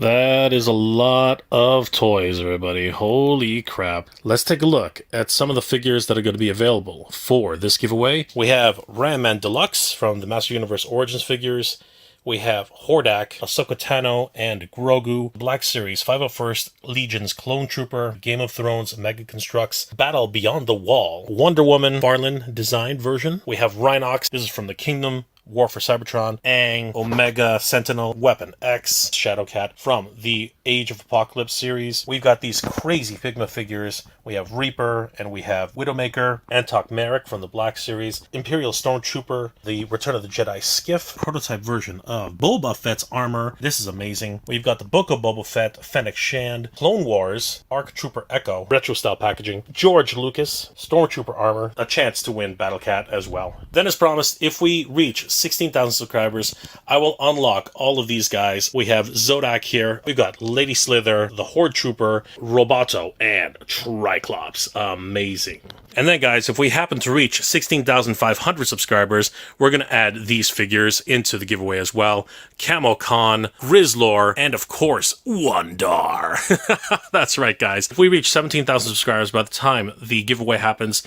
That is a lot of toys, everybody. Holy crap. Let's take a look at some of the figures that are going to be available for this giveaway. We have Ram Man Deluxe from the Master Universe Origins figures. We have Hordak, Ahsoka Tano, and Grogu. Black Series 501st Legion's Clone Trooper, Game of Thrones Mega Constructs, Battle Beyond the Wall, Wonder Woman Farlin designed version. We have Rhinox. This is from the Kingdom. War for Cybertron, Aang, Omega Sentinel, Weapon X, Shadowcat from the Age of Apocalypse series. We've got these crazy Figma figures. We have Reaper, and we have Widowmaker, Antok Merrick from the Black series, Imperial Stormtrooper, the Return of the Jedi Skiff, prototype version of Boba Fett's armor. This is amazing. We've got the Book of Boba Fett, Fennec Shand, Clone Wars, ARC Trooper Echo, retro style packaging, George Lucas, Stormtrooper armor, a chance to win Battlecat as well. Then as promised, if we reach 16,000 subscribers, I will unlock all of these guys. We have Zodak here. We've got Lady Slither, the Horde Trooper, Roboto, and Triclops. Amazing. And then, guys, if we happen to reach 16,500 subscribers, we're going to add these figures into the giveaway as well. Camo Khan, Grizzlor, and of course, Wondar. That's right, guys. If we reach 17,000 subscribers by the time the giveaway happens,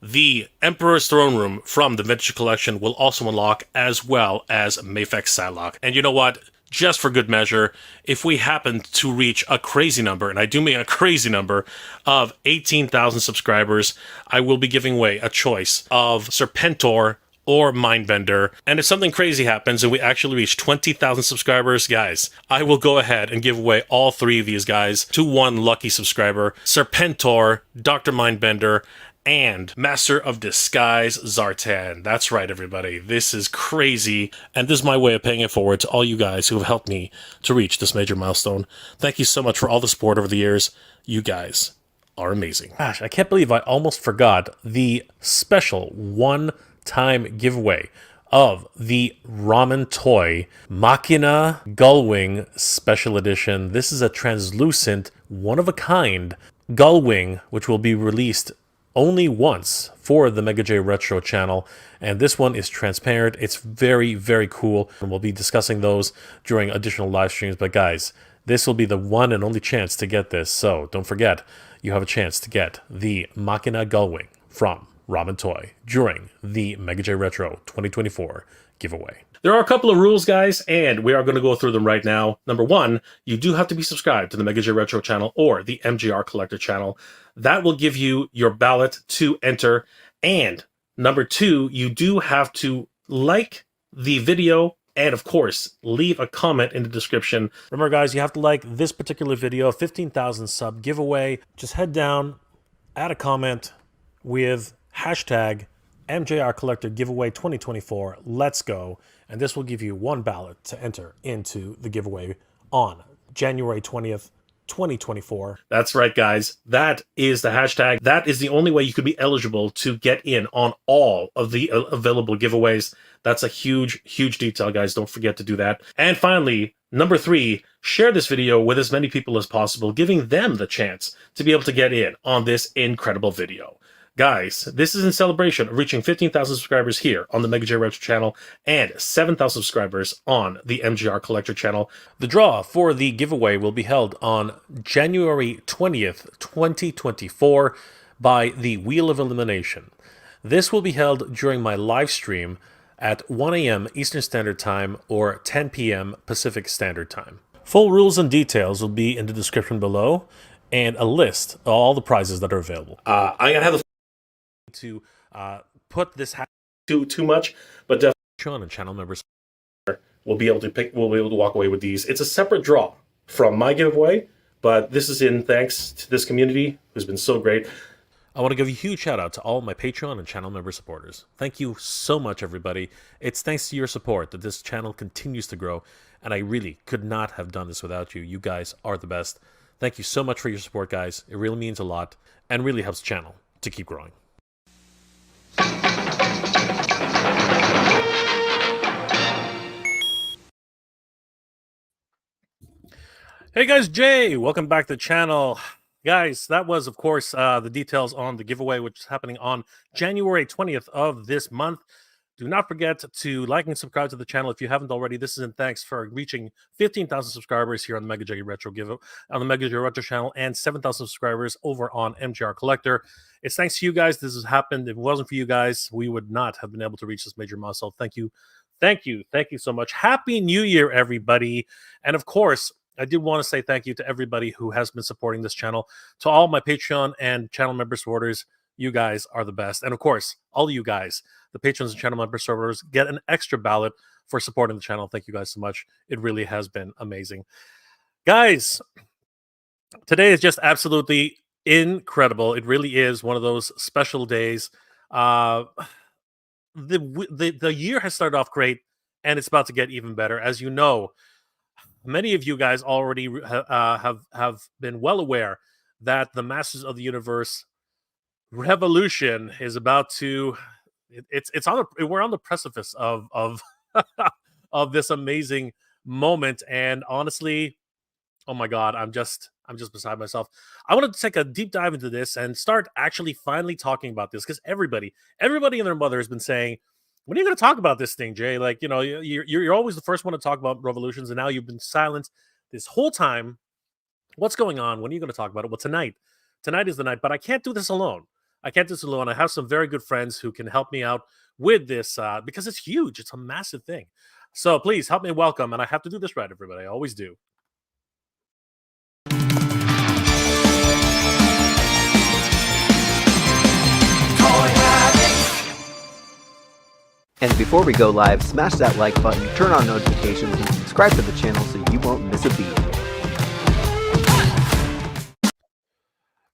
the Emperor's Throne Room from the Vintage Collection will also unlock, as well as Mafex Psylocke. And you know what? Just for good measure, if we happen to reach a crazy number, and I do mean a crazy number, of 18,000 subscribers, I will be giving away a choice of Serpentor or Mindbender. And if something crazy happens and we actually reach 20,000 subscribers, guys, I will go ahead and give away all three of these guys to one lucky subscriber. Serpentor, Dr. Mindbender, and Master of Disguise Zartan. That's right, everybody. This is crazy, and this is my way of paying it forward to all you guys who have helped me to reach this major milestone. Thank you so much for all the support over the years. You guys are amazing. Gosh, I can't believe I almost forgot the special one-time giveaway of the ramen toy Machina Gullwing Special Edition. This is a translucent, one-of-a-kind Gullwing, which will be released only once for the Mega J Retro channel, and this one is transparent. It's very, very cool, and we'll be discussing those during additional live streams. But guys, this will be the one and only chance to get this, so don't forget, you have a chance to get the Machina Gullwing from Ramen Toy during the Mega J Retro 2024 giveaway. There are a couple of rules, guys, and we are going to go through them right now. Number one, you do have to be subscribed to the Mega J Retro channel or the MJR Collector channel. That will give you your ballot to enter. And number two, you do have to like the video and, of course, leave a comment in the description. Remember, guys, you have to like this particular video, 15,000 sub giveaway. Just head down, add a comment with hashtag MJR Collector Giveaway 2024. Let's go. And this will give you one ballot to enter into the giveaway on January 20th, 2024. That's right, guys. That is the hashtag. That is the only way you could be eligible to get in on all of the available giveaways. That's a huge, huge detail, guys. Don't forget to do that. And finally, number three, share this video with as many people as possible, giving them the chance to be able to get in on this incredible video. Guys, this is in celebration of reaching 15,000 subscribers here on the Mega J Retro channel and 7,000 subscribers on the MJR Collector channel. The draw for the giveaway will be held on January 20th, 2024 by the Wheel of Elimination. This will be held during my live stream at 1 a.m. Eastern Standard Time or 10 p.m. Pacific Standard Time. Full rules and details will be in the description below, and a list of all the prizes that are available. I'm going to have the to put this too much, but definitely Patreon and channel members will be able to walk away with these. It's a separate draw from my giveaway, but this is in thanks to this community who's been so great. I want to give a huge shout out to all my Patreon and channel member supporters. Thank you so much, everybody. It's thanks to your support that this channel continues to grow, and I really could not have done this without you. You guys are the best. Thank you so much for your support, guys. It really means a lot and really helps the channel to keep growing. Hey guys, Jay, welcome back to the channel. Guys, that was, of course, the details on the giveaway, which is happening on January 20th of this month. Do not forget to like and subscribe to the channel if you haven't already. This is in thanks for reaching 15,000 subscribers here on the MegaJuggy Retro on the MegaJuggy Retro channel, and 7,000 subscribers over on MJR Collector. It's thanks to you guys this has happened. If it wasn't for you guys, we would not have been able to reach this major milestone. Thank you. Thank you. Thank you so much. Happy New Year, everybody. And of course, I did want to say thank you to everybody who has been supporting this channel, to all my Patreon and channel member supporters. You guys are the best. And of course, all of you guys, the patrons and channel member servers, get an extra ballot for supporting the channel. Thank you guys so much. It really has been amazing. Guys, today is just absolutely incredible. It really is one of those special days. The year has started off great, and it's about to get even better. As you know, many of you guys already have been well aware that the Masters of the Universe Revolution is about to. We're on the precipice of of this amazing moment, and honestly, oh my god, I'm just beside myself. I wanted to take a deep dive into this and start actually finally talking about this, because everybody and their mother has been saying, when are you going to talk about this thing, Jay? Like, you know, you're always the first one to talk about revolutions, and now you've been silent this whole time. What's going on? When are you going to talk about it? Well, tonight is the night, but I can't do this alone. I have some very good friends who can help me out with this because it's huge. It's a massive thing. So please help me welcome, and I have to do this right, everybody. I always do. And before we go live, smash that like button, turn on notifications, and subscribe to the channel so you won't miss a beat.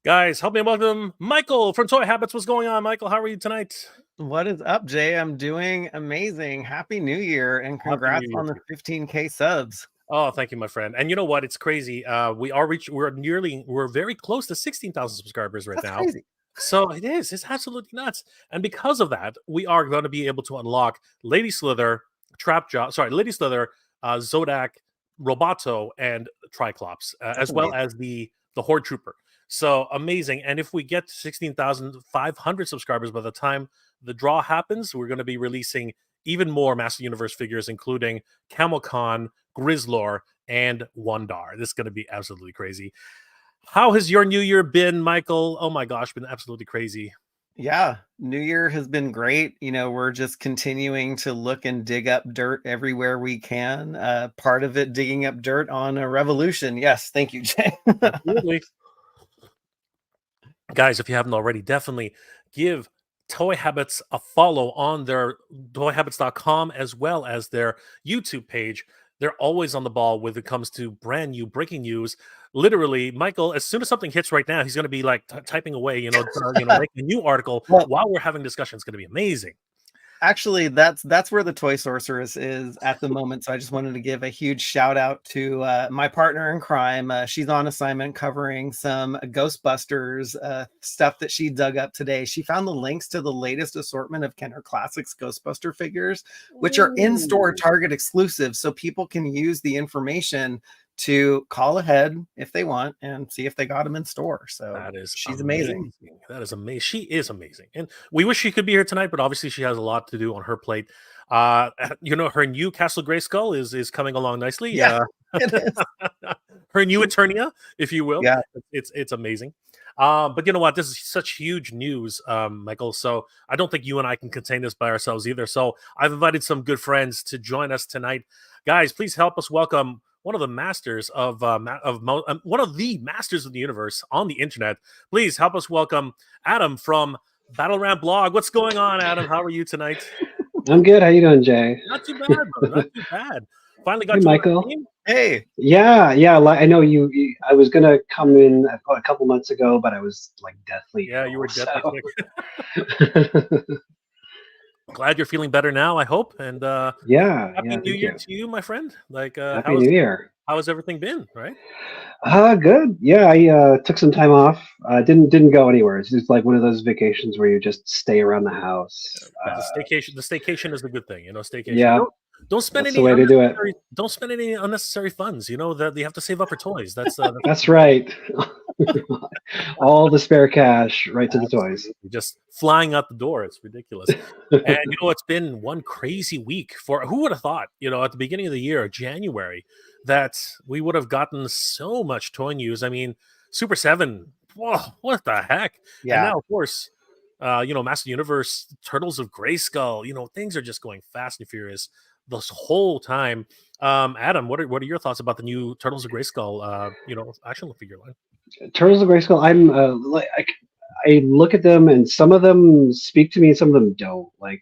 Guys, help me welcome Michael from Toy Habits. What's going on, Michael? How are you tonight? What is up, Jay? I'm doing amazing. Happy New Year, and congrats on the 15K subs. Oh, thank you, my friend. And you know what? It's crazy. We're very close to 16,000 subscribers right now. Crazy. So it is. It's absolutely nuts. And because of that, we are going to be able to unlock Lady Slither, Zodak, Roboto, and Triclops, as well as the Horde Trooper. So amazing. And if we get 16,500 subscribers by the time the draw happens, we're going to be releasing even more Master Universe figures, including Camel-Con, Grizzlor, and Wondar. This is going to be absolutely crazy. How has your new year been, Michael? Oh my gosh, been absolutely crazy. Yeah, New Year has been great. You know, we're just continuing to look and dig up dirt everywhere we can. Part of it, digging up dirt on a revolution. Yes, thank you, Jay. Absolutely. Guys, if you haven't already, definitely give Toy Habits a follow on their toyhabits.com as well as their YouTube page. They're always on the ball when it comes to brand new breaking news. Literally, Michael, as soon as something hits right now, he's going to be like typing away, making a new article while we're having discussion. It's going to be amazing. Actually, that's where the Toy Sorceress is at the moment. So I just wanted to give a huge shout out to my partner in crime. She's on assignment covering some Ghostbusters stuff that she dug up today. She found the links to the latest assortment of Kenner Classics Ghostbuster figures, which are in-store Target exclusive. So people can use the information to call ahead if they want and see if they got them in store. So she's amazing. That is amazing. She is amazing. And we wish she could be here tonight, but obviously she has a lot to do on her plate. Her new Castle Grayskull is coming along nicely. Yeah, it is. Her new Eternia, if you will. Yeah. It's amazing. But you know what? This is such huge news, Michael. So I don't think you and I can contain this by ourselves either. So I've invited some good friends to join us tonight. Guys, please help us welcome one of the masters of one of the masters of the universe on the internet. Please help us welcome Adam from Battle Ramp Blog. What's going on, Adam? How are you tonight? I'm good. How you doing, Jay? Not too bad, bro. Not too bad. Finally got hey, you, Michael. Hey. Yeah. I know you. I was gonna come in a couple months ago, but I was like deathly. Yeah, you were deathly sick. Glad you're feeling better now, I hope. And happy New Year to you, my friend. Like happy New Year. How has everything been, right? Good. Yeah, I took some time off. Didn't go anywhere. It's just like one of those vacations where you just stay around the house. The staycation is the good thing, staycation. Yeah. Don't spend That's the way to do it. Don't spend any unnecessary funds. That you have to save up for toys. That's that's right. All the spare cash right to the toys. Absolutely. Just flying out the door. It's ridiculous. And it's been one crazy week for who would have thought, at the beginning of the year, January, that we would have gotten so much toy news. I mean, Super 7, whoa, what the heck? And now, of course, Master Universe, Turtles of Grayskull, things are just going fast and furious this whole time. Adam, what are your thoughts about the new Turtles of Grayskull, action figure line? Turtles of Grayskull. I look at them, and some of them speak to me, and some of them don't. Like,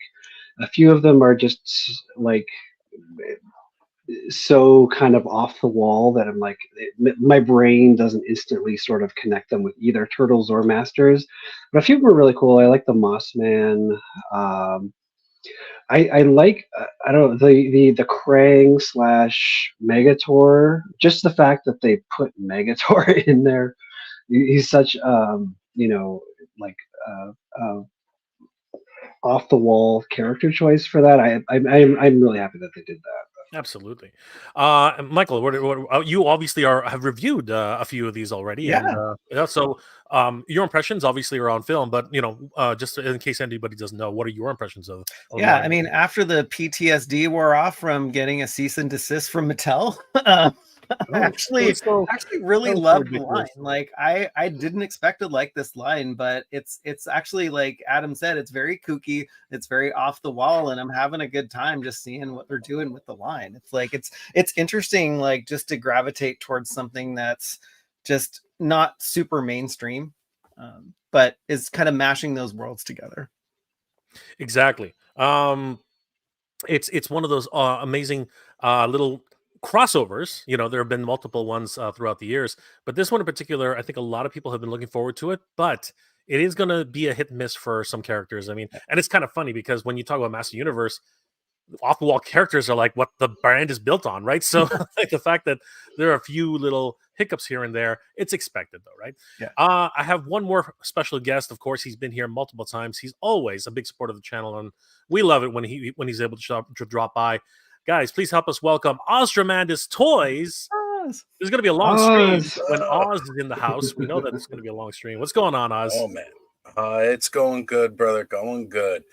a few of them are just like so kind of off the wall that I'm like, my brain doesn't instantly sort of connect them with either Turtles or Masters. But a few of them are really cool. I like the Moss Man. I like I don't know the Krang / Megator. Just the fact that they put Megator in there. He's such like off the wall character choice for that. I'm really happy that they did that. Absolutely. Michael, what you obviously have reviewed a few of these already. Yeah. And so your impressions obviously are on film, but just in case anybody doesn't know, what are your impressions of Yeah, I mean, after the PTSD wore off from getting a cease and desist from Mattel, I actually really loved the line. Like, I didn't expect to like this line, but it's actually, like Adam said, it's very kooky, it's very off the wall, and I'm having a good time just seeing what they're doing with the line. It's like it's interesting, like, just to gravitate towards something that's just not super mainstream, but is kind of mashing those worlds together. Exactly. It's one of those amazing little crossovers. There have been multiple ones throughout the years, but this one in particular, I think a lot of people have been looking forward to it, but it is going to be a hit and miss for some characters. I mean, and it's kind of funny because when you talk about Master Universe, off the wall characters are like what the brand is built on, right? So like the fact that there are a few little hiccups here and there, it's expected though, right? Yeah. I have one more special guest. Of course, he's been here multiple times. He's always a big supporter of the channel, and we love it when he's able to drop by. Guys, please help us welcome Ostromandus Toys. There's going to be a long stream when Oz is in the house. We know that it's going to be a long stream. What's going on, Oz? Oh man, it's going good, brother. Going good.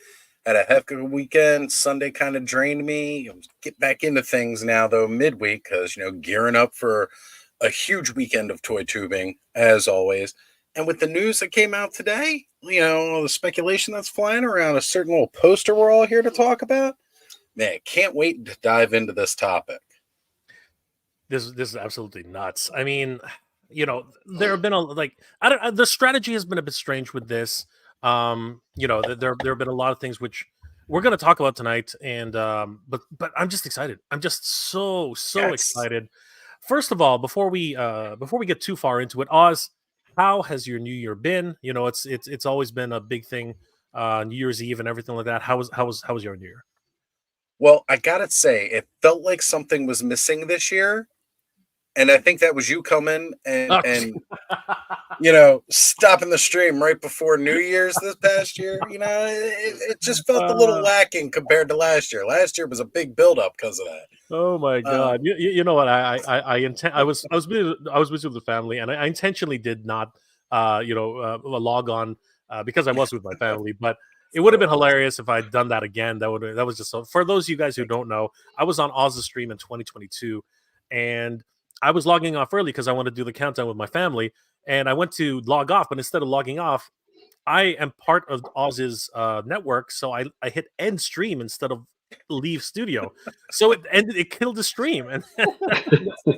Had a heck of a weekend. Sunday kind of drained me. Get back into things now, though, midweek, because, gearing up for a huge weekend of toy tubing, as always. And with the news that came out today, the speculation that's flying around, a certain little poster we're all here to talk about, man, can't wait to dive into this topic. This is absolutely nuts. I mean, there have been the strategy has been a bit strange with this. There have been a lot of things which we're going to talk about tonight, and but I'm just excited. I'm just so excited. First of all, before we get too far into it, Oz, how has your New Year been? It's always been a big thing, New Year's Eve and everything like that. How was your New Year? Well, I gotta say, it felt like something was missing this year. And I think that was you coming and stopping the stream right before New Year's this past year. It just felt a little lacking compared to last year. Last year was a big buildup because of that. Oh my God! You know what? I was busy with the family, and I intentionally did not log on because I was with my family, but. It would have been hilarious if I'd done that again. That was just so. For those of you guys who don't know, I was on Oz's stream in 2022, and I was logging off early because I wanted to do the countdown with my family. And I went to log off, but instead of logging off, I am part of Oz's network, so I hit end stream instead of leave studio. So it killed the stream. And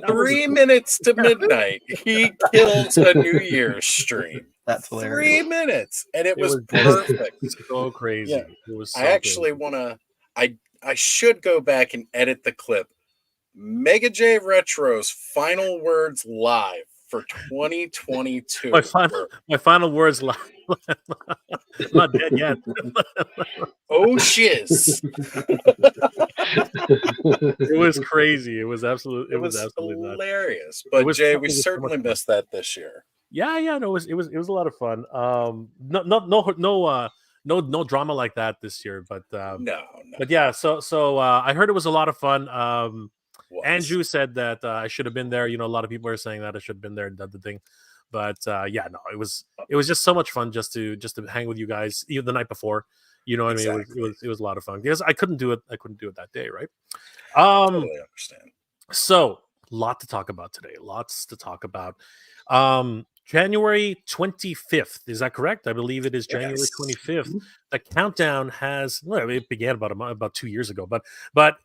3 minutes to midnight, he kills a New Year's stream. That's hilarious. 3 minutes, and it was perfect. So crazy. Yeah. It was. So I actually want to. I should go back and edit the clip. Mega J Retro's final words live for 2022. My final words live. I'm not dead yet. Oh shiz! It was crazy. It was absolutely. It was absolutely hilarious. But Jay, we certainly missed that this year. Yeah. No, it was a lot of fun. No drama like that this year. But no. But yeah, so I heard it was a lot of fun. was. Andrew said that I should have been there. A lot of people are saying that I should have been there and done the thing. But yeah, no, it was just so much fun just to hang with you guys even the night before. You know what I mean? It was a lot of fun because I couldn't do it that day, right? Totally understand. So, lot to talk about today. Lots to talk about. January 25th, is that correct? I believe it is January Yes. 25th. The countdown has it began about 2 years ago, but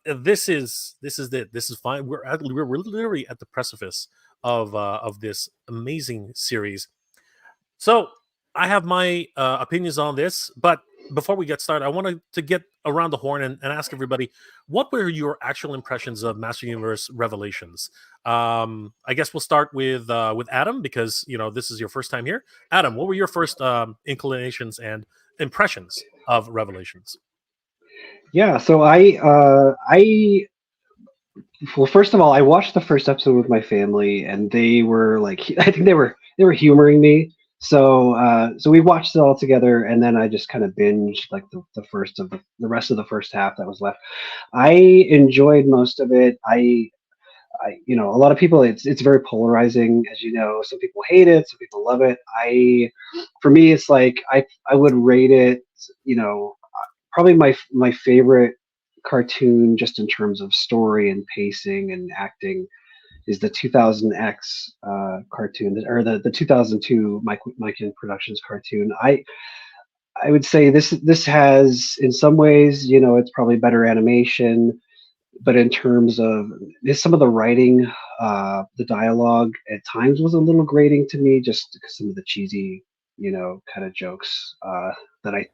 this is fine. We're literally at the precipice of this amazing series. So I have my opinions on this, but before we get started, I wanted to get around the horn and ask everybody, what were your actual impressions of Master Universe Revelations? I guess we'll start with Adam because this is your first time here. Adam, what were your first inclinations and impressions of Revelations? Yeah, so well, first of all, I watched the first episode with my family, and they were like, I think they were humoring me. So we watched it all together, and then I just kind of binged like the first of the rest of the first half that was left. I enjoyed most of it. A lot of people, it's very polarizing, as you know. Some people hate it, some people love it. For me, it's like I would rate it, probably my favorite cartoon just in terms of story and pacing and acting is the 2000X cartoon, or the 2002 Mike Productions cartoon. I would say this has, in some ways, it's probably better animation, but in terms of some of the writing, the dialogue at times was a little grating to me, just because some of the cheesy, kind of jokes that I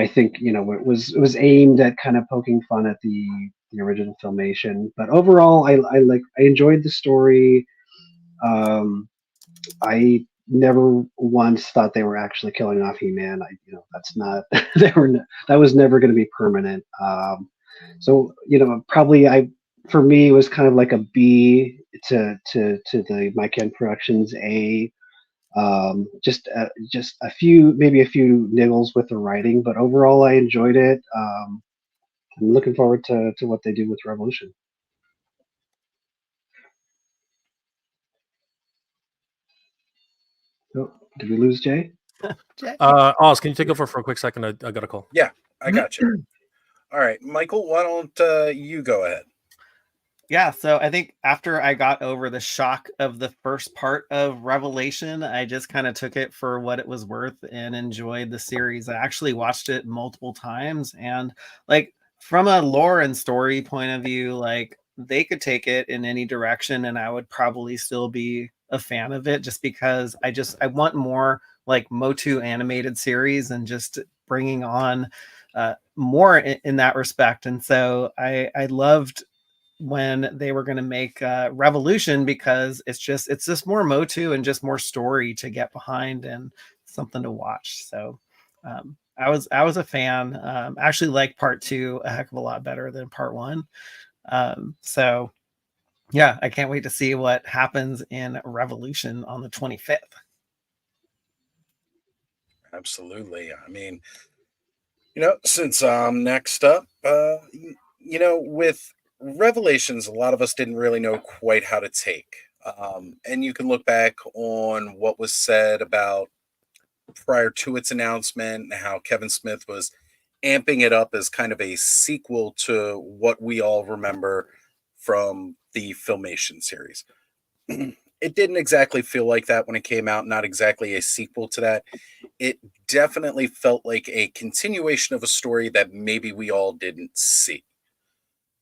think it was aimed at kind of poking fun at the original Filmation. But overall, I enjoyed the story. I never once thought they were actually killing off He-Man. That's not that was never going to be permanent. So probably for me it was kind of like a B to the Mike Productions A. Just a few, maybe a few niggles with the writing, but overall I enjoyed it. I'm looking forward to what they do with Revolution. Oh, did we lose Jay? Oz, can you take over for a quick second? I got a call. Yeah, I got you. All right, Michael, why don't you go ahead? Yeah, so I think after I got over the shock of the first part of Revelation, I just kind of took it for what it was worth and enjoyed the series. I actually watched it multiple times, and like from a lore and story point of view, like they could take it in any direction and I would probably still be a fan of it, just because I want more like MOTU animated series and just bringing on more in that respect. And so I loved when they were going to make Revolution, because it's just more MOTU and just more story to get behind and something to watch. So I was a fan. Actually like part 2 a heck of a lot better than part 1. So yeah, I can't wait to see what happens in Revolution on the 25th. Absolutely. I mean, since I'm next up, with Revelations, a lot of us didn't really know quite how to take. And you can look back on what was said about prior to its announcement and how Kevin Smith was amping it up as kind of a sequel to what we all remember from the Filmation series. It didn't exactly feel like that when it came out, not exactly a sequel to that. It definitely felt like a continuation of a story that maybe we all didn't see,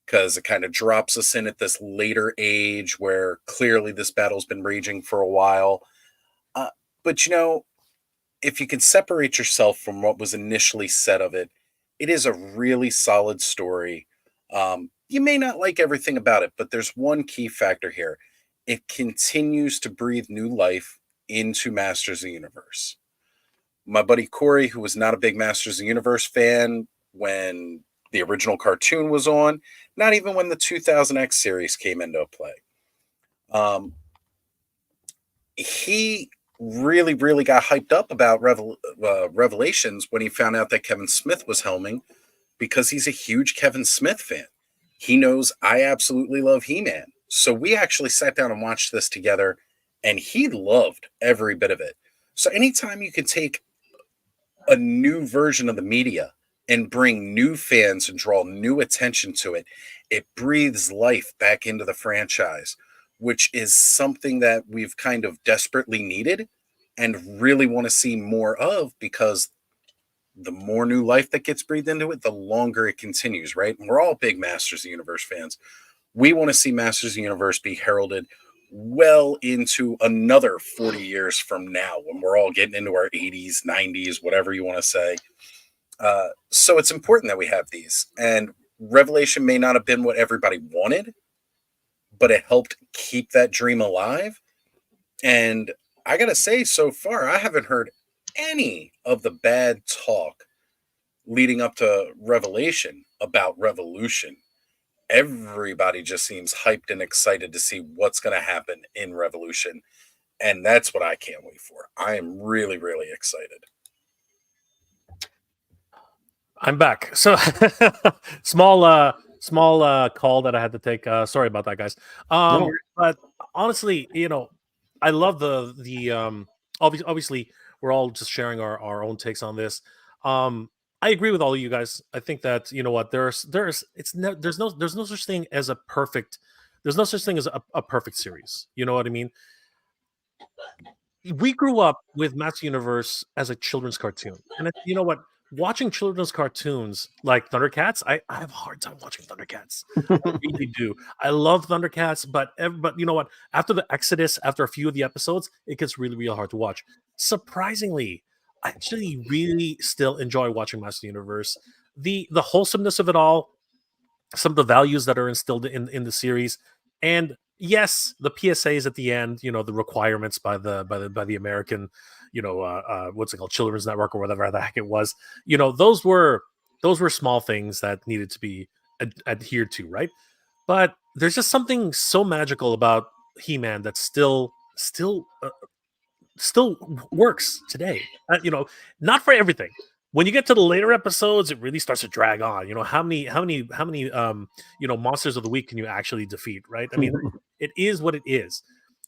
because it kind of drops us in at this later age where clearly this battle's been raging for a while. But if you can separate yourself from what was initially said of it, it is a really solid story. You may not like everything about it, but there's one key factor here. It continues to breathe new life into Masters of the Universe. My buddy Corey, who was not a big Masters of the Universe fan when the original cartoon was on, not even when the 2000X series came into play, he really, really got hyped up about Revelations when he found out that Kevin Smith was helming, because he's a huge Kevin Smith fan. He knows I absolutely love He-Man. So we actually sat down and watched this together, and he loved every bit of it. So anytime you can take a new version of the media and bring new fans and draw new attention to it, it breathes life back into the franchise, which is something that we've kind of desperately needed and really want to see more of, because the more new life that gets breathed into it, the longer it continues, right? And we're all big Masters of the Universe fans. We want to see Masters of the Universe be heralded well into another 40 years from now, when we're all getting into our 80s, 90s, whatever you want to say. So it's important that we have these. And Revelation may not have been what everybody wanted, but it helped keep that dream alive. And I got to say, so far, I haven't heard any of the bad talk leading up to Revelation about Revolution. Everybody just seems hyped and excited to see what's going to happen in Revolution. And that's what I can't wait for. I am really, really excited. I'm back. So small call that I had to take. Sorry about that, guys. But honestly, I love the obviously we're all just sharing our own takes on this. I agree with all of you guys. I think that there's no such thing as a perfect perfect series. You know what I mean? We grew up with Master Universe as a children's cartoon, and you know what? Watching children's cartoons like Thundercats, I have a hard time watching Thundercats. I really do. I love Thundercats, but you know what? After the Exodus, after a few of the episodes, it gets really, really hard to watch. Surprisingly, I actually really still enjoy watching Master Universe. The wholesomeness of it all, some of the values that are instilled in the series, and yes, the PSAs at the end, the requirements by the American, what's it called, Children's Network or whatever the heck it was, those were small things that needed to be adhered to, right? But there's just something so magical about He-Man that still works today. Not for everything. When you get to the later episodes, it really starts to drag on. How many monsters of the week can you actually defeat, right? I mean, it is what it is.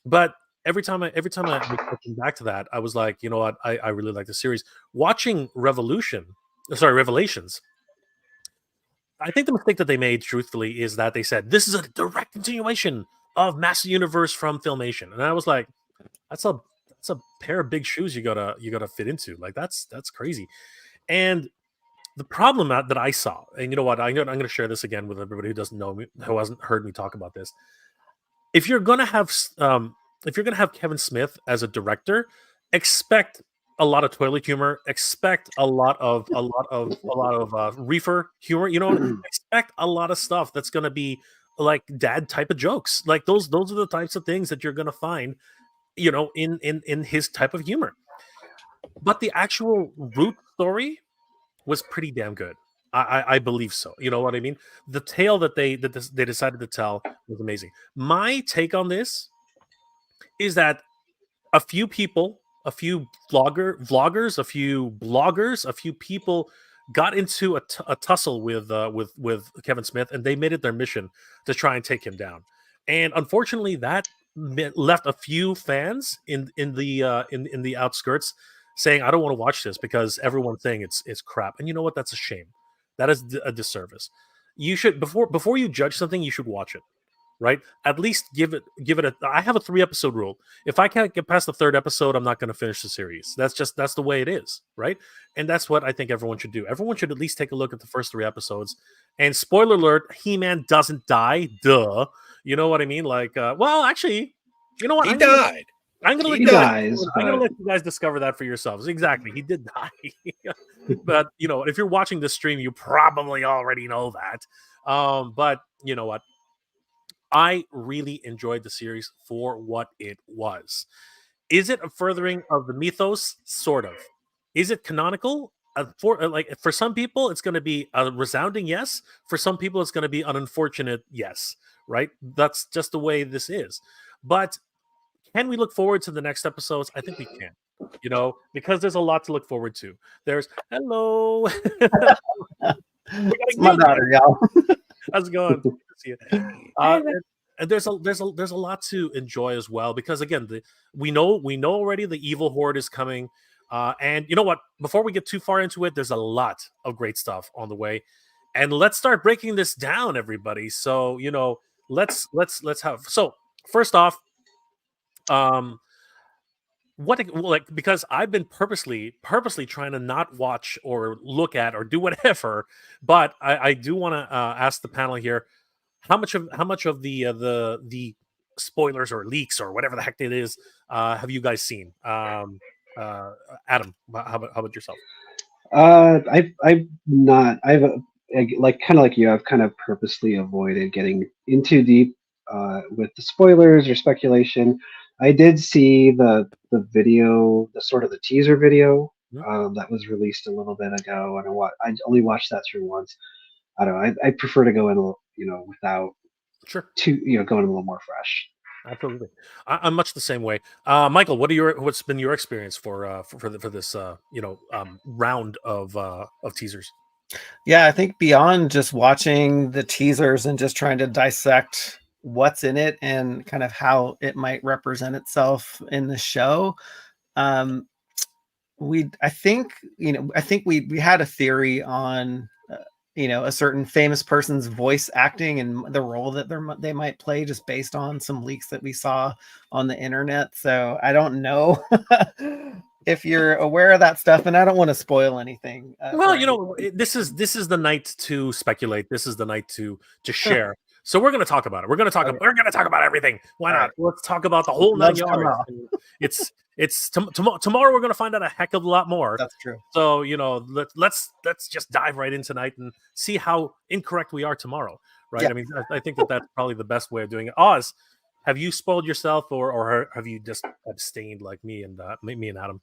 But every time I was looking back to that, I was like, you know what? I really like the series. Watching Revelations, I think the mistake that they made, truthfully, is that they said this is a direct continuation of Master Universe from Filmation, and I was like, that's a pair of big shoes you gotta fit into. Like that's crazy. And the problem that I saw, and you know what, I'm going to share this again with everybody who doesn't know me, who hasn't heard me talk about this. If you're going to have Kevin Smith as a director, expect a lot of toilet humor, expect a lot of reefer humor. Expect a lot of stuff that's going to be like dad type of jokes. Like those are the types of things that you're going to find, in his type of humor. But the actual root story was pretty damn good. I believe so. You know what I mean? The tale that they decided to tell was amazing. My take on this is that a few people, a few vloggers, a few bloggers, a few people got into a tussle with Kevin Smith, and they made it their mission to try and take him down. And unfortunately, that left a few fans in the outskirts saying, I don't want to watch this because everyone's saying it's crap. And you know what? That's a shame. That is a disservice. You should, before you judge something, you should watch it, right? At least give it I have a 3-episode rule. If I can't get past the 3rd episode, I'm not going to finish the series. That's the way it is, right? And that's what I think everyone should do. Everyone should at least take a look at the first 3 episodes. And spoiler alert, He-Man doesn't die. Duh. You know what I mean? Like, well, actually, you know what? He died. I'm gonna let you guys discover that for yourselves. Exactly, he did die. But if you're watching this stream, you probably already know that. But you know what? I really enjoyed the series for what it was. Is it a furthering of the mythos? Sort of. Is it canonical? For some people, it's going to be a resounding yes. For some people, it's going to be an unfortunate yes. Right? That's just the way this is. But can we look forward to the next episodes? I think we can. Because there's a lot to look forward to. There's hello. My daughter, y'all. How's it going? Good to see you. And there's a lot to enjoy as well because again, we know already the evil horde is coming. And you know what? Before we get too far into it, there's a lot of great stuff on the way, and let's start breaking this down, everybody. So let's have. So first off, um, because I've been purposely trying to not watch or look at or do whatever, but I do want to ask the panel here how much of the spoilers or leaks or whatever the heck it is have you guys seen? Adam, how about yourself? I've not. Like kind of like you. I've kind of purposely avoided getting in too deep with the spoilers or speculation. I did see the video, the sort of the teaser video that was released a little bit ago, and I only watched that through once. I don't know. I prefer to go in a little, without Sure. going a little more fresh. Absolutely, I'm much the same way. Michael, what's been your experience for this round of teasers? Yeah, I think beyond just watching the teasers and just trying to dissect what's in it and kind of how it might represent itself in the show, I think we had a theory on a certain famous person's voice acting and the role that they might play just based on some leaks that we saw on the internet. So I don't know if you're aware of that stuff, and I don't want to spoil anything. Well, this is the night to speculate. This is the night to share. So we're going to talk about it. We're going to talk. We're going to talk about everything. Why not? Let's talk about the whole 9 yards. It's tomorrow. We're going to find out a heck of a lot more. That's true. So let's just dive right in tonight and see how incorrect we are tomorrow. Right? Yeah. I mean, I think that's probably the best way of doing it. Oz, have you spoiled yourself, or have you just abstained like me and Adam?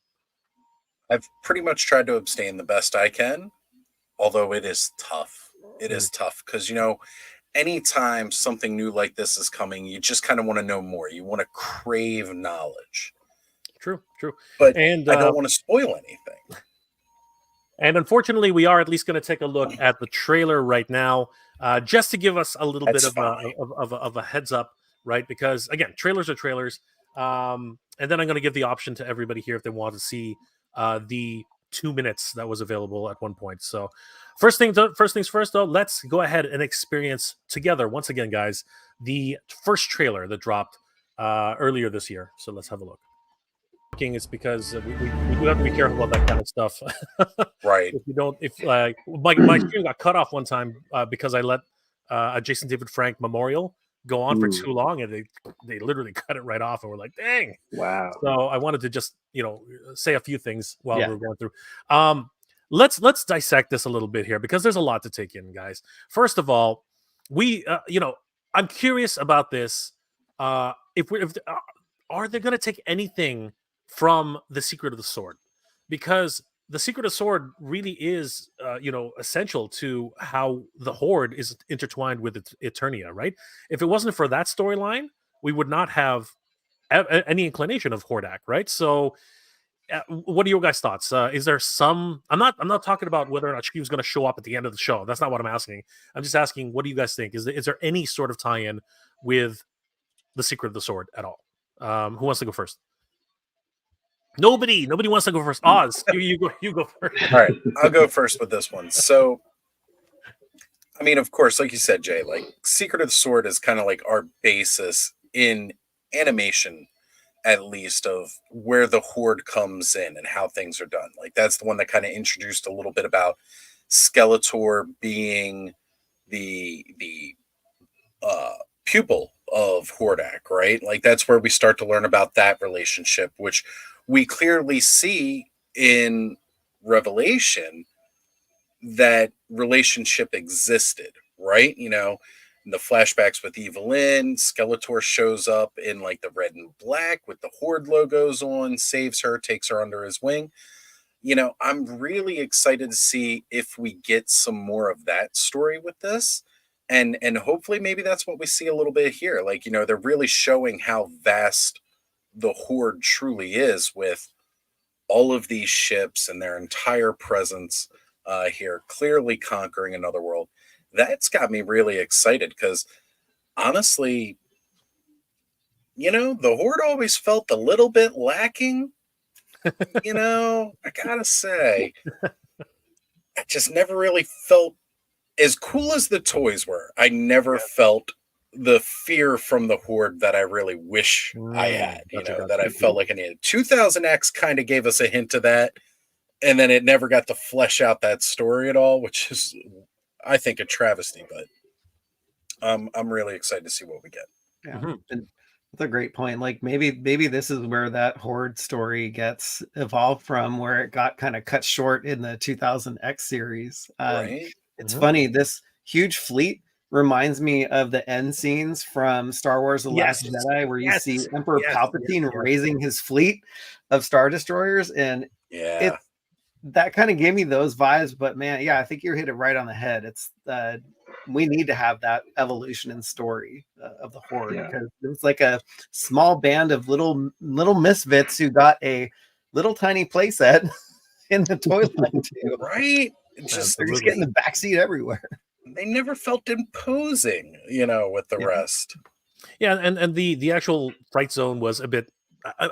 I've pretty much tried to abstain the best I can, although it is tough. It is tough because anytime something new like this is coming, you just kind of want to know more. You want to crave knowledge. True. But I don't want to spoil anything. And unfortunately, we are at least going to take a look at the trailer right now, just to give us a little bit of a heads up, right? Because again, trailers are trailers. And then I'm going to give the option to everybody here if they want to see the 2 minutes that was available at one point. So first things first, though, let's go ahead and experience together once again, guys, the first trailer that dropped earlier this year. So let's have a look. It's because we do have to be careful about that kind of stuff. Right. My stream got cut off one time because I let a Jason David Frank memorial go on for too long, and they literally cut it right off, and we're like, dang. Wow. So I wanted to just say a few things while we're going through. Let's dissect this a little bit here because there's a lot to take in, guys. First of all, I'm curious about this. Are they going to take anything from the Secret of the Sword? Because the Secret of the Sword really is, essential to how the Horde is intertwined with Eternia, right? If it wasn't for that storyline, we would not have any inclination of Hordak, right? So, what are your guys' thoughts? Is there some? I'm not talking about whether or not she was going to show up at the end of the show. That's not what I'm asking. I'm just asking, what do you guys think? Is there any sort of tie-in with the Secret of the Sword at all? Who wants to go first? Nobody wants to go first. Oz, you go first. All right, I'll go first with this one. So, I mean, of course, like you said, Jay, like Secret of the Sword is kind of like our basis in animation, at least, of where the Horde comes in and how things are done. Like that's the one that kind of introduced a little bit about Skeletor being the pupil of Hordak, right? Like that's where we start to learn about that relationship, which we clearly see in Revelation that relationship existed, right? In the flashbacks with Evelyn, Skeletor shows up in like the red and black with the Horde logos on, saves her, takes her under his wing. I'm really excited to see if we get some more of that story with this. And hopefully maybe that's what we see a little bit here. Like, they're really showing how vast the Horde truly is with all of these ships and their entire presence here, clearly conquering another world. that's got me really excited because honestly, the Horde always felt a little bit lacking. I gotta say, I just never really felt as cool as the toys were. I never felt the fear from the Horde that I really wish I had, that I felt like I needed. 2000X kind of gave us a hint of that, and then it never got to flesh out that story at all, which is, I think, a travesty, but I'm really excited to see what we get. Yeah. And that's a great point. Like maybe this is where that Horde story gets evolved from, where it got kind of cut short in the 2000X series. Right? It's funny, this huge fleet reminds me of the end scenes from Star Wars The Last Jedi, where you see Emperor Palpatine raising his fleet of Star Destroyers, and that kind of gave me those vibes. But man, I think you hit it right on the head. It's we need to have that evolution in story of the Horde, because it's like a small band of little misfits who got a little tiny playset in the toy line too. Right? They're just getting the backseat everywhere. They never felt imposing, with the rest. Yeah, and the actual fright zone was a bit.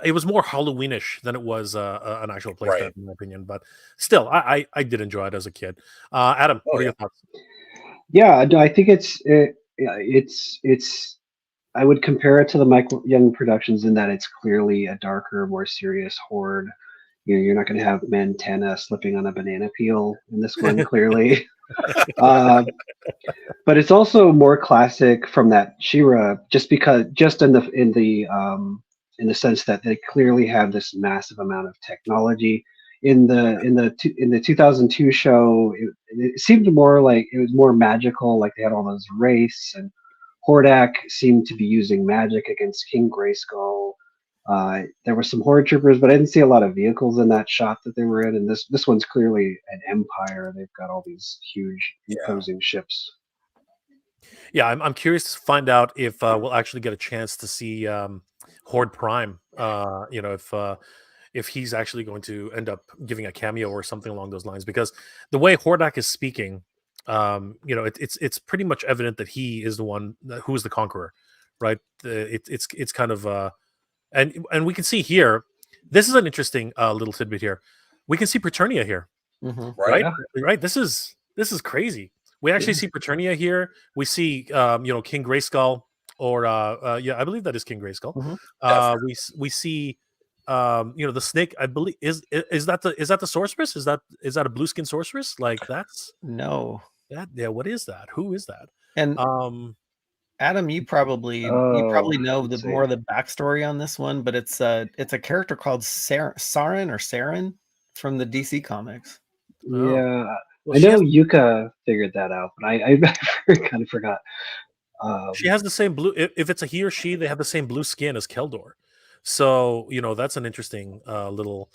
It was more Halloweenish than it was an actual playset, in my opinion. But still, I did enjoy it as a kid. Adam, what are your thoughts? Yeah, no, I think it's. I would compare it to the Mike Young Productions in that it's clearly a darker, more serious Horde. You're not going to have Mantenna slipping on a banana peel in this one, clearly. But it's also more classic from that She-Ra, just in the sense that they clearly have this massive amount of technology. In the 2002 show, it seemed more like it was more magical, like they had all those wraiths, and Hordak seemed to be using magic against King Grayskull. There were some Horde troopers, but I didn't see a lot of vehicles in that shot that they were in. And this one's clearly an empire. They've got all these huge, imposing ships. Yeah, I'm curious to find out if we'll actually get a chance to see Horde Prime. If he's actually going to end up giving a cameo or something along those lines, because the way Hordak is speaking, it's pretty much evident that he is the one who is the conqueror, right? It's kind of and we can see here. This is an interesting little tidbit here. We can see Paternia here, right? Right. This is crazy. We actually see Paternia here. We see King Grayskull, or I believe that is King Grayskull. We see the snake. I believe is that the sorceress? Is that a blue skin sorceress? Like that's no. What is that? Who is that? And Adam, you probably know more of the backstory on this one, but it's a character called Saren from the DC comics. Yeah, well, I know Yuka figured that out, but I kind of forgot. She has the same blue. If it's a he or she, they have the same blue skin as Keldor. So that's an interesting little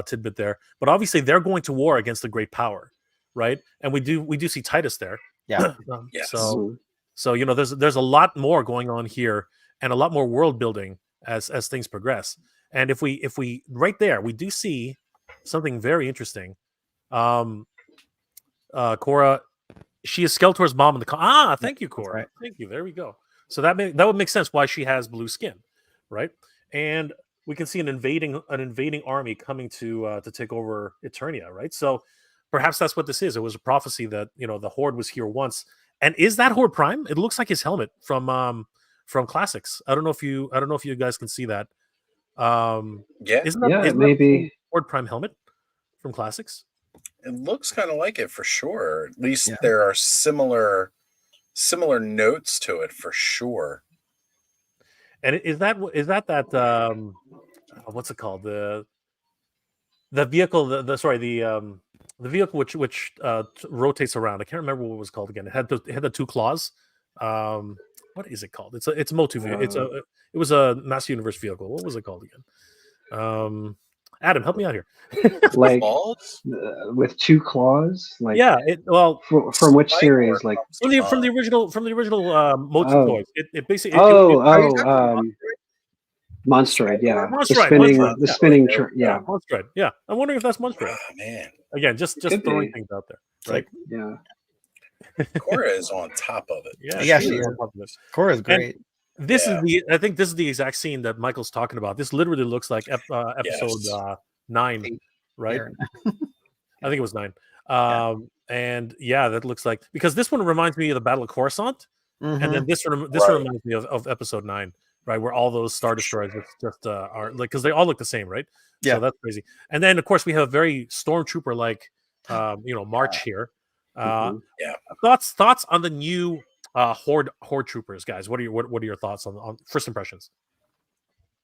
tidbit there. But obviously, they're going to war against the Great Power, right? And we do see Titus there. Yeah. Yes. So there's a lot more going on here, and a lot more world building as things progress. And if we right there, we do see something very interesting. Cora, she is Skeletor's mom in the thank you, Cora. Right. Thank you. There we go. So that would make sense why she has blue skin, right? And we can see an invading army coming to take over Eternia, right? So perhaps that's what this is. It was a prophecy that the Horde was here once. And is that Horde Prime? It looks like his helmet from Classics. I don't know if you guys can see that. Isn't that maybe Horde Prime helmet from Classics? It looks kind of like it for sure. At least there are similar notes to it for sure. And is that what's it called? The vehicle, the vehicle which rotates around. I can't remember what it was called again. It had the two claws. What is it called? It's a MOTU vehicle. It was a Master Universe vehicle. What was it called again? Adam, help me out here. Like with two claws. Like from which series? Like from the original MOTU toys. It basically Monstroid, yeah. Monstroid, the spinning Monstroid, yeah. I'm wondering if that's Monstroid. Oh, man. Again, just throwing things out there, right? Yeah. Cora is on top of it. Yeah, she is is. on top of this. Cora's And great. this Yeah. is I think this is the exact scene that Michael's talking about. This literally looks like episode Yes. 9, Eight. right? Yeah. I think it was 9. Yeah. And yeah, that looks like, because this one reminds me of the Battle of Coruscant, and Mhm. then this one Right. reminds me of episode 9, right, where all those Star Destroyers just are like, because they all look the same, right? Yeah. So that's crazy. And then of course we have a very stormtrooper like march here. Mhm. Yeah. Thoughts on the new horde troopers, guys. What are your thoughts on first impressions?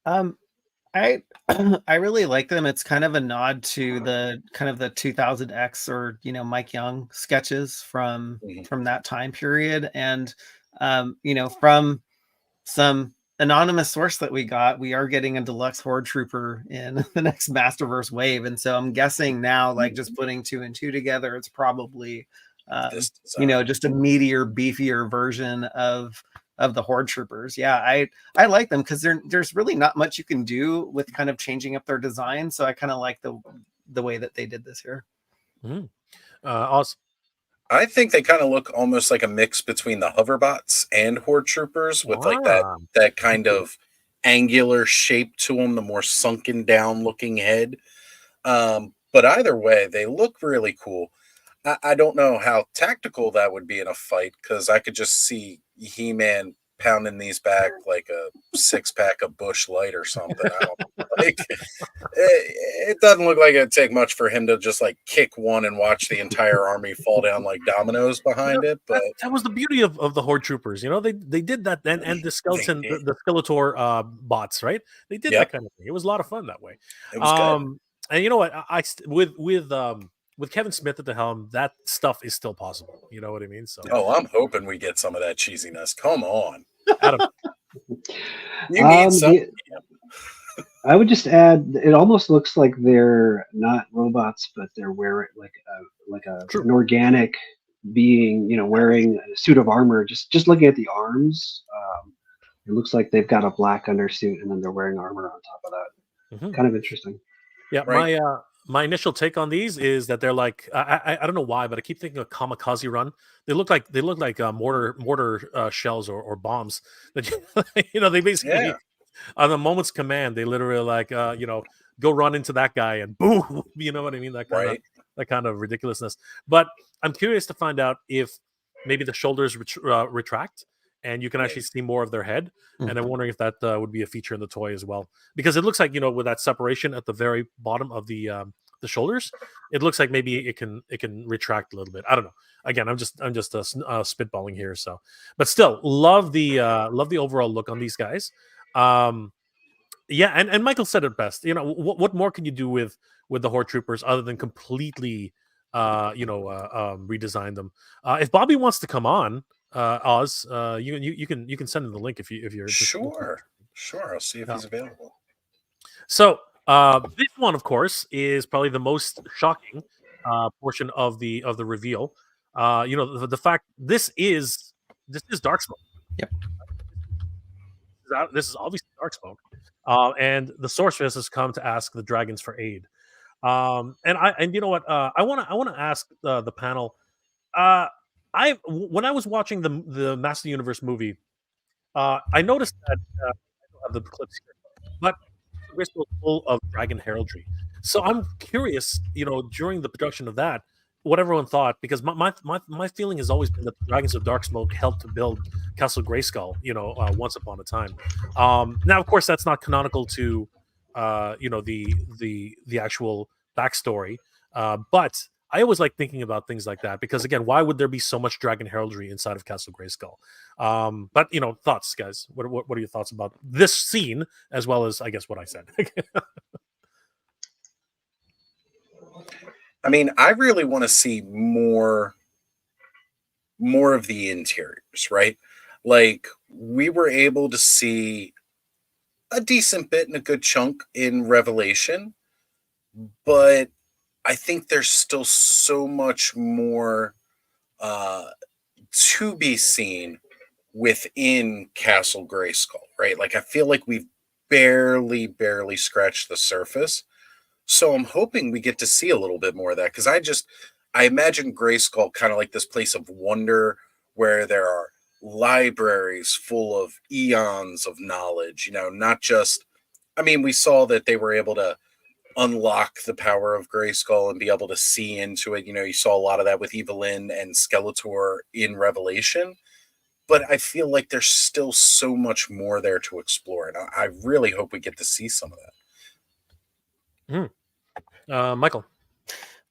I I really like them. It's kind of a nod to the kind of the 2000X or Mike Young sketches from Mhm. that time period, and from some anonymous source that we got, we are getting a deluxe horde trooper in the next Masterverse wave, and so I'm guessing now, like, just putting 2 and 2 together, it's probably This design. just a meatier, beefier version of the horde troopers. Yeah, I like them because there's really not much you can do with kind of changing up their design, so I kind of like the way that they did this here. Mm-hmm. Awesome. I think they kind of look almost like a mix between the hoverbots and horde troopers, with like that kind of angular shape to them, the more sunken down looking head. But either way, they look really cool. I don't know how tactical that would be in a fight, because I could just see He-Man pounding these back like a 6-pack of Bush Light or something. I don't like. It doesn't look like it'd take much for him to just like kick one and watch the entire army fall down like dominoes behind it. But that was the beauty of the horde troopers. They did that, and the skeleton, the Skeletor bots, right? They did that kind of thing. It was a lot of fun that way. It was good. And you know what? With Kevin Smith at the helm, that stuff is still possible. You know what I mean? So, I'm hoping we get some of that cheesiness. Come on, Adam. You need some. I would just add, it almost looks like they're not robots, but they're wearing an organic being, wearing a suit of armor. Just looking at the arms, it looks like they've got a black undersuit and then they're wearing armor on top of that. Mm-hmm. Kind of interesting. Yeah, right. My initial take on these is that they're like, I don't know why, but I keep thinking of Kamikaze Run. They look like mortar shells or bombs that they basically on a moment's command, they literally like go run into that guy and boom, you know what I mean? That kind of ridiculousness. But I'm curious to find out if maybe the shoulders retract and you can actually see more of their head. Mm-hmm. And I'm wondering if that would be a feature in the toy as well, because it looks like, with that separation at the very bottom of the shoulders, it looks like maybe it can retract a little bit. I don't know. Again, I'm just spitballing here. So, but still love the overall look on these guys. And Michael said it best. What more can you do with the horde troopers other than completely redesign them? If Bobby wants to come on, Oz, you can send him the link if you're sure. I'll see if he's available. So this one, of course, is probably the most shocking portion of the reveal. The fact this is Darksmoke. Yep. This is obviously Darksmoke, and the sorceress has come to ask the dragons for aid. And you know what? I want to ask the panel. When I was watching the Master Universe movie, I noticed that I don't have the clips here, but it's full of dragon heraldry. So I'm curious, during the production of that, what everyone thought, because my feeling has always been that the Dragons of Darksmoke helped to build Castle Grayskull, once upon a time. Now, of course, that's not canonical to, the actual backstory, but I always like thinking about things like that because, again, why would there be so much dragon heraldry inside of Castle Grayskull? But thoughts, guys. What are your thoughts about this scene as well as, I guess, what I said? I mean, I really want to see more of the interiors, right? Like, we were able to see a decent bit and a good chunk in Revelation, but I think there's still so much more to be seen within Castle Grayskull, right? Like, I feel like we've barely scratched the surface. So I'm hoping we get to see a little bit more of that, because I imagine Grayskull kind of like this place of wonder where there are libraries full of eons of knowledge, not just, I mean, we saw that they were able to unlock the power of Grayskull and be able to see into it. You saw a lot of that with Evelyn and Skeletor in Revelation, but I feel like there's still so much more there to explore. And I really hope we get to see some of that. Michael.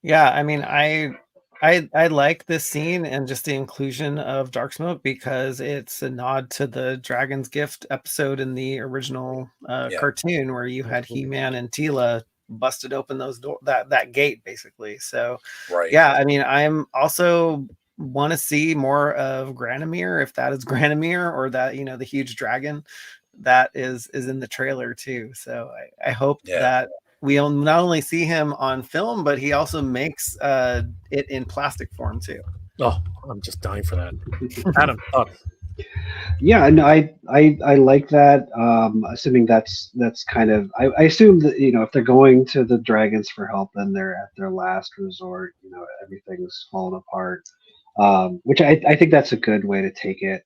Yeah, I mean, I like this scene and just the inclusion of Dark Smoke because it's a nod to the Dragon's Gift episode in the original cartoon where you had He-Man and Tila busted open those that gate basically. So Right. yeah, I mean, I'm also want to see more of Granomir, if that is Granomir or that, the huge dragon that is in the trailer too. So I hope that we'll not only see him on film, but he also makes it in plastic form too. Oh, I'm just dying for that. Adam, thoughts? Yeah, no, I like that. Assuming that's kind of, I assume that if they're going to the dragons for help, then they're at their last resort. Everything's fallen apart, which I think that's a good way to take it.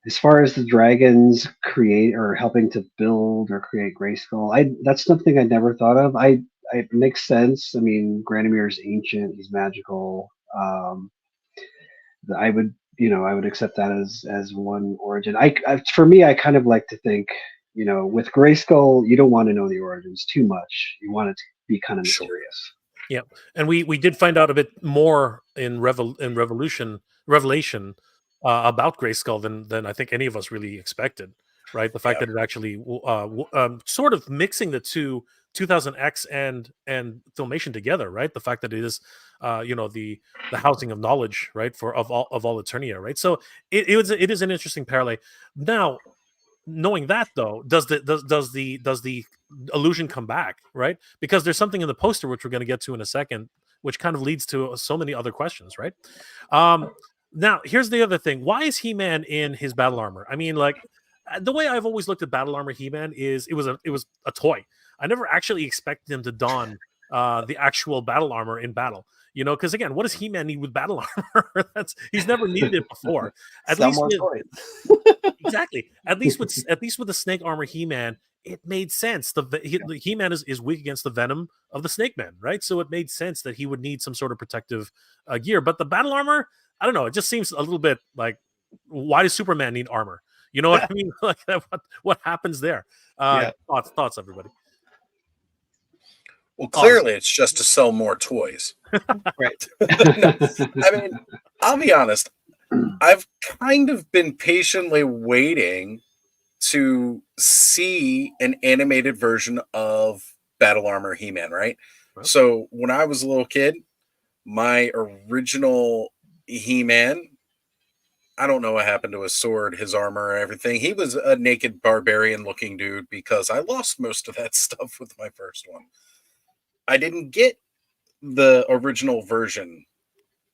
As far as the dragons create or helping to build or create Grayskull, that's something I never thought of. It makes sense. I mean, Granomir is ancient; he's magical. I would accept that as one origin. For me, I kind of like to think, with Grayskull, you don't want to know the origins too much. You want it to be kind of mysterious. Yeah, and we did find out a bit more in Revelation about Grayskull than I think any of us really expected. Right, the fact that it actually sort of mixing the two 2000X and Filmation together. Right, the fact that it is the housing of knowledge, right, of all Eternia. Right, so it is an interesting parallel. Now, knowing that though, does the illusion come back, right? Because there's something in the poster which we're going to get to in a second, which kind of leads to so many other questions, right? Now here's the other thing: why is He-Man in his battle armor? I mean, like the way I've always looked at battle armor He-Man is it was a toy. I never actually expected him to don the actual battle armor in battle. Because again, what does He-Man need with battle armor? He's never needed it before. At least more with, toys. Exactly. At least with the snake armor He-Man, it made sense. He-Man is weak against the venom of the Snake Man, right? So it made sense that he would need some sort of protective gear. But the battle armor, I don't know. It just seems a little bit like, why does Superman need armor? You know what I mean? Like what happens there? Thoughts, everybody. Well, clearly it's just to sell more toys. Right. No, I mean, I'll be honest. I've kind of been patiently waiting to see an animated version of Battle Armor He-Man, right? So when I was a little kid, my original He-Man, I don't know what happened to his sword, his armor, everything. He was a naked barbarian looking dude because I lost most of that stuff with my first one. I didn't get the original version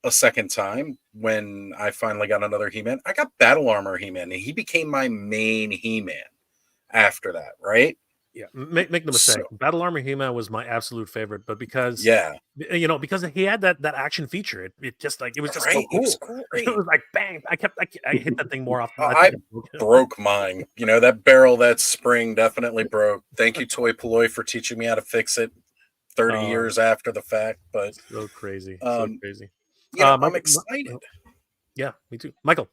a second time when I finally got another He-Man. I got Battle Armor He-Man, and he became my main He-Man after that, right? Yeah, make no mistake. Battle Armor He-Man was my absolute favorite, but because because he had that action feature, it just like it was just so cool. It was like bang! I hit that thing more often. I broke mine. That barrel, that spring definitely broke. Thank you, Toy Polloi, for teaching me how to fix it 30 years after the fact. But so crazy, crazy. I'm excited. Yeah, me too, Michael.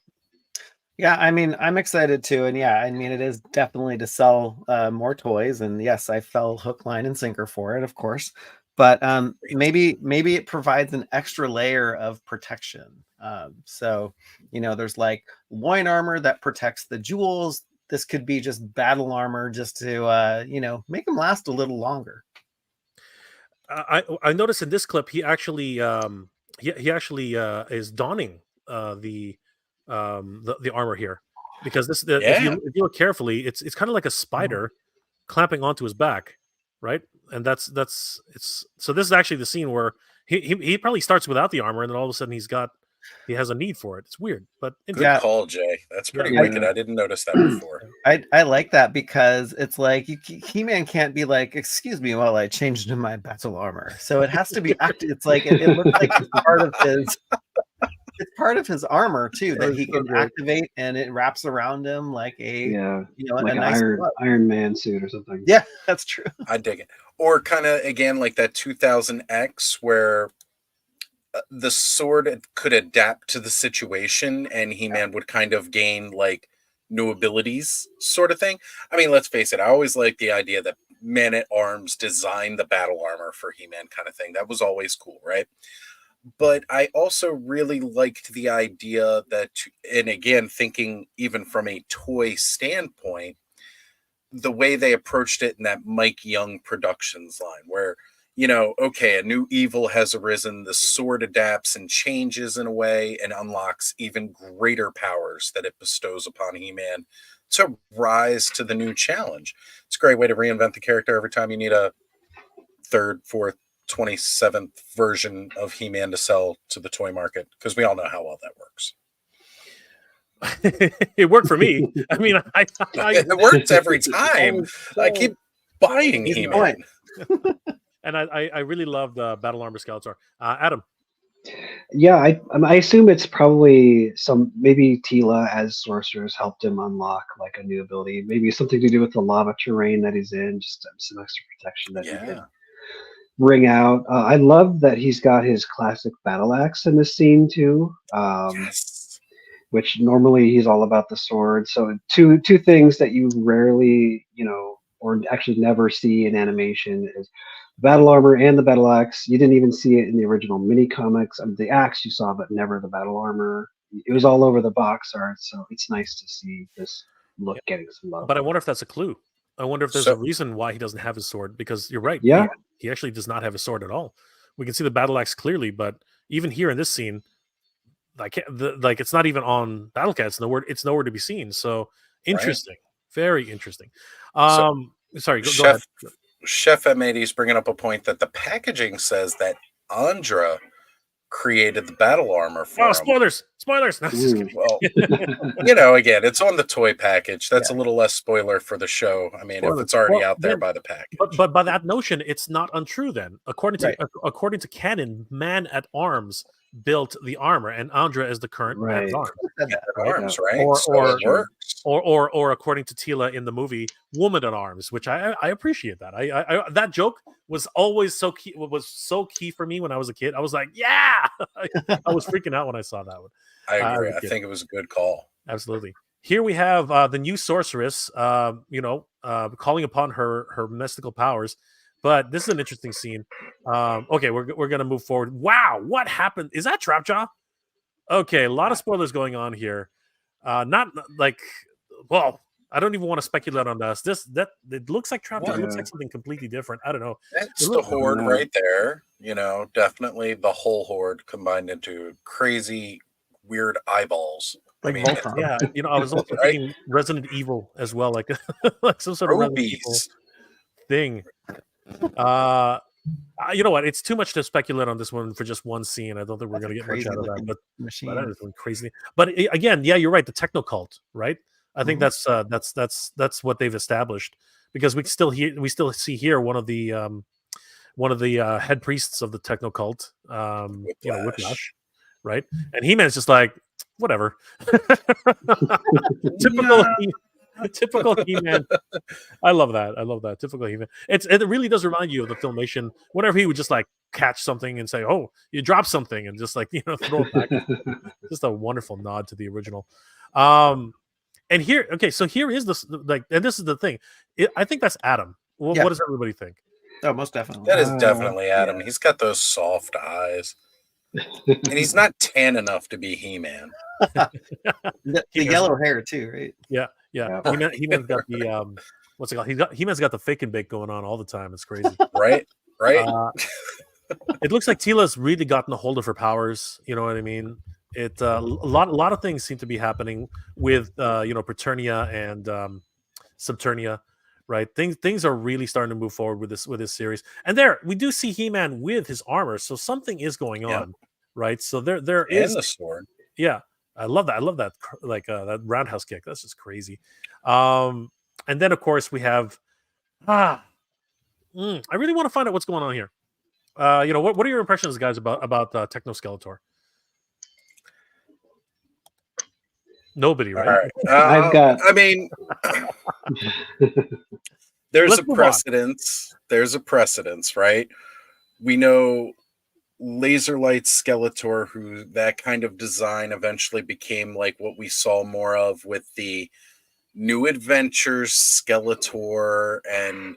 Yeah, I mean, I'm excited too, and yeah, I mean, it is definitely to sell more toys, and yes, I fell hook, line, and sinker for it, of course. But maybe it provides an extra layer of protection. So there's like loin armor that protects the jewels. This could be just battle armor, just to make them last a little longer. I noticed in this clip he actually is donning the armor here, because if you look carefully, it's kind of like a spider clamping onto his back, right? And so this is actually the scene where he probably starts without the armor, and then all of a sudden he's got he has a need for it. It's weird, but Good Yeah. call, Jay. That's pretty Yeah. wicked. I didn't notice that before. I like that because it's like He-Man can't be like, excuse me while I change into my battle armor. So it has to be active. It's like it looks like it's part of his. It's part of his armor too that he can activate, and it wraps around him like a like a an nice glove. Iron Man suit or something. Yeah, that's true. I dig it. Or kind of again like that 2000X where the sword could adapt to the situation, and He-Man would kind of gain like new abilities, sort of thing. I mean, let's face it. I always liked the idea that Men at Arms designed the battle armor for He-Man, kind of thing. That was always cool, right? But I also really liked the idea that, and again, thinking even from a toy standpoint, the way they approached it in that Mike Young Productions line, where, okay, a new evil has arisen, the sword adapts and changes in a way and unlocks even greater powers that it bestows upon He-Man to rise to the new challenge. It's a great way to reinvent the character every time you need a third, fourth, 27th version of He-Man to sell to the toy market, because we all know how well that works. It worked for me. I mean, it works every time. I keep buying He-Man. And I really love the Battle Armor Skeletor. Adam. Yeah, I assume it's probably maybe Tila as sorceress helped him unlock like a new ability. Maybe something to do with the lava terrain that he's in, just some extra protection that he could bring out. I love that he's got his classic battle axe in this scene too. Yes. Which normally he's all about the sword. So two things that you rarely, or actually never see in animation is battle armor and the battle axe. You didn't even see it in the original mini comics. The axe you saw, but never the battle armor. It was all over the box art, so it's nice to see this look getting some love. But I wonder if that's a clue. I wonder if there's a reason why he doesn't have his sword, because you're right. Yeah. He actually does not have a sword at all. We can see the battle axe clearly, but even here in this scene, like it's not even on Battlecat. It's nowhere to be seen. So interesting, very interesting. Sorry, go ahead. Chef M80 is bringing up a point that the packaging says that Andra created the battle armor for him. Spoilers! No, just kidding. Well, again, it's on the toy package. That's a little less spoiler for the show. I mean, if it's already out there by the package. But by that notion, it's not untrue then. According to canon, Man at Arms built the armor, and Andra is the current Man at Arms. Or according to Tila in the movie, Woman at Arms, which I appreciate that. I that joke was always so key. Was so key for me when I was a kid. I was like, yeah, I was freaking out when I saw that one. I agree. I think it was a good call. Absolutely. Here we have the new sorceress, calling upon her mystical powers. But this is an interesting scene. Okay, we're gonna move forward. Wow, what happened? Is that Trapjaw? Okay, a lot of spoilers going on here. Not like, well, I don't even want to speculate on this. It looks like Trapjaw. It looks like something completely different. I don't know. That's the horde right there. Definitely the whole horde combined into crazy, weird eyeballs. Like Voltron. Yeah, I was also thinking Resident Evil as well, like like some sort of Resident Evil thing. You know what? It's too much to speculate on this one for just one scene. I don't think we're going to get much out of that. But that is crazy. But again, yeah, you're right. The techno cult, right? I think that's what they've established, because we still see here one of the head priests of the techno cult, Whiplash, right? And He-Man's just like, whatever. Typical He-Man. I love that. Typical He-Man. It really does remind you of the Filmation. Whenever he would just like catch something and say, "Oh, you dropped something," and just like throw it back. Just a wonderful nod to the original. And here, okay, so here is this and this is the thing. I think that's Adam. What does everybody think? Oh, most definitely. That is definitely Adam. Yeah. He's got those soft eyes, and he's not tan enough to be He-Man. the yellow hair too, right? Yeah. He-Man's got the what's it called? He-Man's got the fake and bake going on all the time. It's crazy. Right. It looks like Tila's really gotten a hold of her powers. You know what I mean? A lot of things seem to be happening with Preternia and Subternia, right? Things are really starting to move forward with this series. And there we do see He-Man with his armor, so something is going on. right? So there And is the sword. yeah, I love that. I love that like that roundhouse kick. That's just crazy. And then of course we have I really want to find out what's going on here. What are your impressions, guys, about Techno Skeletor? Nobody, All right? right. I've got. I mean, there's Let's a move on. precedence. There's a precedence, right? We know Laser Light Skeletor, who that kind of design eventually became like what we saw more of with the New Adventures Skeletor, and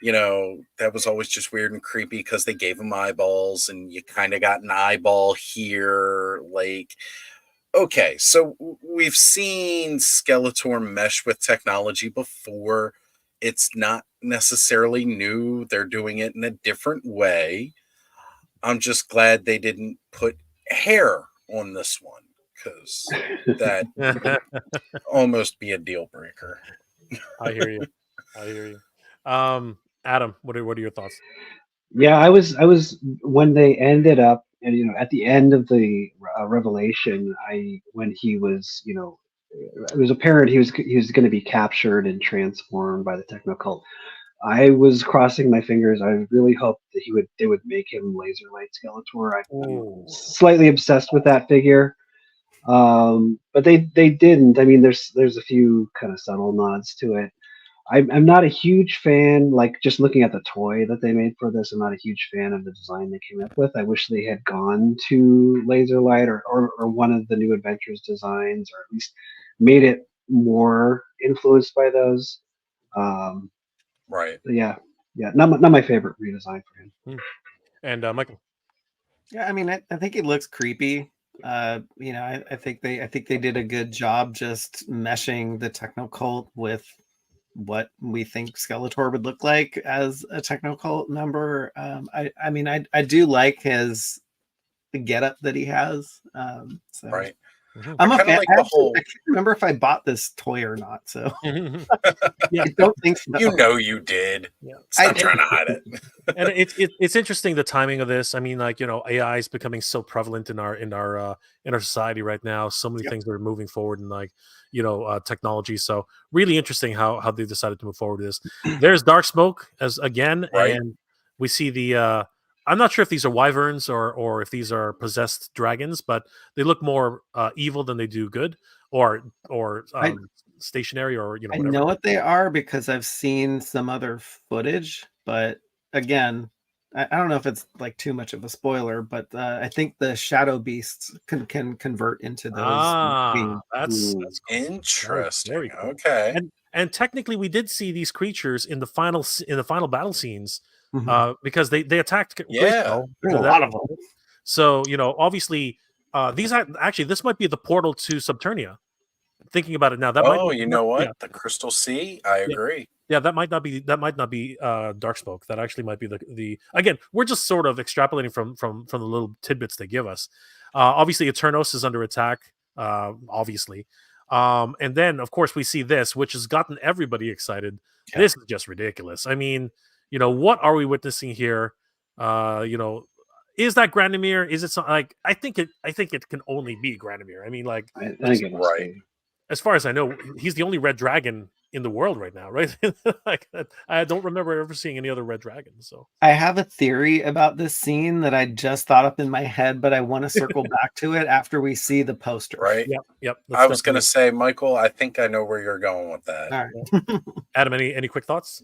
that was always just weird and creepy because they gave him eyeballs, and you kind of got an eyeball here, like. Okay, so we've seen Skeletor mesh with technology before. It's not necessarily new. They're doing it in a different way. I'm just glad they didn't put hair on this one, because that would almost be a deal breaker. I hear you. I hear you. Adam, what are your thoughts? Yeah, I was when they ended up, and at the end of the revelation, when he was, it was apparent he was going to be captured and transformed by the Technocult. I was crossing my fingers. I really hoped that they would make him Laser Light Skeletor. I'm Ooh. slightly obsessed with that figure, but they didn't. I mean, there's a few kind of subtle nods to it. I'm not a huge fan, like just looking at the toy that they made for this, I'm not a huge fan of the design they came up with. I wish they had gone to Laser Light or one of the New Adventures designs, or at least made it more influenced by those. Right. But yeah, not my favorite redesign for him. And Michael. Yeah, I mean, I think it looks creepy. I think they did a good job just meshing the Technocult with what we think Skeletor would look like as a Technocult member. I mean, I do like the getup that he has. So Right. I'm a I kinda fan. like the whole. I can't remember if I bought this toy or not. So Yeah. I don't think so. You did. Yeah. Stop trying to hide it. And it's interesting, the timing of this. I mean, like, AI is becoming so prevalent in our society right now. So many things are moving forward in, like, technology. So really interesting how they decided to move forward with this. There's Dark Smoke as again, Right. and we see the. I'm not sure if these are wyverns or if these are possessed dragons, but they look more evil than they do good, or stationary, or I whatever. know what they are because I've seen some other footage, but again, I don't know if it's like too much of a spoiler, but I think the shadow beasts can convert into those beings. That's Ooh. that's cool. Interesting. Very cool. Okay. And technically, we did see these creatures in the final battle scenes, Mhm. because they attacked Yeah. Grayskull. There's a lot of them. So obviously, actually this might be the portal to Subternia. Thinking about it now, that might. Oh, you know what? Yeah, The Crystal Sea? I Yeah. agree. yeah, that might not be Darksmoke. That actually might be the again. We're just sort of extrapolating from the little tidbits they give us. Obviously, Eternos is under attack. Obviously, and then of course we see this, which has gotten everybody excited. Yeah. This is just ridiculous. I mean, what are we witnessing here? Is that Granamir? Is it something like? I think it can only be Granamir. I mean, like, I think it must Right. be. as far as I know, he's the only red dragon in the world right now, right? Like, I don't remember ever seeing any other red dragons. So I have a theory about this scene that I just thought up in my head, but I want to circle back to it after we see the poster. Right. yep. I was going to say, Michael, I think I know where you're going with that. All right. Adam, any quick thoughts?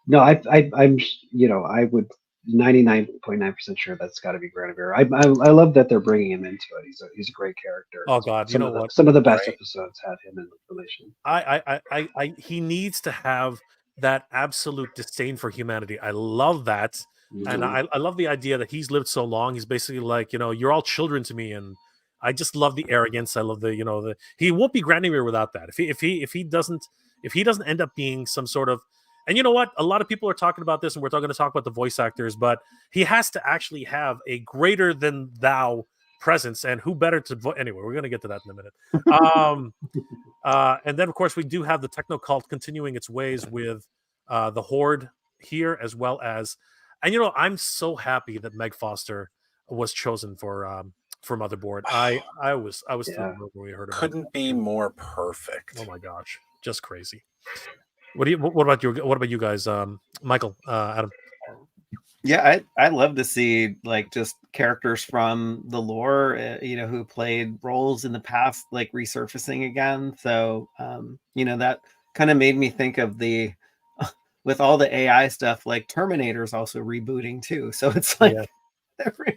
No, I'm I would 99.9% sure that's got to be Granavir. I love that they're bringing him into it. He's a great character. Oh God, you know what? Some of the best Right. episodes had him in relation. He needs to have that absolute disdain for humanity. I love that, and I love the idea that he's lived so long. He's basically like, you're all children to me, and I just love the arrogance. I love the he won't be Granamir without that. If he doesn't end up being some sort of. And you know what? A lot of people are talking about this, and we're going to talk about the voice actors, but he has to actually have a greater than thou presence, and who better to anyway, we're going to get to that in a minute. And then of course we do have the Technocult continuing its ways with the Horde here, as well as, and I'm so happy that Meg Foster was chosen for motherboard. I was through Yeah. the roof when we heard about it. Couldn't be more perfect. Oh my gosh, just crazy. What about you guys, Michael, Adam? Yeah, I love to see like just characters from the lore, who played roles in the past, like resurfacing again. So, that kind of made me think of the with all the AI stuff, like Terminator's also rebooting too. So it's like Yeah,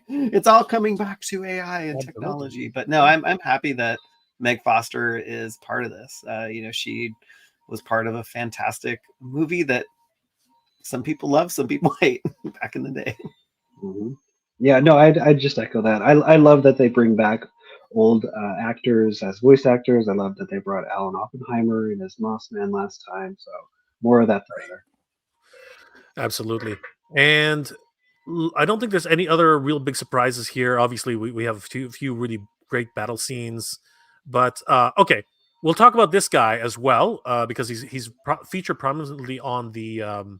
it's all coming back to AI and absolutely. technology. But no, I'm happy that Meg Foster is part of this. She was part of a fantastic movie that some people love, some people hate back in the day. Hmm. Yeah, no, I'd just echo that. I love that they bring back old actors as voice actors. I love that they brought Alan Oppenheimer in as Mossman last time. So more of that, the better. Absolutely. And I don't think there's any other real big surprises here. Obviously, we have a few really great battle scenes, but okay, we'll talk about this guy as well because he's featured prominently on the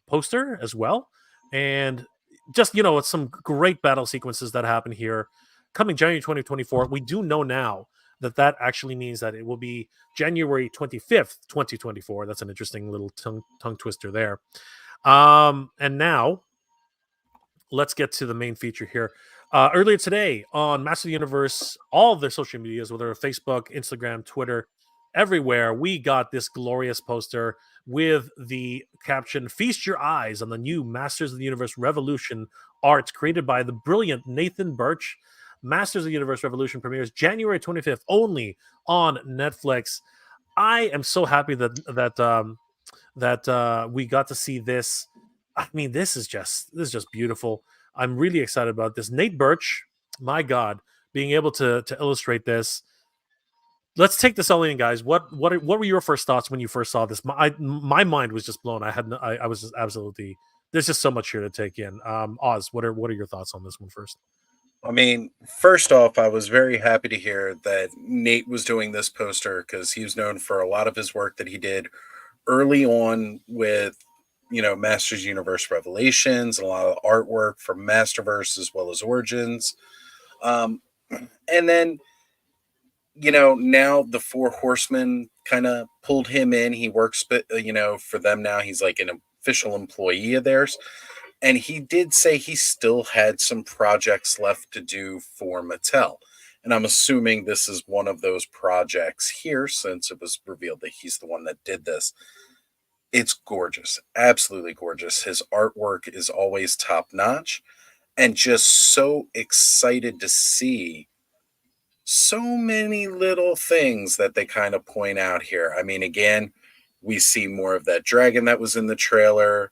poster as well, and just it's some great battle sequences that happen here. Coming January 2024, we do know now that actually means that it will be January 25th, 2024. That's an interesting little tongue twister there. And now let's get to the main feature here. Earlier today on Master of the Universe, all of their social medias, whether Facebook, Instagram, Twitter, everywhere, we got this glorious poster with the caption "Feast your eyes on the new Masters of the Universe Revolution art created by the brilliant Nathan Birch." Masters of the Universe Revolution premieres January 25th only on Netflix. I am so happy that we got to see this. I mean, this is just beautiful. I'm really excited about this. Nate Birch, my God, being able to illustrate this. Let's take this all in, guys. What were your first thoughts when you first saw this? My mind was just blown. I was just absolutely. There's just so much here to take in. Oz, what are your thoughts on this one first? I mean, first off, I was very happy to hear that Nate was doing this poster because he was known for a lot of his work that he did early on with, Masters Universe Revelations and a lot of artwork from Masterverse as well as Origins. And then, now the Four Horsemen kind of pulled him in. He works, for them now. He's like an official employee of theirs. And he did say he still had some projects left to do for Mattel. And I'm assuming this is one of those projects here since it was revealed that he's the one that did this. It's gorgeous, absolutely gorgeous. His artwork is always top notch and just so excited to see so many little things that they kind of point out here. I mean, again, we see more of that dragon that was in the trailer.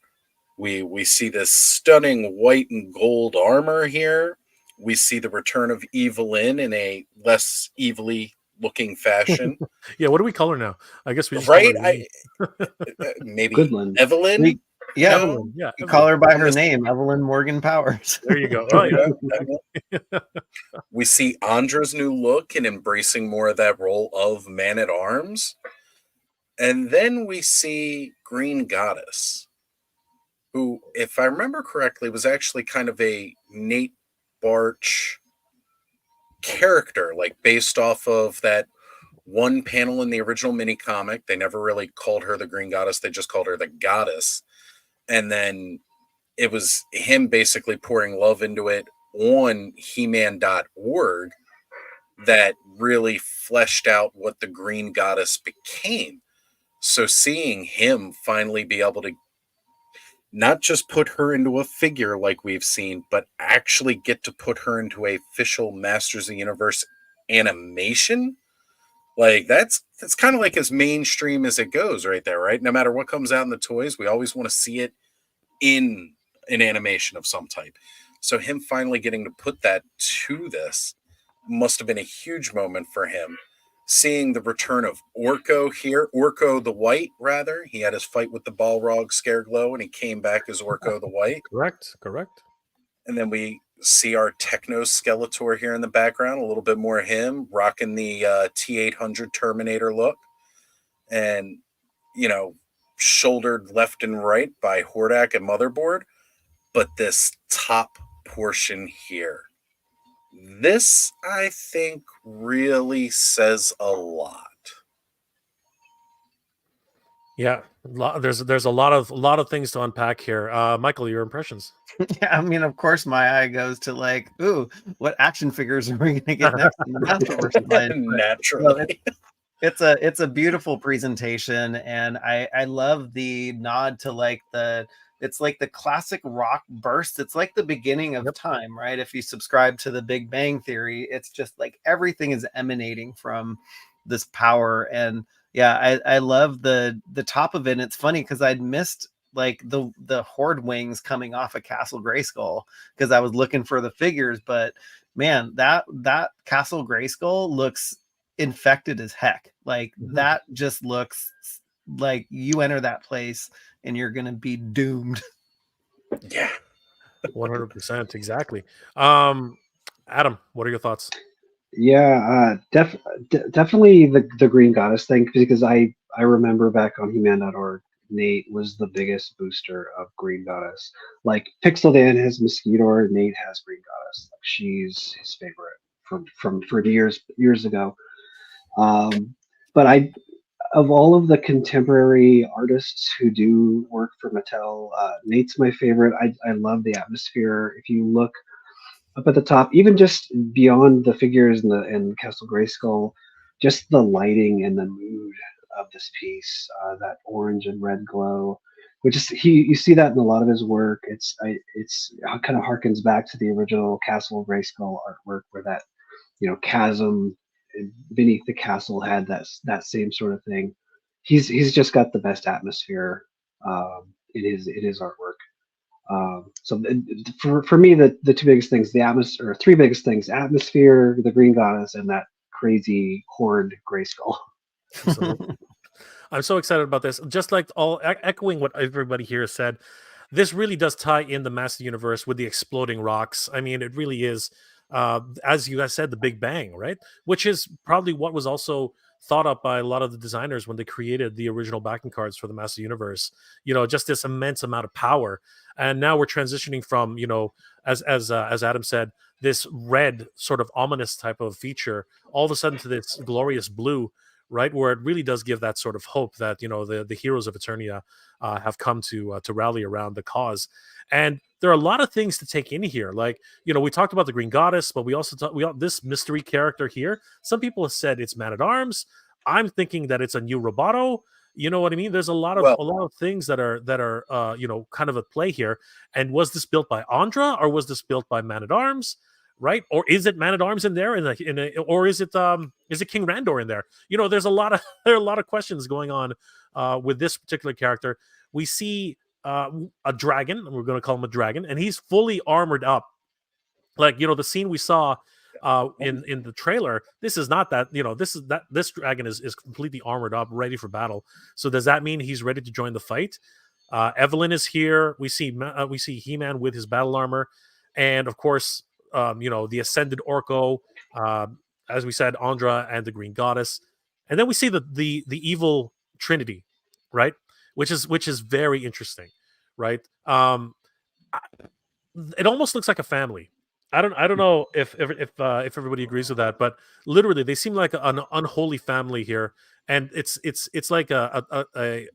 We see this stunning white and gold armor here. We see the return of Evelyn in a less evilly looking fashion. Yeah, what do we call her now? I guess we just Right? call her Maybe Goodland. Evelyn. Yeah, Evelyn. Yeah, you Evelyn. call her by her name, Evelyn Morgan Powers. There you go. Oh yeah. We see Andra's new look and embracing more of that role of man at arms. And then we see Green Goddess, who, if I remember correctly, was actually kind of a Nate Barch character, like based off of that one panel in the original mini comic. They never really called her the Green Goddess, they just called her the Goddess. And then it was him basically pouring love into it on He-Man.org that really fleshed out what the Green Goddess became. So seeing him finally be able to not just put her into a figure like we've seen, but actually get to put her into a official Masters of the Universe animation, like that's kind of like as mainstream as it goes right there, right? No matter what comes out in the toys, we always want to see it in an animation of some type. So him finally getting to put that to this must have been a huge moment for him. Seeing the return of Orko here, Orko the White, rather. He had his fight with the Balrog Scareglow, and he came back as Orko the White. Correct. And then we see our Techno Skeletor here in the background, a little bit more of him rocking the T-800 Terminator look. And, shouldered left and right by Hordak and Motherboard. but this top portion here, this I think really says a lot. Yeah, there's a lot of things to unpack here. Michael, your impressions? Yeah, I mean, of course, my eye goes to like, ooh, what action figures are we going to get next in the Masterverse line? But no, Naturally. it's a beautiful presentation, and I love the nod to like it's like the classic rock burst. It's like the beginning of Yep. time, right? If you subscribe to the Big Bang Theory, it's just like everything is emanating from this power. And yeah, I love the top of it. And it's funny because I'd missed like the horde wings coming off of Castle Grayskull because I was looking for the figures. But man, that Castle Grayskull looks infected as heck. Like that just looks like you enter that place and you're gonna be doomed. Yeah. 100%, exactly. Adam, what are your thoughts? Yeah, definitely the Green Goddess thing, because I remember back on He-Man.org, Nate was the biggest booster of Green Goddess. Like Pixel Dan has Mosquito, Nate has Green Goddess. Like she's his favorite from for years ago. But of all of the contemporary artists who do work for Mattel, Nate's my favorite. I love the atmosphere. If you look up at the top, even just beyond the figures and Castle Grayskull, just the lighting and the mood of this piece, that orange and red glow, which is you see that in a lot of his work. It's kind of harkens back to the original Castle Grayskull artwork, where that chasm beneath the castle had that same sort of thing. He's just got the best atmosphere in his artwork. So for me, the two biggest things, the atmosphere, or three biggest things: atmosphere, the Green Goddess, and that crazy horde Grayskull. Absolutely. I'm so excited about this. Just like echoing what everybody here said, this really does tie in the Master Universe with the exploding rocks. I mean, it really is, as you guys said, the Big Bang, right? Which is probably what was also thought up by a lot of the designers when they created the original backing cards for the Master Universe. Just this immense amount of power. And now we're transitioning from, as Adam said, this red sort of ominous type of feature, all of a sudden to this glorious blue, right, where it really does give that sort of hope that the heroes of Eternia have come to rally around the cause. And there are a lot of things to take in here. Like we talked about the Green Goddess, but we also this mystery character here. Some people have said it's Man at Arms. I'm thinking that it's a new Roboto. You know what I mean? There's a lot of things that are kind of at play here. And was this built by Andra, or was this built by Man at Arms? Right? Or is it Man at Arms in there? Or is it King Randor in there? There's there are a lot of questions going on with this particular character. We see a dragon, and we're going to call him a dragon, and he's fully armored up. Like the scene we saw in the trailer. This is not that. This dragon is completely armored up, ready for battle. So does that mean he's ready to join the fight? Evelyn is here. We see He-Man with his battle armor, and of course, the Ascended Orko, as we said, Andra and the Green Goddess, and then we see the evil Trinity, right? Which is very interesting, right? It almost looks like a family. I don't know if everybody agrees with that, but literally they seem like an unholy family here, and it's like a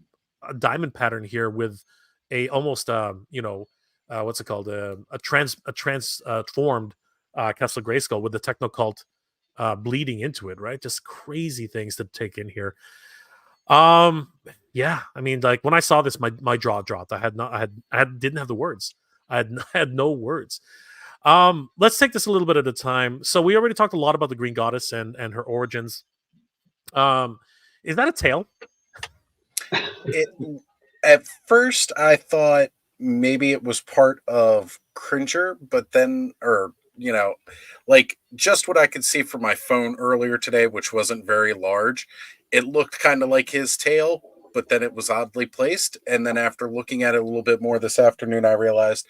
diamond pattern here with a almost what's it called, a transformed Castle Grayskull with the techno cult bleeding into it, right? Just crazy things to take in here. Yeah, I mean, like when I saw this, my jaw dropped. I didn't have the words. I had no words. Let's take this a little bit at a time. So we already talked a lot about the Green Goddess and her origins. Is that a tail? At first, I thought maybe it was part of Cringer, but then, like just what I could see from my phone earlier today, which wasn't very large, it looked kind of like his tail, but then it was oddly placed. And then after looking at it a little bit more this afternoon, I realized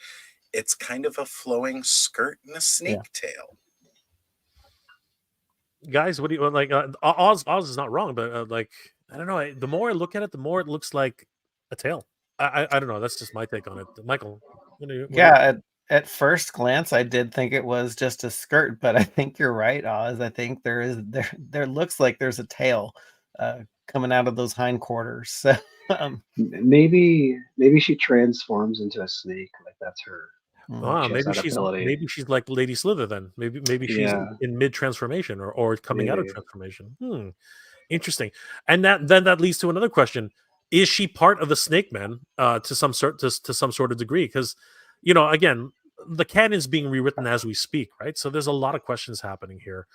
it's kind of a flowing skirt and a snake tail. Guys, what do you like? Oz is not wrong, but like I don't know. The more I look at it, the more it looks like a tail. I don't know. That's just my take on it, Michael. At first glance, I did think it was just a skirt, but I think you're right, Oz. I think there looks like there's a tail coming out of those hindquarters. So, Maybe she transforms into a snake. Like that's her. She has that ability. maybe she's like Lady Slither then. Maybe she's Yeah, in mid transformation or coming out of maybe. transformation. Interesting. And that leads to another question: is she part of the Snake Men to some sort of degree? Because again, the canon's being rewritten as we speak, right? So there's a lot of questions happening here.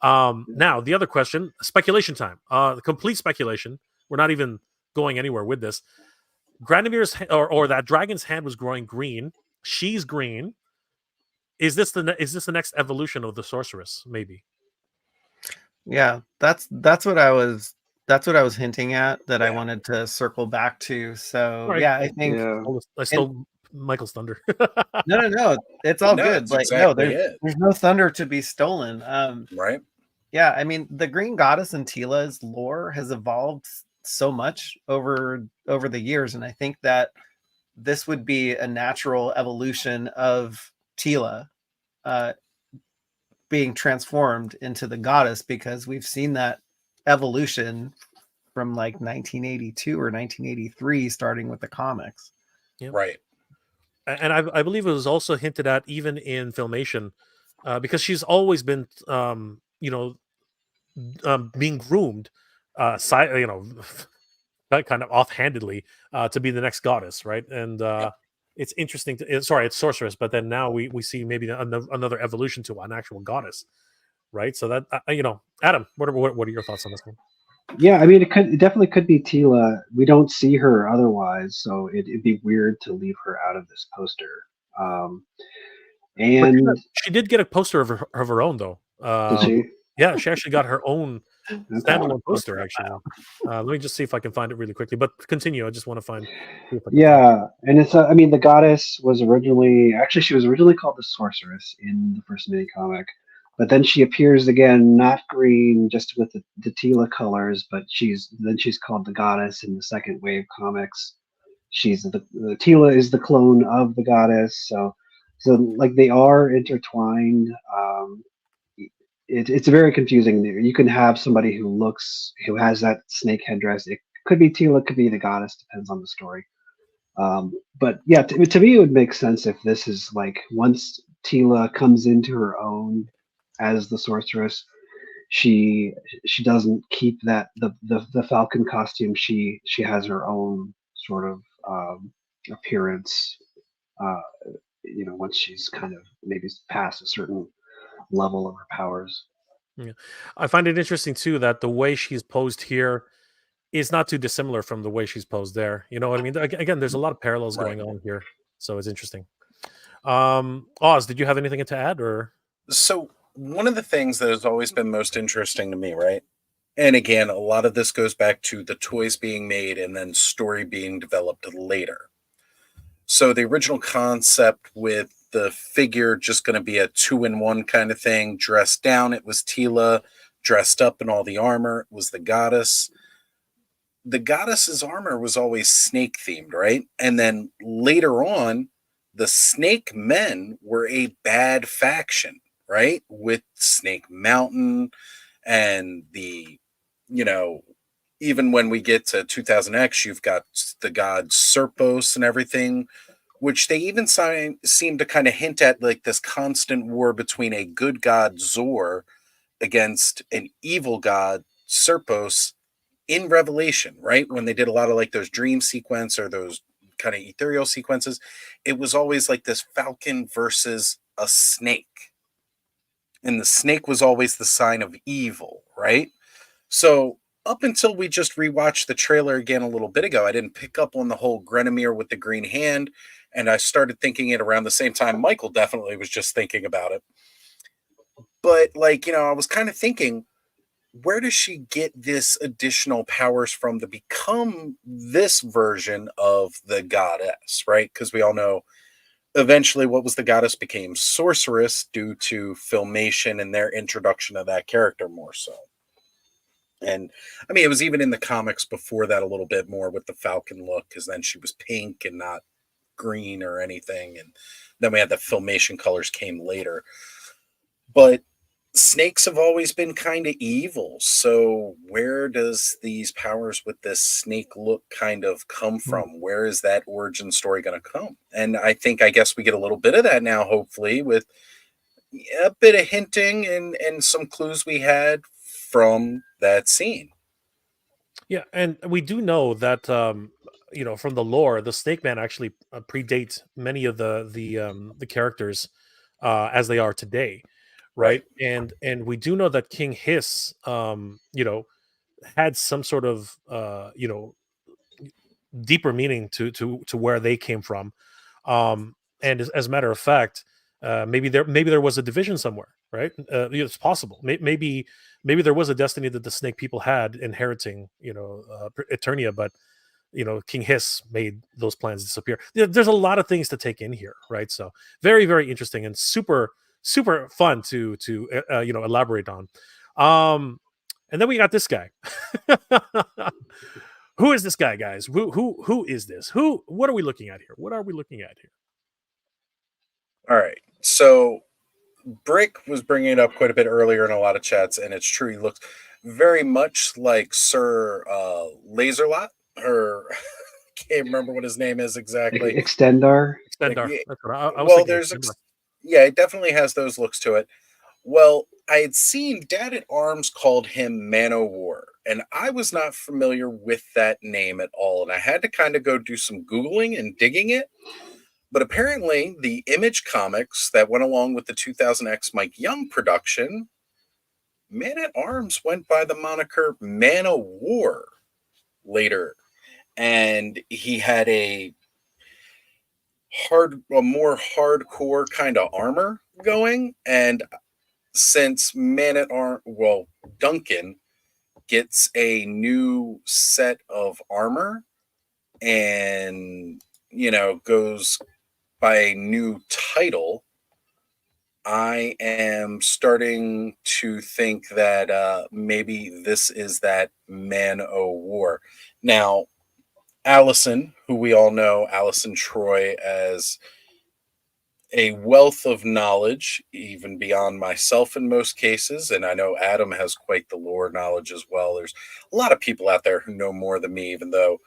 Now the other question, speculation time. The complete speculation. We're not even going anywhere with this. Granimir's or that dragon's hand was growing green. She's green. Is this the next evolution of the sorceress? Maybe. yeah, that's what I was hinting at that I wanted to circle back to. So Right. yeah, I think Yeah. I stole Michael's thunder. no, it's all No, good. it's Like no, exactly it. there's no thunder to be stolen. Right. Yeah, I mean the Green Goddess and Tila's lore has evolved so much over the years, and I think that this would be a natural evolution of Tila being transformed into the goddess, because we've seen that evolution from like 1982 or 1983, starting with the comics. Yep. Right. And I believe it was also hinted at even in Filmation, because she's always been, being groomed, kind of offhandedly, to be the next goddess, right? And it's interesting. Sorry, it's sorceress, but then now we see maybe another evolution to an actual goddess, right? So that Adam, what are your thoughts on this one? Yeah, I mean, it definitely could be Tila. We don't see her otherwise, so it'd be weird to leave her out of this poster. But And she did get a poster of her own, though. did she? Yeah, she actually got her own Okay. standalone poster. Actually, let me just see if I can find it really quickly. But continue. I just want to find. Yeah, and it's I mean, the goddess was she was originally called the sorceress in the first mini comic, but then she appears again, not green, just with the Tila colors, but she's called the goddess in the second wave comics. She's the Tila is the clone of the goddess, so like they are intertwined. It's very confusing. You can have somebody who has that snake headdress. It could be Tila, could be the goddess, depends on the story. But yeah, to me, it would make sense if this is like once Tila comes into her own as the sorceress, she doesn't keep the falcon costume. She has her own sort of appearance. Uh, once she's kind of maybe past a certain level of her powers. Yeah. I find it interesting too that the way she's posed here is not too dissimilar from the way she's posed there. You know what I mean? Again, there's a lot of parallels going on here, so it's interesting. Oz, did you have anything to add, or? So one of the things that has always been most interesting to me, right? And again, a lot of this goes back to the toys being made and then story being developed later. So the original concept with the figure just going to be a 2-in-1 kind of thing, dressed down, it was Tila. Dressed up in all the armor, it was the goddess. The goddess's armor was always snake themed, right? And then later on, the Snake Men were a bad faction, right? With Snake Mountain and even when we get to 2000X, you've got the god Serpos and everything, which they even seem to kind of hint at like this constant war between a good god Zor against an evil god Serpos in Revelation, right? When they did a lot of like those dream sequence or those kind of ethereal sequences, it was always like this falcon versus a snake. And the snake was always the sign of evil, right? So up until we just rewatched the trailer again a little bit ago, I didn't pick up on the whole Grenimir with the green hand. And I started thinking it around the same time Michael definitely was just thinking about it. But I was kind of thinking, where does she get this additional powers from to become this version of the goddess, right? Because we all know eventually what was the goddess became sorceress due to Filmation and their introduction of that character more so. And I mean, it was even in the comics before that a little bit more with the falcon look, because then she was pink and not green or anything. And then we had the Filmation colors came later. But snakes have always been kind of evil. So where does these powers with this snake look kind of come from? Where is that origin story going to come? And I guess we get a little bit of that now, hopefully, with a bit of hinting and some clues we had from that scene. Yeah, and we do know that from the lore, the Snake Man actually predates many of the characters as they are today, right? Right. And we do know that King Hiss, had some sort of deeper meaning to where they came from. And as a matter of fact, maybe there was a division somewhere, right? It's possible. Maybe there was a destiny that the snake people had inheriting, Eternia, but King Hiss made those plans disappear. There's a lot of things to take in here, right? So very, very interesting and super, super fun to elaborate on. And then we got this guy. Who is this guy, guys? Who is this? What are we looking at here? What are we looking at here? All right. So Brick was bringing it up quite a bit earlier in a lot of chats, and it's true. He looks very much like Sir Laserlot, or can't remember what his name is exactly. Extendar. Extendar. Yeah. That's what I was Well, thinking. there's Extendar. yeah, it definitely has those looks to it. Well, I had seen Dad at Arms called him Man o' War, and I was not familiar with that name at all, and I had to kind of go do some Googling and digging it. But apparently, the Image comics that went along with the 2000X Mike Young production, Man at Arms went by the moniker Man o' War later. And he had a more hardcore kind of armor going. And since Duncan gets a new set of armor and, goes by a new title, I am starting to think that maybe this is that Man o' War. Now, Allison, who we all know, Allison Troy, as a wealth of knowledge, even beyond myself in most cases, and I know Adam has quite the lore knowledge as well. There's a lot of people out there who know more than me, even though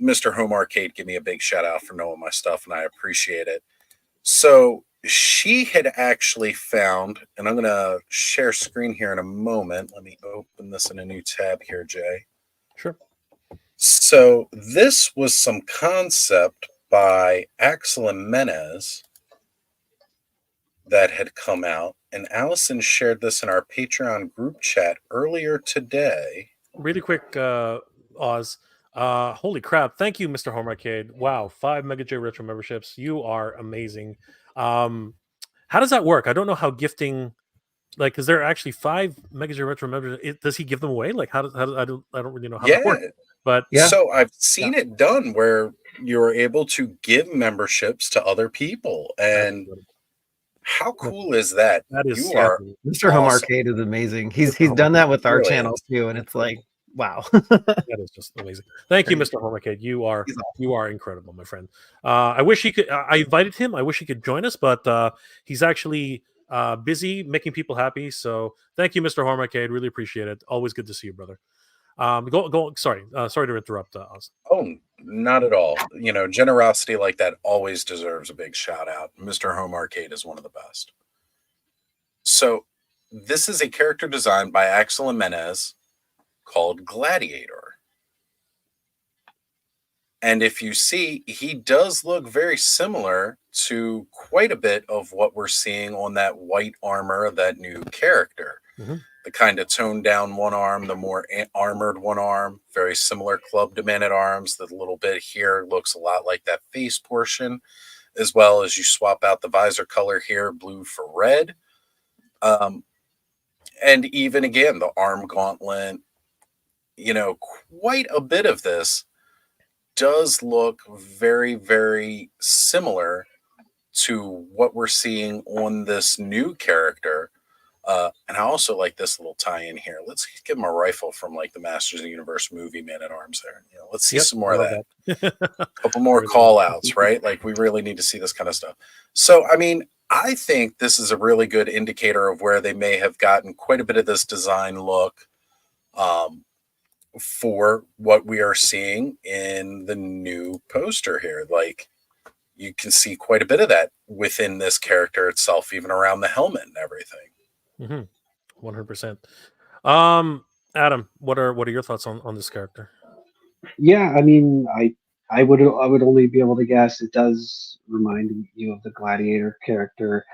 Mr. Home Arcade gave me a big shout out for knowing my stuff, and I appreciate it. So she had actually found, and I'm going to share screen here in a moment. Let me open this in a new tab here, Jay. Sure. So this was some concept by Axel Jimenez that had come out, and Allison shared this in our Patreon group chat earlier today. Really quick, Oz. Holy crap! Thank you, Mr. Home Arcade. Wow, 5 Mega J Retro memberships. You are amazing. How does that work? I don't know how gifting. Like, is there actually 5 Mega J Retro members? Does he give them away? Like, how I don't really know how that works. But Yeah. So I've seen it done where you're able to give memberships to other people, and how cool is that? That is You are Mr. Home awesome. Arcade is amazing. He's done that with our Really channels too, and it's like, wow. That is just amazing. Thank you, Mr. Home Arcade. You are He's awesome. you are incredible, my friend. I wish he could. I invited him. I wish he could join us, but he's actually busy making people happy. So thank you, Mr. Home Arcade. Really appreciate it. Always good to see you, brother. Go. Sorry to interrupt, Oz. Oh, not at all. Generosity like that always deserves a big shout out. Mr. Home Arcade is one of the best. So this is a character designed by Axel Jimenez called Gladiator. And if you see, he does look very similar to quite a bit of what we're seeing on that white armor of that new character. Mm-hmm. The kind of toned down one arm, the more armored one arm, very similar club to Man at Arms. The little bit here looks a lot like that face portion, as well as you swap out the visor color here, blue for red. And even again, the arm gauntlet, quite a bit of this does look very, very similar to what we're seeing on this new character. And I also like this little tie-in here. Let's give him a rifle from like the Masters of the Universe movie Man at Arms there. Let's see some more of that. A couple more call outs, right? Like we really need to see this kind of stuff. So, I mean, I think this is a really good indicator of where they may have gotten quite a bit of this design look for what we are seeing in the new poster here. Like you can see quite a bit of that within this character itself, even around the helmet and everything. 100%. Adam, what are your thoughts on this character? Yeah, I mean, I would only be able to guess. It does remind you of the Gladiator character.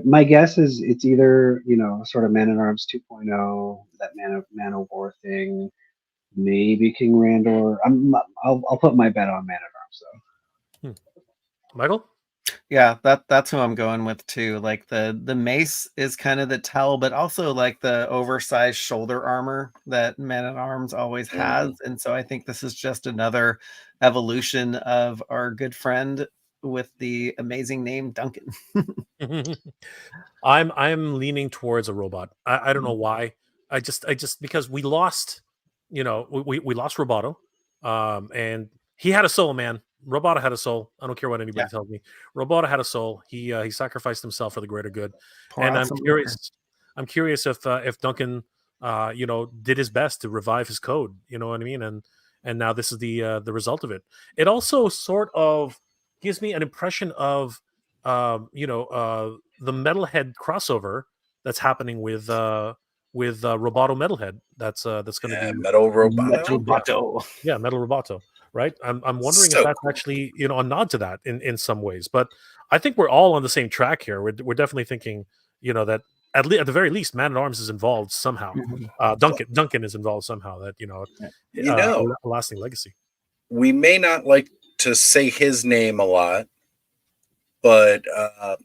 My guess is it's either sort of Man at Arms 2.0, that Man of War thing, maybe King Randor. I'll put my bet on Man at Arms though. Michael? Yeah, that's who I'm going with too. Like the mace is kind of the tell, but also like the oversized shoulder armor that Man at Arms always has. And so I think this is just another evolution of our good friend with the amazing name Duncan. I'm leaning towards a robot. I don't know why. I just because we lost, we lost Roboto, and he had a soul, man. Roboto had a soul. I don't care what anybody tells me. Roboto had a soul. He sacrificed himself for the greater good. And I'm curious. I'm curious if Duncan, did his best to revive his code. You know what I mean? And now this is the result of it. It also sort of gives me an impression of, the Metalhead crossover that's happening with Roboto Metalhead. That's going to be Metal Roboto. Yeah, Metal Roboto. Right. I'm wondering if that's actually a nod to that in some ways. But I think we're all on the same track here. We're definitely thinking that at the very least, Man at Arms is involved somehow. Duncan is involved somehow. That a lasting legacy. We may not like to say his name a lot, but the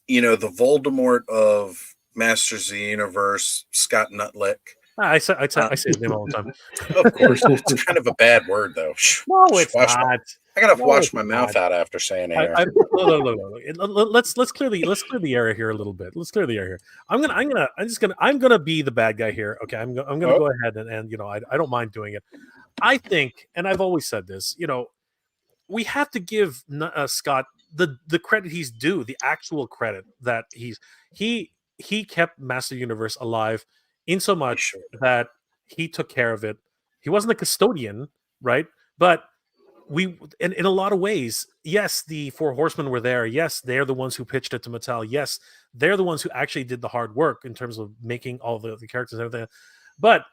Voldemort of Masters of the Universe, Scott Nutlick. I say his name all the time. Of course, it's kind of a bad word, though. No, it's not. I gotta wash my mouth out after saying it. No. Let's clear the area here a little bit. Let's clear the area here. I'm gonna be the bad guy here. Okay, I'm gonna go ahead and I don't mind doing it. I think, and I've always said this, we have to give Scott the credit he's due, the actual credit that he kept Master Universe alive in so much that he took care of it. He wasn't a custodian, right? But in a lot of ways, yes, the Four Horsemen were there. Yes, they're the ones who pitched it to Mattel. Yes, they're the ones who actually did the hard work in terms of making all the characters and everything. But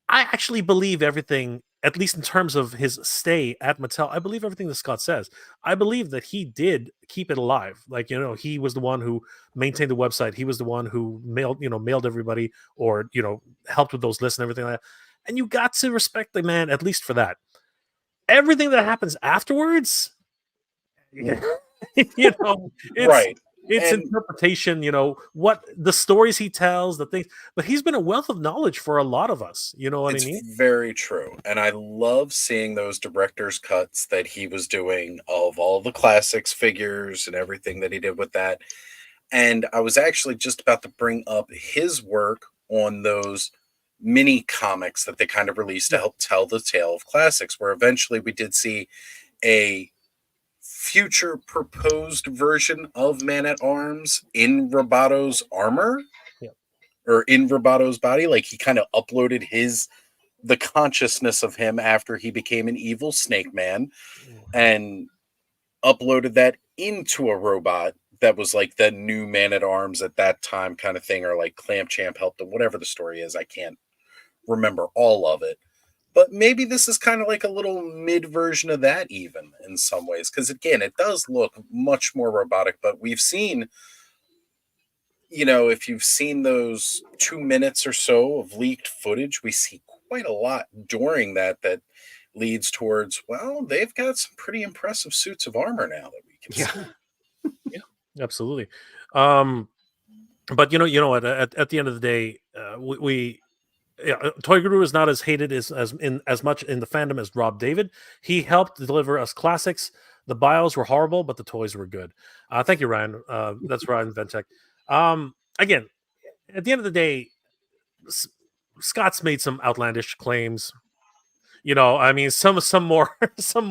I actually believe everything, at least in terms of his stay at Mattel. I believe everything that Scott says. I believe that he did keep it alive. Like, he was the one who maintained the website. He was the one who mailed everybody or, helped with those lists and everything like that. And you got to respect the man, at least for that. Everything that happens afterwards, it's right. It's interpretation, what the stories he tells, the things, but he's been a wealth of knowledge for a lot of us. You know what I mean? Very true. And I love seeing those director's cuts that he was doing of all the classics figures and everything that he did with that. And I was actually just about to bring up his work on those mini comics that they kind of released to help tell the tale of classics, where eventually we did see a future proposed version of Man at Arms in Roboto's armor, or in Roboto's body. Like he kind of uploaded the consciousness of him after he became an evil snake man and uploaded that into a robot that was like the new Man at Arms at that time kind of thing, or like Clamp Champ helped him, whatever the story is. I can't remember all of it. But maybe this is kind of like a little mid version of that, even in some ways. Because again, it does look much more robotic. But we've seen, if you've seen those 2 minutes or so of leaked footage, we see quite a lot during that leads towards, well, they've got some pretty impressive suits of armor now that we can see. Yeah, absolutely. But at the end of the day, Toy Guru is not as hated as much in the fandom as Rob David. He helped deliver us classics. The bios were horrible, but the toys were good. Thank you, Ryan. That's Ryan Ventek. Again, at the end of the day, S- Scott's made some outlandish claims. I mean, some more some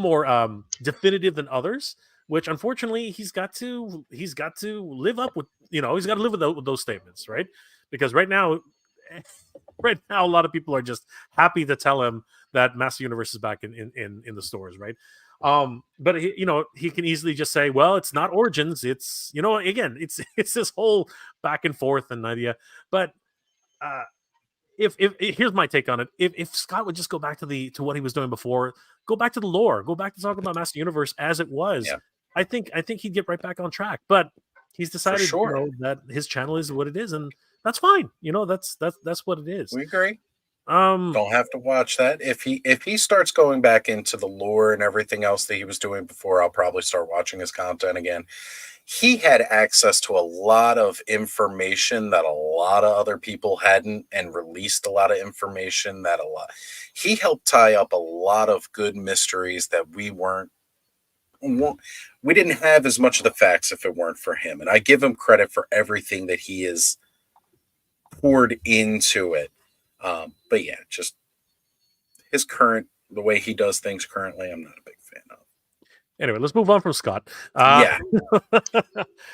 more definitive than others, which unfortunately he's got to live up with. He's got to live with those statements, right? Because right now, right now, a lot of people are just happy to tell him that Master Universe is back in the stores, right? But he can easily just say, well, it's not Origins, it's again, it's this whole back and forth and idea. But uh if here's my take on it. If Scott would just go back to what he was doing before, go back to the lore, go back to talking about Master Universe as it was, Yeah, I think he'd get right back on track. But he's for decided, sure. that his channel is what it is, and that's fine. That's what it is. We agree. Um, Don't have to watch that. If he starts going back into the lore and everything else that he was doing before, I'll probably start watching his content again. He had access to a lot of information that a lot of other people hadn't, and released a lot of information that he helped tie up a lot of good mysteries that we didn't have as much of the facts if it weren't for him. And I give him credit for everything that he has poured into it. But yeah, just the way he does things currently, I'm not a big fan of. anyway, let's move on from Scott. Yeah,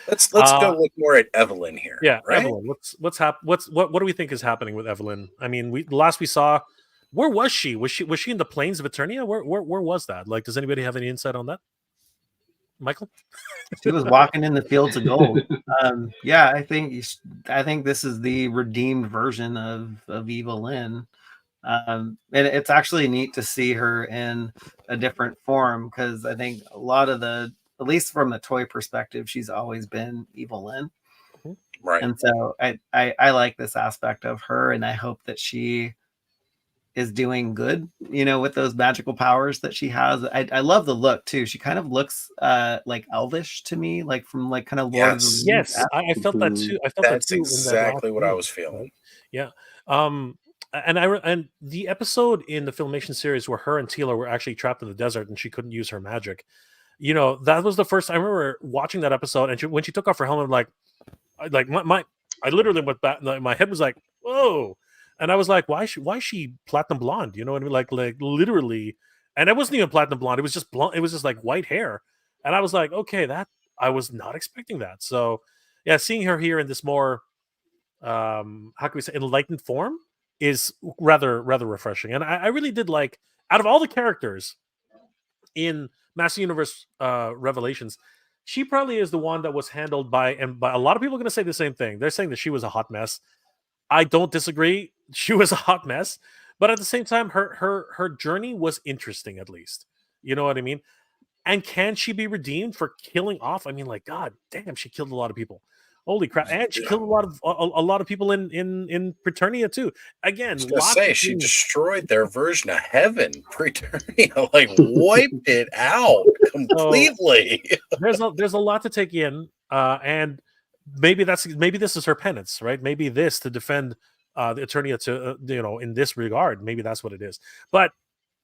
let's go look more at Evelyn here. Yeah, right? Evelyn. What do we think is happening with Evelyn? I mean, the last we saw, where was she? Was she in the plains of Eternia? Where was that? Like, does anybody have any insight on that? Michael? She was walking in the fields of gold. Yeah, I think this is the redeemed version of Evelyn. And it's actually neat to see her in a different form, because I think a lot of at least from the toy perspective, she's always been Evelyn. Right. And so I like this aspect of her, and I hope that she is doing good, with those magical powers that she has. I love the look too. She kind of looks like elvish to me, like from like kind of Lord of the Rings. Yes, I felt that too. I felt That's that too in that last exactly what I scene, was feeling. right? Yeah. And the episode in the Filmation series where her and Tila were actually trapped in the desert and she couldn't use her magic. That was the first I remember watching that episode, and when she took off her helmet, I literally went back. My head was like, whoa. And I was like, why is she platinum blonde? You know what I mean? Like literally. And it wasn't even platinum blonde. It was just blonde. It was just like white hair. And I was like, okay, that I was not expecting that. So yeah, seeing her here in this more how can we say, enlightened form is rather refreshing. And I really did like, out of all the characters in Master Universe Revelations, she probably is the one that was handled by a lot of people are going to say the same thing. They're saying that she was a hot mess. I don't disagree. She was a hot mess, but at the same time, her journey was interesting. At least, you know what I mean. And can she be redeemed for killing off? I mean, like, God damn, she killed a lot of people. Holy crap! And she killed a lot of people in Preternia too. Again, I was gonna say she destroyed their version of heaven. Preternia, like, wiped it out completely. So, there's a lot to take in, and maybe this is her penance, right? Maybe this to defend the Eternia to in this regard. Maybe that's what it is. But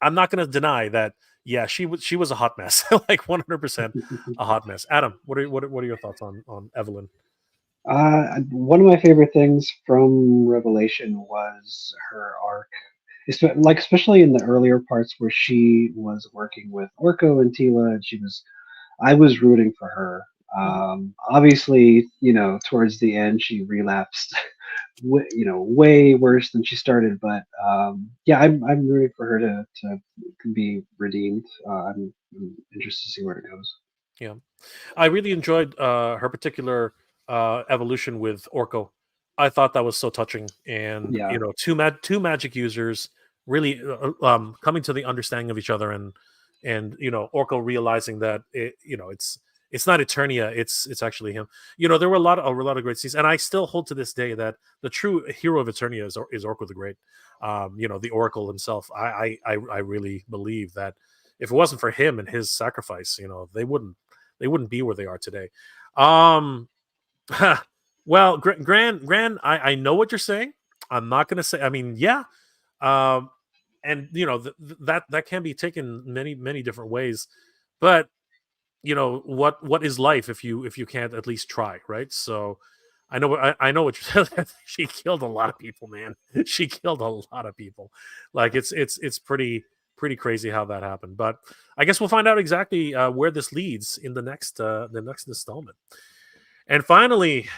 I'm not going to deny that. Yeah, she was a hot mess, like 100% a hot mess. Adam, what are your thoughts on Evelyn? One of my favorite things from Revelation was her arc, especially in the earlier parts where she was working with Orko and Tila, and I was rooting for her. Obviously, towards the end, she relapsed, way worse than she started. But yeah, I'm rooting for her to be redeemed. I'm interested to see where it goes. Yeah, I really enjoyed her particular evolution with Orko. I thought that was so touching, and Yeah. two magic users really coming to the understanding of each other, and Orko realizing that it's not Eternia, it's actually him. There were a lot of great scenes, and I still hold to this day that the true hero of Eternia is Orko the Great. The Oracle himself. I really believe that if it wasn't for him and his sacrifice, they wouldn't be where they are today. Well, Gran, I know what you're saying. I'm not going to say. I mean, yeah, and that can be taken many different ways, but what is life if you can't at least try, right? So I know what you said. She killed a lot of people, man. She killed a lot of people. Like it's pretty crazy how that happened. But I guess we'll find out exactly where this leads in the next installment. And finally,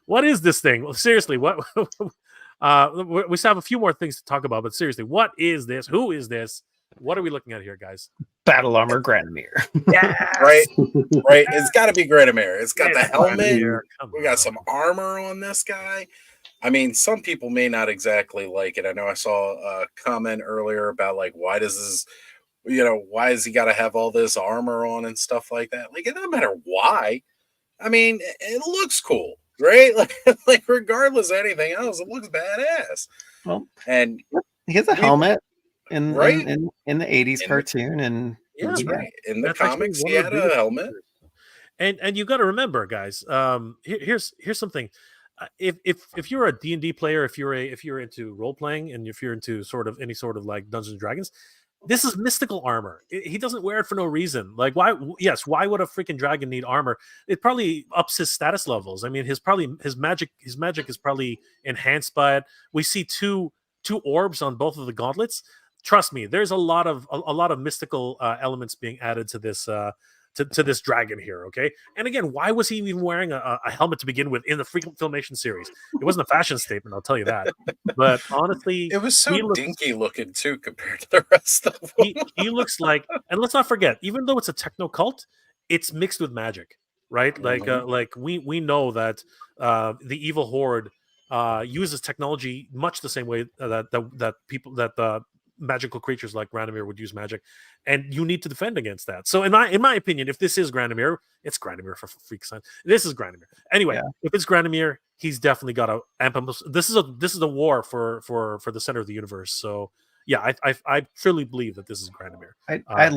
what is this thing? Well, seriously, what? We still have a few more things to talk about, but seriously, what is this? Who is this? What are we looking at here, guys? Battle armor Granomir. Yes! Right. It's got to be Granomir. It's got the helmet. Granomir. We got some armor on this guy. I mean, some people may not exactly like it. I know I saw a comment earlier about like, why does he got to have all this armor on and stuff like that? Like, it doesn't matter why. I mean, it looks cool, right? Like regardless of anything else, it looks badass. Well, and he has a helmet in the 80s cartoon, and that's right. In the comics, he had a helmet. And you got to remember, guys. Here's something. If you're a D&D player, if you're into role playing, and if you're into any sort of like Dungeons and Dragons, this is mystical armor. He doesn't wear it for no reason. Like, why? Yes, why would a freaking dragon need armor? It probably ups his status levels. I mean, his magic is probably enhanced by it. We see two orbs on both of the gauntlets. Trust me, there's a lot of mystical elements being added to this to this dragon here. Okay, and again, why was he even wearing a helmet to begin with in the frequent Filmation series? It wasn't a fashion statement, I'll tell you that. But honestly, it was so dinky looking too compared to the rest of them. He looks like, and let's not forget, even though it's a techno cult, it's mixed with magic, right? Like we know that the evil horde uses technology much the same way that magical creatures like Granomir would use magic, and you need to defend against that. So in my opinion, if this is Granomir, it's Granomir for freak science. This is Granomir. Anyway, if it's Granomir, he's definitely got to amp him. This is a war for the center of the universe. So yeah, I truly believe that this is Granomir. I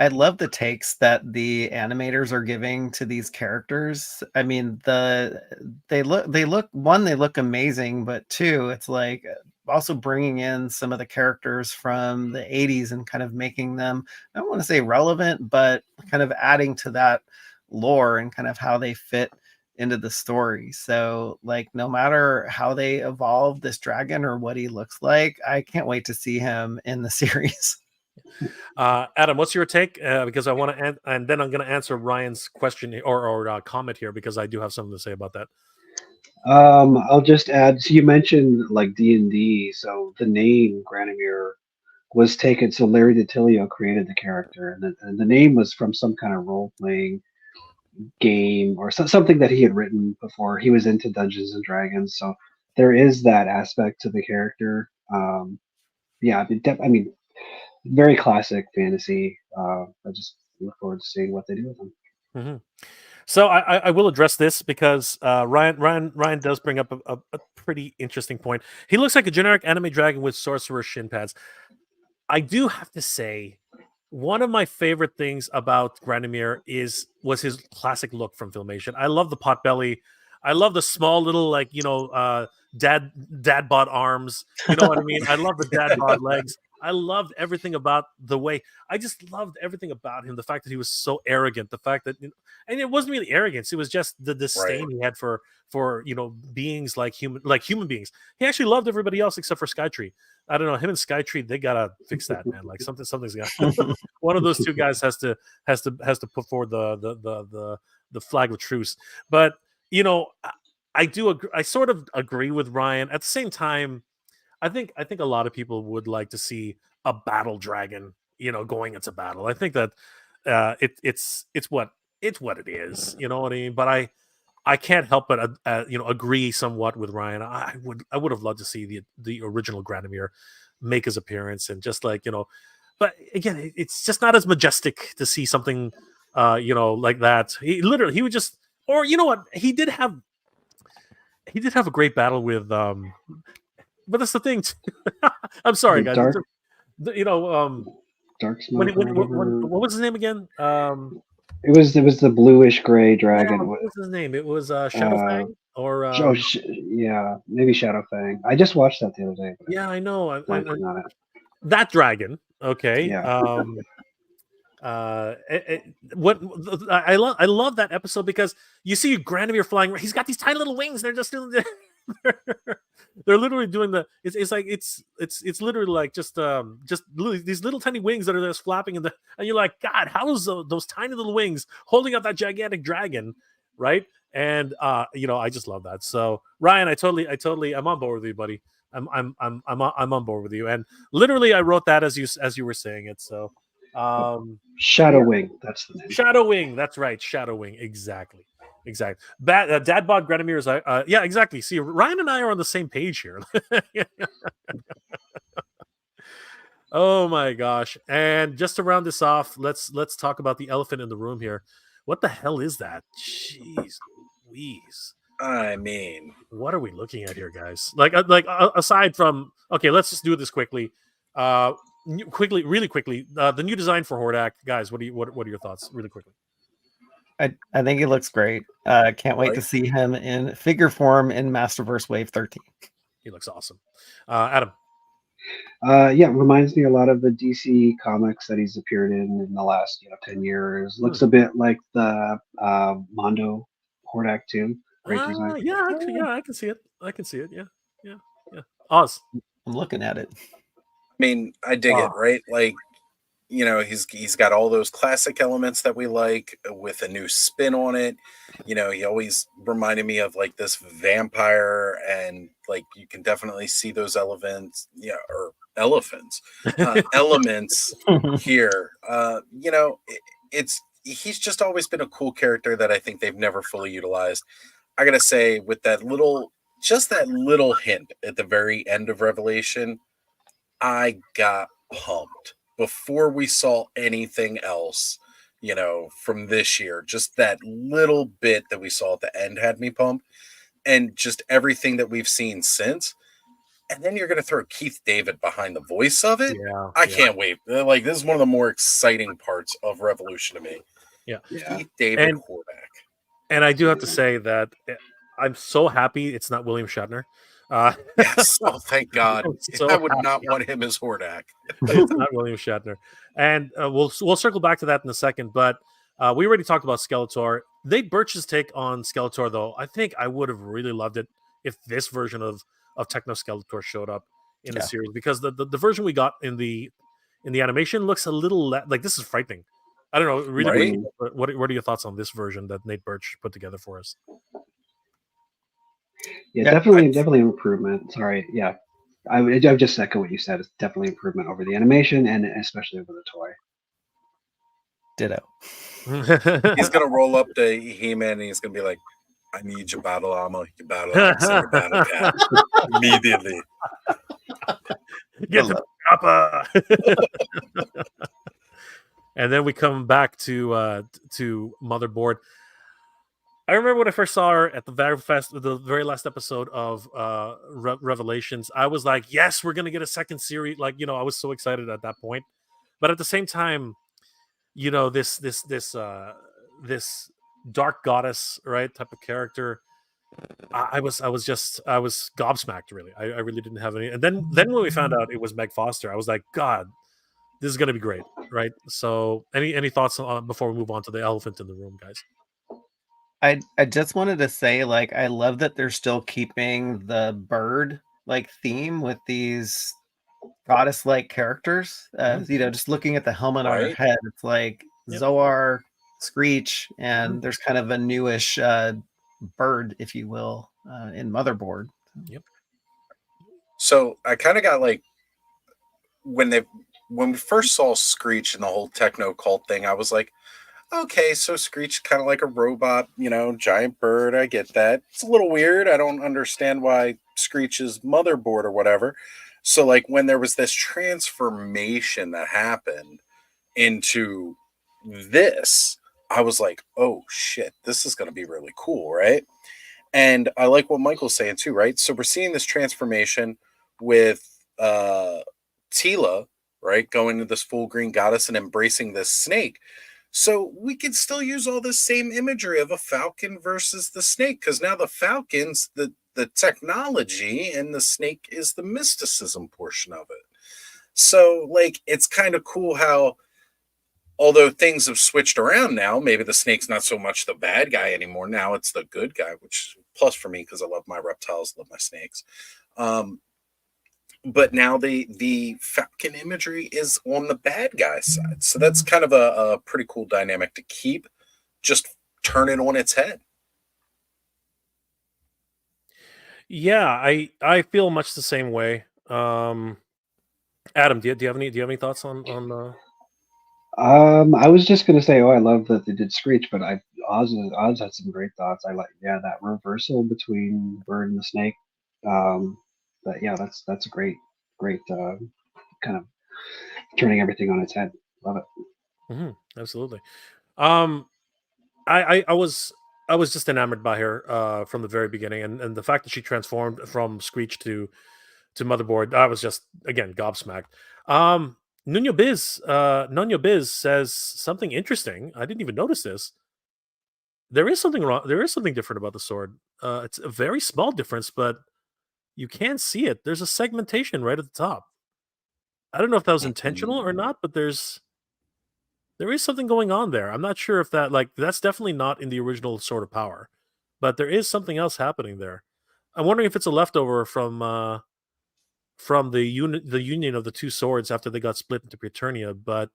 love the takes that the animators are giving to these characters. I mean, they look amazing, but two, it's like also bringing in some of the characters from the 80s and kind of making them, I don't want to say relevant, but kind of adding to that lore and kind of how they fit into the story. So like, no matter how they evolve this dragon or what he looks like, I can't wait to see him in the series. Adam, what's your take? Because I want to, and then I'm going to answer Ryan's question or comment here, because I do have something to say about that. I'll just add, so you mentioned like D&D, so the name Granomir was taken, so Larry DiTilio created the character, and the name was from some kind of role-playing game or something that he had written before. He was into Dungeons and Dragons, so there is that aspect to the character. I mean, very classic fantasy. I just look forward to seeing what they do with them. Mm-hmm. So I will address this because Ryan does bring up a pretty interesting point. He looks like a generic anime dragon with sorcerer shin pads. I do have to say, one of my favorite things about Granomir was his classic look from Filmation. I love the pot belly. I love the small little dad bod arms. You know what I mean? I love the dad bod legs. I loved everything about the way. I just loved everything about him. The fact that he was so arrogant. The fact that, and it wasn't really arrogance. It was just the disdain he had for beings like human beings. He actually loved everybody else except for Skytree. I don't know, him and Skytree, they gotta fix that, man. Like something's got. One of those two guys has to put forward the flag of truce. But I do agree. I sort of agree with Ryan. At the same time, I think a lot of people would like to see a battle dragon, going into battle. I think that it's what it is. You know what I mean? But I can't help but agree somewhat with Ryan. I would have loved to see the original Granomir make his appearance, and just like but again, it's just not as majestic to see something like that. He would just, or you know what, he did have a great battle with but that's the thing. I'm sorry, guys. Dark Smoke. What was his name again? It was the bluish gray dragon. What was his name? It was Shadowfang or maybe Shadowfang. I just watched that the other day. Yeah, I know. On it. That dragon. Okay. Yeah. I love that episode because you see Granomir flying. He's got these tiny little wings. They're just doing they're literally doing the. It's like it's literally like just literally these little tiny wings that are just flapping in the. And you're like, God, how is those tiny little wings holding up that gigantic dragon, right? And I just love that. So Ryan, I'm on board with you, buddy. I'm on board with you. And literally, I wrote that as you were saying it. So. Shadow Wing, that's the name. Shadow Wing, that's right. Shadow Wing, exactly. Dad bod Granomir is yeah, exactly. See, Ryan and I are on the same page here. Oh my gosh. And just to round this off, let's talk about the elephant in the room here. What the hell is that? Jeez Louise. I mean, what are we looking at here, guys? Aside from, okay, let's just do this quickly. Really quickly, the new design for Hordak, guys. What are your thoughts, really quickly? I think he looks great. Can't wait to see him in figure form in Masterverse Wave 13. He looks awesome. Adam. Yeah, reminds me a lot of the DC comics that he's appeared in the last 10 years. Looks a bit like the Mondo Hordak too. Great design. Yeah, actually, yeah, I can see it. Yeah. Oz. I'm looking at it. I mean, I dig it, right? Like, he's got all those classic elements that we like with a new spin on it. He always reminded me of like this vampire, and like you can definitely see those elements, elements here. He's just always been a cool character that I think they've never fully utilized. I gotta say, with that little hint at the very end of Revelation, I got pumped before we saw anything else, from this year. Just that little bit that we saw at the end had me pumped, and just everything that we've seen since. And then you're going to throw Keith David behind the voice of it. Yeah, I can't wait. Like, this is one of the more exciting parts of Revolution to me. Yeah. Keith David Hordak. And I do have to say that I'm so happy it's not William Shatner. Yes. Oh, thank God. So I would not want him as Hordak. It's not William Shatner. And we'll circle back to that in a second. But we already talked about Skeletor. Nate Birch's take on Skeletor, though, I think I would have really loved it if this version of Techno Skeletor showed up in the series, because the version we got in the animation looks a little like, this is frightening. I don't know. Really, right? What are your thoughts on this version that Nate Birch put together for us? Yeah, definitely improvement. Sorry, yeah, I would just echo what you said. It's definitely improvement over the animation and especially over the toy. Ditto. He's gonna roll up to He-Man and he's gonna be like, "I need your battle armor, your battle battle cat immediately." Get the copper. And then we come back to Motherboard. I remember when I first saw her at the very last episode of Revelations. I was like, "Yes, we're gonna get a second series!" Like, I was so excited at that point. But at the same time, this dark goddess, right, type of character, I was gobsmacked. Really, I really didn't have any. And then when we found out it was Meg Foster, I was like, God, this is gonna be great, right? So, any thoughts on before we move on to the elephant in the room, guys? I just wanted to say, like, I love that they're still keeping the bird theme with these goddess-like characters. Just looking at the helmet on her head, it's like Zoar, Screech, and there's kind of a newish bird, if you will, in Motherboard. Yep. So I kind of got like, when we first saw Screech and the whole techno cult thing, I was like, okay, so Screech kind of like a robot, giant bird. I get that. It's a little weird. I don't understand why Screech is Motherboard or whatever. So like when there was this transformation that happened into this, I was like, oh shit, this is going to be really cool, right? And I like what Michael's saying too, right? So we're seeing this transformation with Tila, right, going to this full green goddess and embracing this snake. So we could still use all the same imagery of a falcon versus the snake, because now the falcon's the technology and the snake is the mysticism portion of it. So like, it's kind of cool how Although things have switched around now, maybe the snake's not so much the bad guy anymore. Now it's the good guy, which is a plus for me because I love my reptiles, love my snakes. Um, but now the falcon imagery is on the bad guy side, so that's kind of a pretty cool dynamic to keep. Just turn it on its head. Yeah, I feel much the same way. Adam, do you have any thoughts on I was just gonna say, I love that they did Screech, but Oz had some great thoughts. I like, that reversal between Bird and the Snake. But yeah, that's a great kind of turning everything on its head. Love it. Absolutely. I was just enamored by her from the very beginning, and the fact that she transformed from Screech to Motherboard, I was just again gobsmacked. Nuno Biz says something interesting. I didn't even notice this. There is something wrong. There is something different about the sword. It's a very small difference, but you can see it. There's a segmentation right at the top. I don't know if that was intentional or not, but there is something going on there. I'm not sure if that's definitely not in the original Sword of Power, but there is something else happening there. I'm wondering if it's a leftover from the union of the two swords after they got split into Preternia. But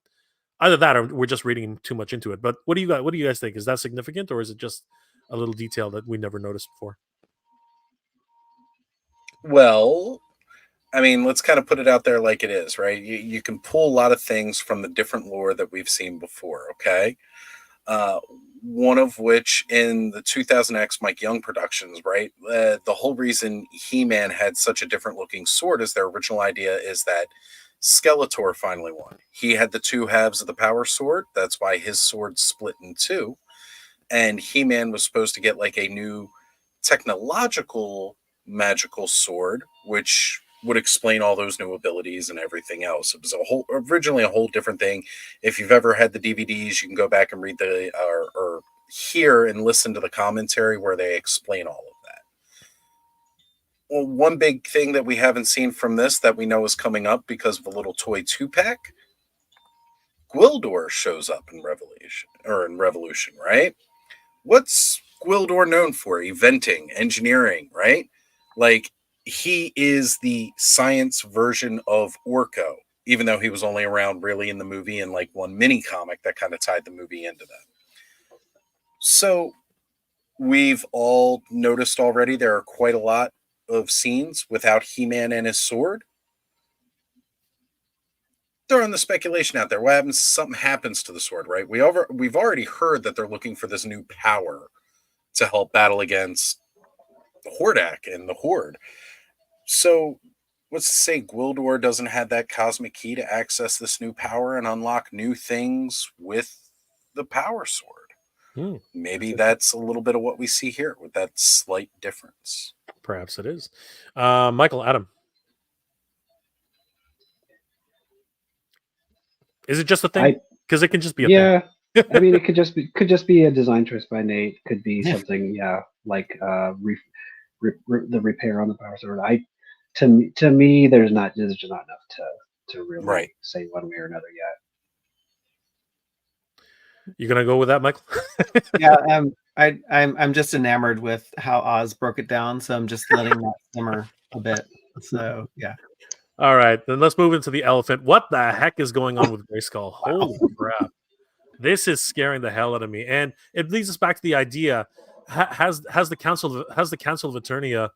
either that, or we're just reading too much into it. But what do you guys think? Is that significant, or is it just a little detail that we never noticed before? Well, I mean, let's kind of put it out there like it is, right? You can pull a lot of things from the different lore that we've seen before, okay? Uh, one of which in the 2000X Mike Young productions, right? The whole reason He-Man had such a different looking sword is their original idea is that Skeletor finally won. He had the two halves of the power sword. That's why his sword split in two. And He-Man was supposed to get like a new technological magical sword, which would explain all those new abilities and everything else. It was originally a whole different thing. If you've ever had the DVDs, you can go back and read or hear and listen to the commentary where they explain all of that. Well, one big thing that we haven't seen from this that we know is coming up because of a little toy 2-pack, Gwildor shows up in Revolution, right? What's Gwildor known for? Eventing, engineering, right? Like, he is the science version of Orko, even though he was only around really in the movie and like one mini comic that kind of tied the movie into that. So we've all noticed already there are quite a lot of scenes without He-Man and his sword. Throwing the speculation out there. What happens? Something happens to the sword, right? We've already heard that they're looking for this new power to help battle against the Hordak and the Horde. So, what's to say Gwildor doesn't have that cosmic key to access this new power and unlock new things with the power sword? Maybe that's a little bit of what we see here with that slight difference. Perhaps it is. Michael, Adam. Is it just a thing? Because it can just be a thing. I mean, it could just be a design choice by Nate. Could be something, like the repair on the power sword. To me, there's just not enough to really say one way or another yet. You gonna go with that, Michael? Yeah, I'm just enamored with how Oz broke it down, so I'm just letting that simmer a bit. So yeah. All right, then let's move into the elephant. What the heck is going on with Grayskull? Holy crap! This is scaring the hell out of me, and it leads us back to the idea: has the Council of Eternia,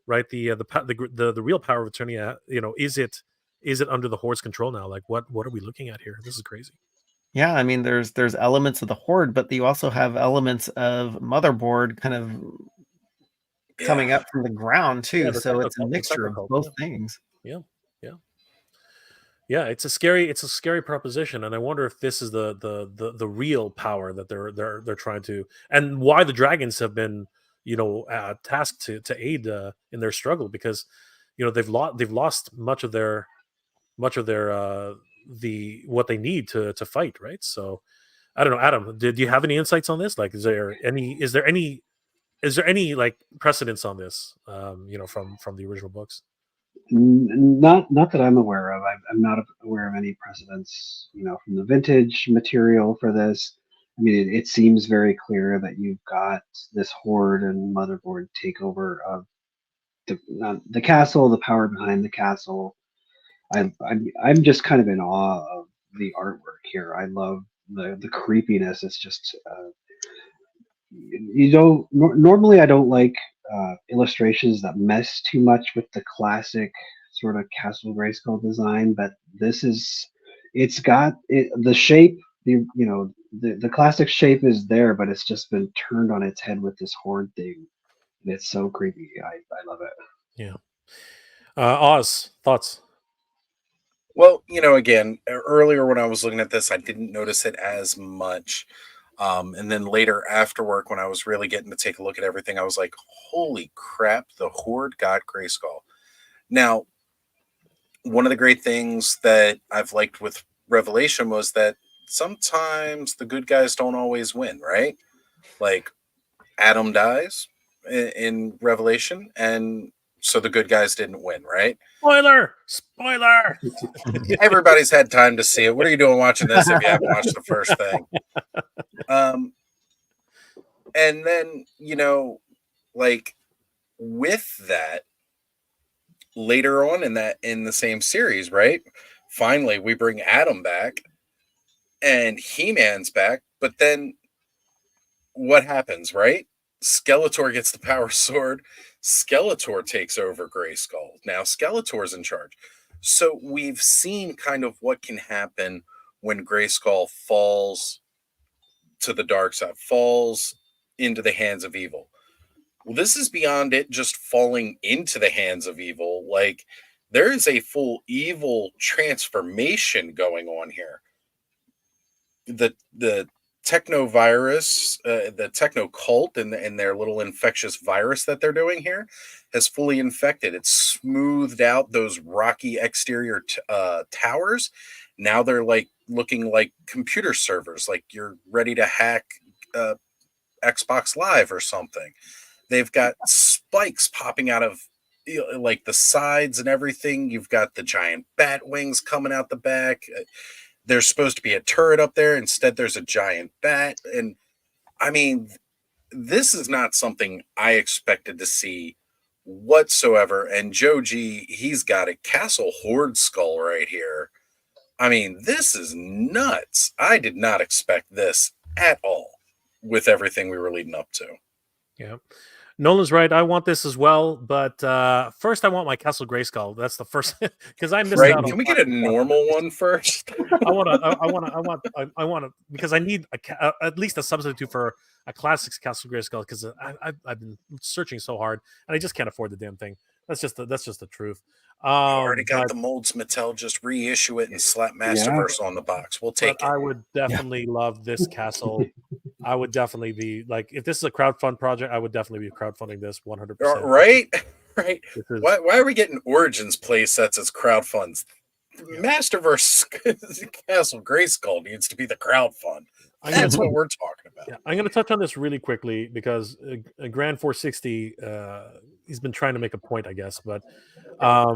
right? The real power of Eternia, is it under the Horde's control now? Like, what are we looking at here? This is crazy. Yeah, I mean, there's elements of the Horde, but you also have elements of Motherboard kind of coming up from the ground too. So it's a mixture of both things. Yeah, it's a scary proposition, and I wonder if this is the real power that they're trying to, and why the dragons have been tasked to aid in their struggle, because they've lost much of their what they need to fight, right? So I don't know, Adam, do you have any insights on this? Like, is there any like precedence on this from the original books? Not that I'm aware of. I'm not aware of any precedents, from the vintage material for this. I mean, it seems very clear that you've got this horde and motherboard takeover of the castle, the power behind the castle. I'm just kind of in awe of the artwork here. I love the creepiness. It's just you don't normally I don't like illustrations that mess too much with the classic sort of Castle Grayskull design, but it's got the shape, the classic shape is there, but it's just been turned on its head with this horde thing, and it's so creepy. I love it. Yeah. Oz, thoughts? Well, again, earlier when I was looking at this, I didn't notice it as much. And then later after work, when I was really getting to take a look at everything, I was like, holy crap, the Horde got Grayskull. Now, one of the great things that I've liked with Revelation was that sometimes the good guys don't always win, right? Like Adam dies in Revelation, and so the good guys didn't win, right? Spoiler. Everybody's had time to see it. What are you doing watching this if you haven't watched the first thing? And then, like with that, later on in the same series, right? Finally, we bring Adam back and He-Man's back, but then what happens, right? Skeletor gets the power sword. Skeletor takes over Grayskull. Now Skeletor's in charge. So we've seen kind of what can happen when Grayskull falls to the dark side, falls into the hands of evil. Well, this is beyond it just falling into the hands of evil. Like, there is a full evil transformation going on here. The techno virus, the techno cult, and their little infectious virus that they're doing here has fully infected. It's smoothed out those rocky exterior towers. Now they're like looking like computer servers, like you're ready to hack Xbox Live or something. They've got spikes popping out of like the sides and everything. You've got the giant bat wings coming out the back. There's supposed to be a turret up there. Instead, there's a giant bat. And I mean, this is not something I expected to see whatsoever. And Joe G, he's got a Castle Horde skull right here. I mean, this is nuts. I did not expect this at all with everything we were leading up to. Yeah. Nolan's right. I want this as well, but first I want my Castle Grayskull. That's the first because I missed out. Can we get a normal one first? I want to because I need at least a substitute for a classic Castle Grayskull because I've been searching so hard and I just can't afford the damn thing. That's just the truth. Already got the molds. Mattel, just reissue it and slap Masterverse on the box. We'll take it. I would definitely love this castle. I would definitely be like, if this is a crowdfund project, I would definitely be crowdfunding this 100%. Right. Why are we getting Origins play sets as crowdfunds? Masterverse Castle Grayskull needs to be the crowdfund. That's what we're talking about. Yeah, I'm going to touch on this really quickly because Grand 460, he's been trying to make a point, I guess, but I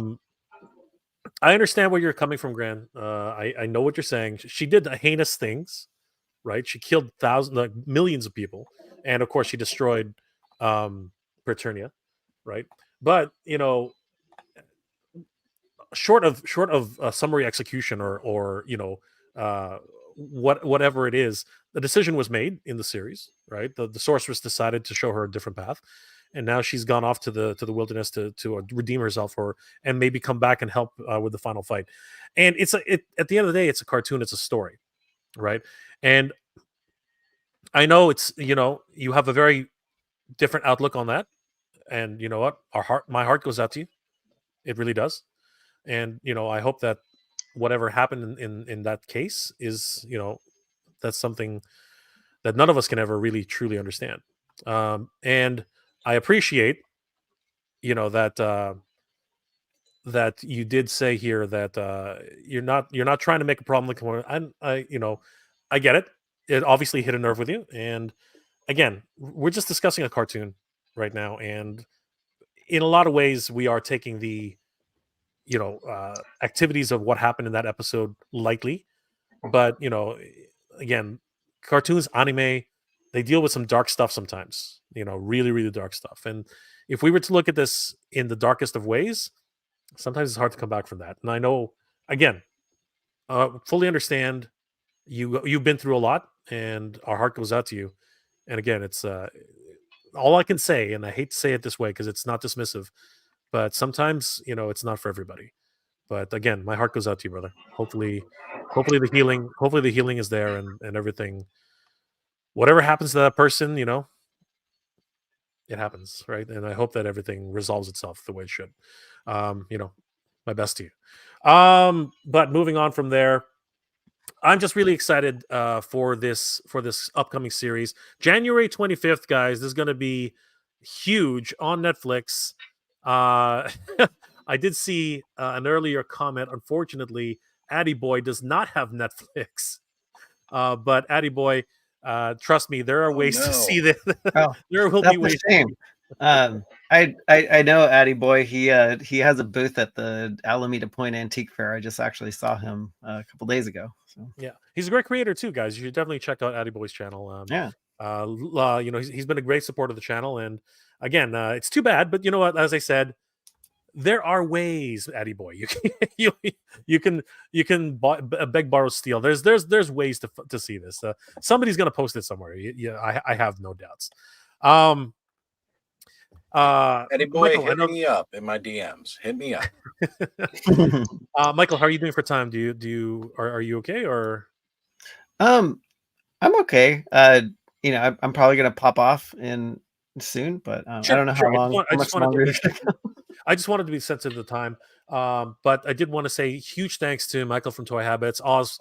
understand where you're coming from, Gran. I know what you're saying. She did heinous things, right? She killed millions of people, and of course, she destroyed Preternia, right? But short of a summary execution or whatever it is, the decision was made in the series, right? The sorceress decided to show her a different path, and now she's gone off to the wilderness to redeem herself and maybe come back and help with the final fight. And at the end of the day, it's a cartoon, it's a story, right? And I know it's you have a very different outlook on that, and you know what, my heart goes out to you. It really does. And I hope that whatever happened in that case is that's something that none of us can ever really truly understand. And I appreciate that that you did say here that you're not trying to make a problem. I get it. It obviously hit a nerve with you. And again, we're just discussing a cartoon right now, and in a lot of ways we are taking the activities of what happened in that episode lightly, but again, cartoons, anime, they deal with some dark stuff sometimes. Really, really dark stuff. And if we were to look at this in the darkest of ways, sometimes it's hard to come back from that. And I know, again, fully understand you've been through a lot, and our heart goes out to you. And again, it's all I can say, and I hate to say it this way because it's not dismissive, but sometimes it's not for everybody. But again, my heart goes out to you, brother. Hopefully the healing is there, and everything, whatever happens to that person, it happens, right? And I hope that everything resolves itself the way it should. My best to you. But moving on from there, I'm just really excited for this upcoming series. January 25th, guys. This is going to be huge on Netflix. I did see an earlier comment. Unfortunately, Addy Boy does not have Netflix. But Addy Boy, trust me, there are ways to see this. There will be ways. Shame. I know Addy Boy. He has a booth at the Alameda Point Antique Fair. I just actually saw him a couple days ago. So yeah, he's a great creator too, guys. You should definitely check out Addy Boy's channel. He's been a great support of the channel, and again, it's too bad, but you know what? As I said, there are ways, Addy Boy. You can beg, borrow, steal. There's ways to see this. Somebody's gonna post it somewhere. I have no doubts. Eddie Boy, Michael, hit me up in my DMs. Hit me up. Michael, how are you doing for time? Are you okay or? I'm okay. I'm probably gonna pop off in soon, but sure, I don't know how long. I just wanted to be sensitive to the time. But I did want to say huge thanks to Michael from Toy Habits, Oz,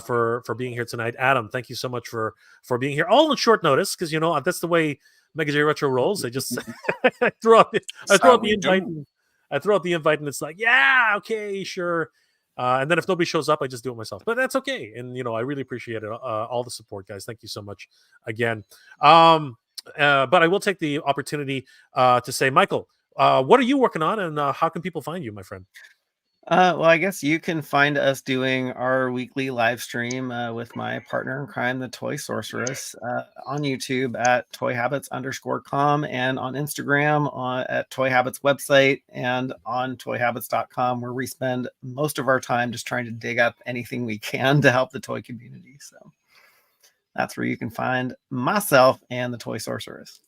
for being here tonight. Adam, thank you so much for being here, all on short notice, because that's the way Mega J Retro rolls. I just I throw out the invite. I throw out the invite, and it's like, yeah, okay, sure. And then if nobody shows up, I just do it myself. But that's okay. And I really appreciate it. All the support, guys. Thank you so much again. But I will take the opportunity to say, Michael, what are you working on, and how can people find you, my friend? Well, I guess you can find us doing our weekly live stream with my partner in crime, the Toy Sorceress, on YouTube at toyhabits_com, and on Instagram at Toy Habits website, and on toyhabits.com, where we spend most of our time just trying to dig up anything we can to help the toy community. So that's where you can find myself and the Toy Sorceress.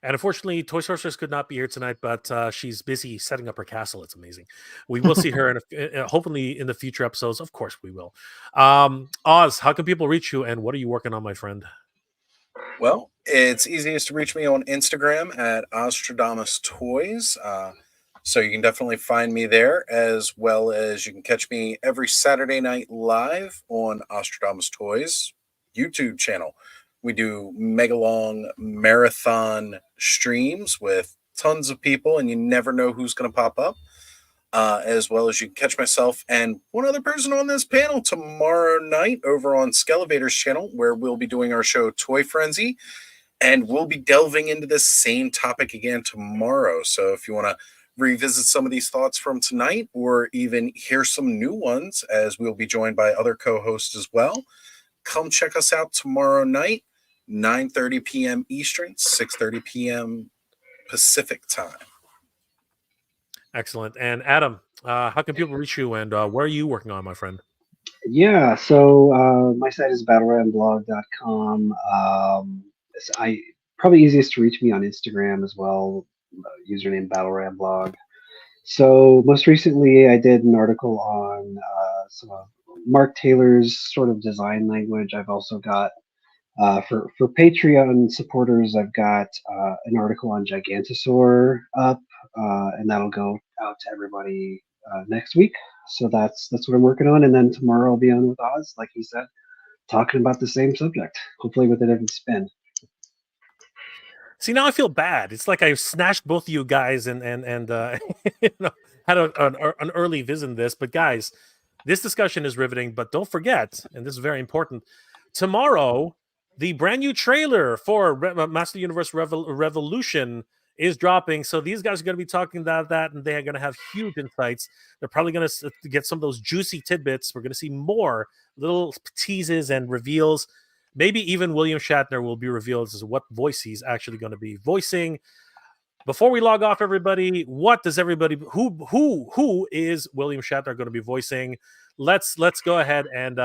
And unfortunately, Toy Sorceress could not be here tonight, but she's busy setting up her castle. It's amazing. We will see her hopefully in the future episodes. Of course, we will. Oz, how can people reach you, and what are you working on, my friend? Well, it's easiest to reach me on Instagram at Ostradamus Toys. So you can definitely find me there, as well as you can catch me every Saturday night live on Ostradamus Toys YouTube channel. We do mega long marathon streams with tons of people, and you never know who's going to pop up. As well as you can catch myself and one other person on this panel tomorrow night over on Skelevator's channel, where we'll be doing our show Toy Frenzy, and we'll be delving into this same topic again tomorrow. So if you want to revisit some of these thoughts from tonight, or even hear some new ones, as we'll be joined by other co-hosts as well, come check us out tomorrow night, 9:30 p.m. Eastern, 6:30 p.m. Pacific time. Excellent. And Adam, how can people reach you, and what are you working on, my friend? Yeah, so my site is battleramblog.com. I probably easiest to reach me on Instagram as well, username battleramblog. So most recently, I did an article on some of Mark Taylor's sort of design language. I've also got for Patreon supporters, I've got an article on Gigantosaur up, and that'll go out to everybody next week. So that's what I'm working on, and then tomorrow I'll be on with Oz, like he said, talking about the same subject, hopefully with a different spin. See, now I feel bad. It's like I snatched both of you guys and had an early visit in this. But guys, this discussion is riveting. But don't forget, and this is very important, tomorrow, the brand new trailer for Master Universe Revolution is dropping. So these guys are going to be talking about that, and they're going to have huge insights. They're probably going to get some of those juicy tidbits. We're going to see more little teases and reveals. Maybe even William Shatner will be revealed as what voice he's actually going to be voicing. Before we log off, everybody, what does everybody who is William Shatner going to be voicing? Let's go ahead and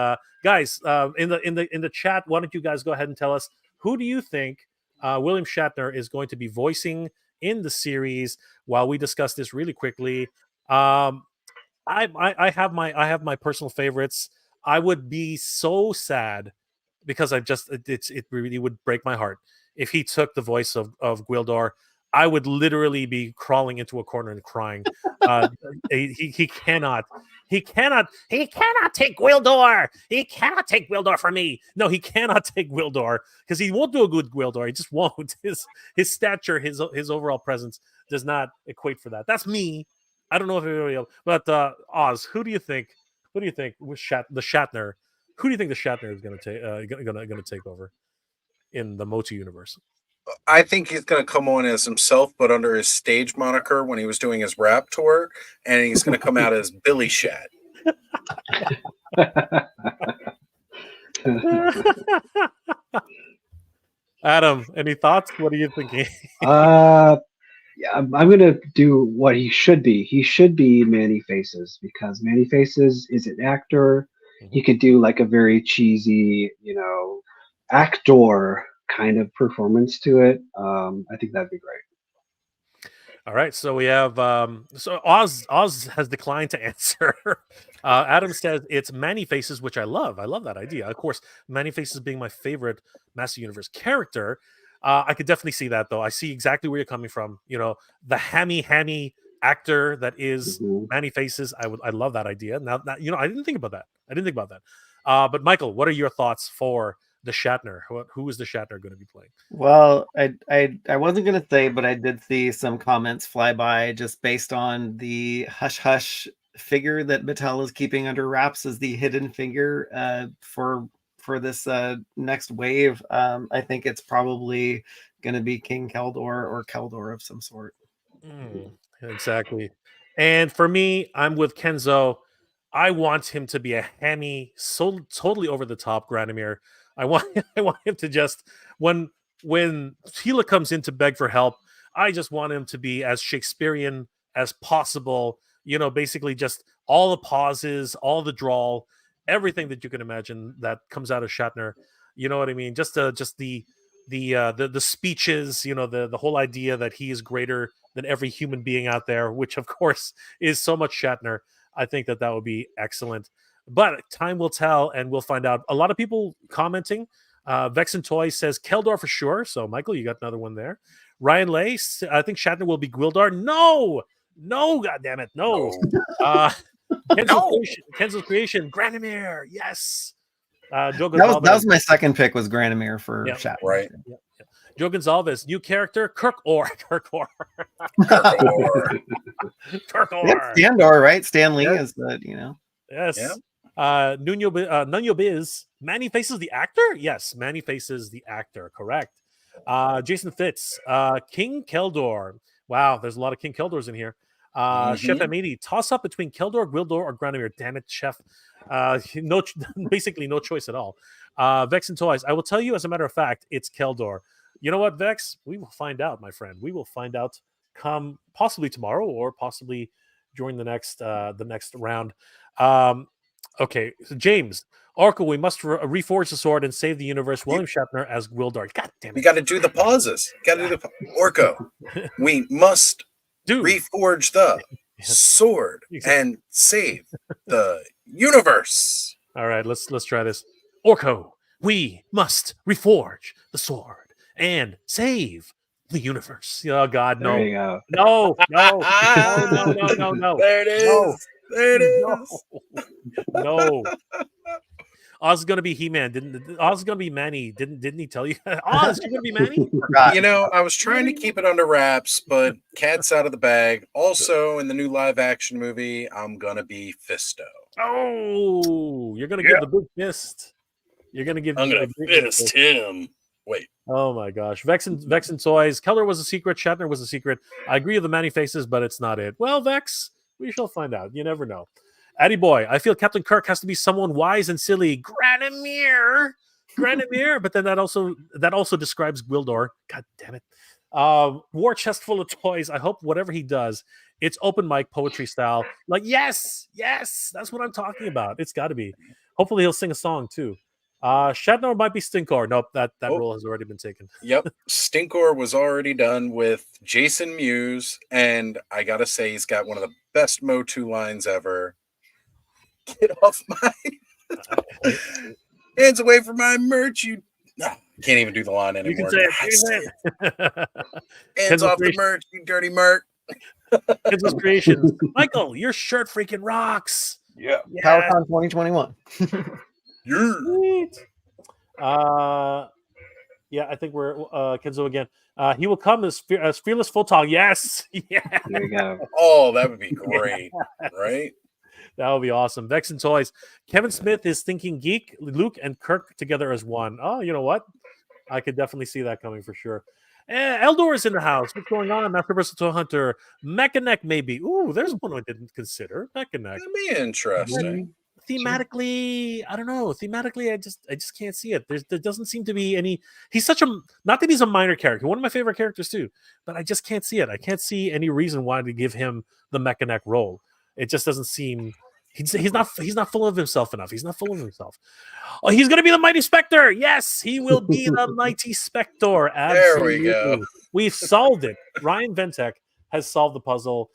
guys in the chat. Why don't you guys go ahead and tell us who do you think William Shatner is going to be voicing in the series? While we discuss this really quickly, I have my personal favorites. I would be so sad because it really would break my heart if he took the voice of Gwildor. I would literally be crawling into a corner and crying. He cannot take Gwildor. He cannot take Gwildor from me. No, he cannot take Gwildor because he won't do a good Gwildor. He just won't. His stature, his overall presence does not equate for that. That's me. I don't know if everybody else, but Oz, who do you think with the Shatner? Who do you think the Shatner is going to take over in the MOTU universe? I think he's going to come on as himself, but under his stage moniker when he was doing his rap tour, and he's going to come out as Billy Shat. Adam, any thoughts? What are you thinking? Yeah, I'm going to do what he should be. He should be Manny Faces because Manny Faces is an actor. He could do like a very cheesy, actor kind of performance to it. I think that'd be great. All right, so we have so Oz has declined to answer. Adam says it's Manny Faces, which I love. I love that idea. Of course, Manny Faces being my favorite Master Universe character. I could definitely see that though. I see exactly where you're coming from. The hammy actor that is Manny Faces. I love that idea. Now I didn't think about that. But Michael, what are your thoughts for the Shatner? Who is the Shatner going to be playing? Well, I wasn't going to say, but I did see some comments fly by just based on the hush hush figure that Mattel is keeping under wraps as the hidden figure for this next wave. I think it's probably going to be King Keldor or Keldor of some sort. Exactly. And for me, I'm with Kenzo. I want him to be a hammy, so totally over the top Granamir. I want him to just when Tila comes in to beg for help, I just want him to be as Shakespearean as possible. Basically just all the pauses, all the drawl, everything that you can imagine that comes out of Shatner. You know what I mean? Just the speeches. The whole idea that he is greater than every human being out there, which of course is so much Shatner. I think that would be excellent. But time will tell, and we'll find out. A lot of people commenting. Vexen Toy says Keldor for sure. So, Michael, you got another one there. Ryan Lay, I think Shatner will be Gwildor. No, God damn it, no. Kenzo's creation, Granamir. Yes. Joe that was my second pick. Was Granamir for Shatner? Right. Yep. Joe Gonzalez, new character, Kirk Orr. Standor, right? Stan Lee is the Yes. Yeah. Nuno Biz. Manny Faces the actor? Yes, Manny Faces the actor. Correct. Jason Fitz. King Keldor. Wow, there's a lot of King Keldors in here. Chef Amidi. Toss up between Keldor, Gwildor, or Granamir. Damn it, Chef. Basically no choice at all. Vex and Toys. I will tell you, as a matter of fact, it's Keldor. You know what, Vex? We will find out, my friend. We will find out come possibly tomorrow or possibly during the next round. Okay, so James, Oracle, we must reforge the sword and save the universe. William Shatner as Gwildor. God damn it. We got to do the pauses. Orko. We must reforge the sword and save the universe. All right, let's try this. Orko, we must reforge the sword and save the universe. Oh God, no. There you go. No. There it is. There it is. No. Oz is gonna be He-Man. Oz is gonna be Manny. Didn't he tell you? Oz, you're gonna be Manny? I was trying to keep it under wraps, but cat's out of the bag. Also, in the new live action movie, I'm gonna be Fisto. Oh, you're gonna give the big fist. You're gonna give. I'm gonna fist him. Wait. Oh my gosh. Vexen Toys. Keller was a secret. Shatner was a secret. I agree with the many faces, but it's not it. Well, Vex, we shall find out. You never know. Addy boy, I feel Captain Kirk has to be someone wise and silly. Granomir. But then that also describes Gwildor. God damn it. War chest full of toys. I hope whatever he does, it's open mic poetry style. Like, yes, that's what I'm talking about. It's got to be. Hopefully he'll sing a song too. Shatner might be Stinkor. Nope, that role has already been taken. Yep. Stinkor was already done with Jason Mewes, and I gotta say he's got one of the best MOTU lines ever. Get off my hands away from my merch, you can't even do the line anymore. You can say it. Hands off the merch, you dirty merc. Kids Creations. Michael, your shirt freaking rocks. Yeah. PowerCon 2021. Sweet. Yeah, I think we're Kenzo again. He will come as fearless full tall. Yes. Yeah. There you go. Oh, that would be great. Right? That would be awesome. Vexen Toys. Kevin Smith is thinking geek, Luke and Kirk together as one. Oh, you know what? I could definitely see that coming for sure. Eldor is in the house. What's going on? Master Versatile Hunter. Mechaneck, maybe. Ooh, there's one I didn't consider. Mechaneck. That'd be interesting. Thematically, I don't know. Thematically, I just can't see it. There doesn't seem to be any. He's such a, not that he's a minor character, one of my favorite characters too, but I just can't see it. I can't see any reason why to give him the Mechaneck role. It just doesn't seem. He's not full of himself enough. He's not full of himself. Oh, he's going to be the Mighty Spectre. Yes, he will be the Mighty Spectre. Absolutely. There we go. We've solved it. Ryan Ventek has solved the puzzle.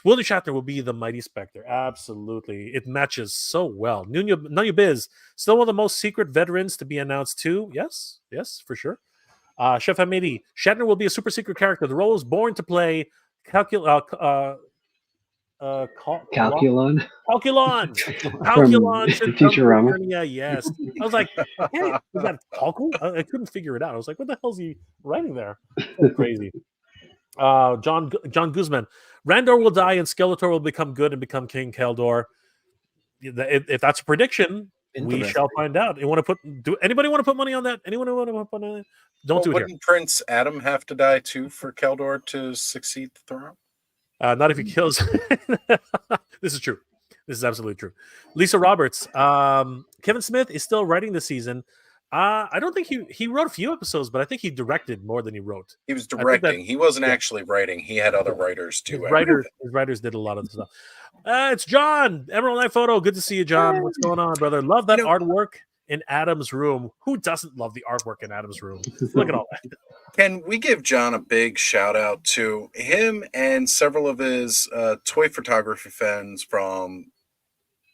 Willie Shatner will be the Mighty Spectre. Absolutely. It matches so well. Nunya Biz, still one of the most secret veterans to be announced too. Yes, for sure. Chef Hamidi, Shatner will be a super secret character. The role is born to play Calculon. Calculon Futurama. Yeah, yes. I was like, hey, is that Calcul? I couldn't figure it out. I was like, what the hell is he writing there? That's crazy. John Guzman. Randor will die and Skeletor will become good and become King Keldor. If that's a prediction, we shall find out. Do anybody want to put money on that? Anyone want to put money on that? Don't do it here. Wouldn't Prince Adam have to die too for Keldor to succeed the throne? Not if he kills. This is true. This is absolutely true. Lisa Roberts. Kevin Smith is still writing this season. I don't think he wrote a few episodes, but I think he directed more than he wrote. He was directing. He wasn't actually writing. He had other writers too. His writers did a lot of the stuff. It's John, Emerald Night Photo. Good to see you, John. What's going on, brother? Love that artwork in Adam's room. Who doesn't love the artwork in Adam's room? Look at all that. Can we give John a big shout out to him and several of his toy photography fans from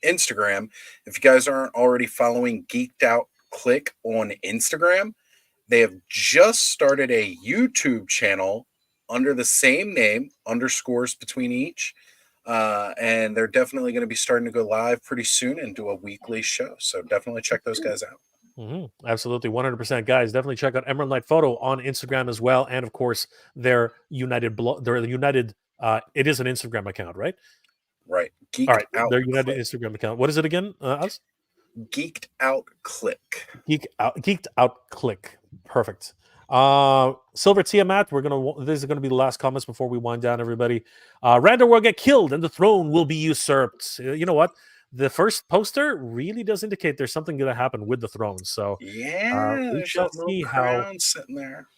Instagram? If you guys aren't already following Geeked Out Click on Instagram, they have just started a YouTube channel under the same name, underscores between each. And they're definitely going to be starting to go live pretty soon and do a weekly show. So definitely check those guys out. Mm-hmm. Absolutely. 100%. Guys, definitely check out Emerald Night Photo on Instagram as well. And of course, their United, it is an Instagram account, right? Right. Geeked all right. Their United Instagram account. What is it again? Us? Geeked Out Click. Geeked Out Click. Perfect. Silver Tiamat, these are gonna be the last comments before we wind down, everybody. Randor will get killed and the throne will be usurped. You know what? The first poster really does indicate there's something gonna happen with the throne. So yeah, we shall see how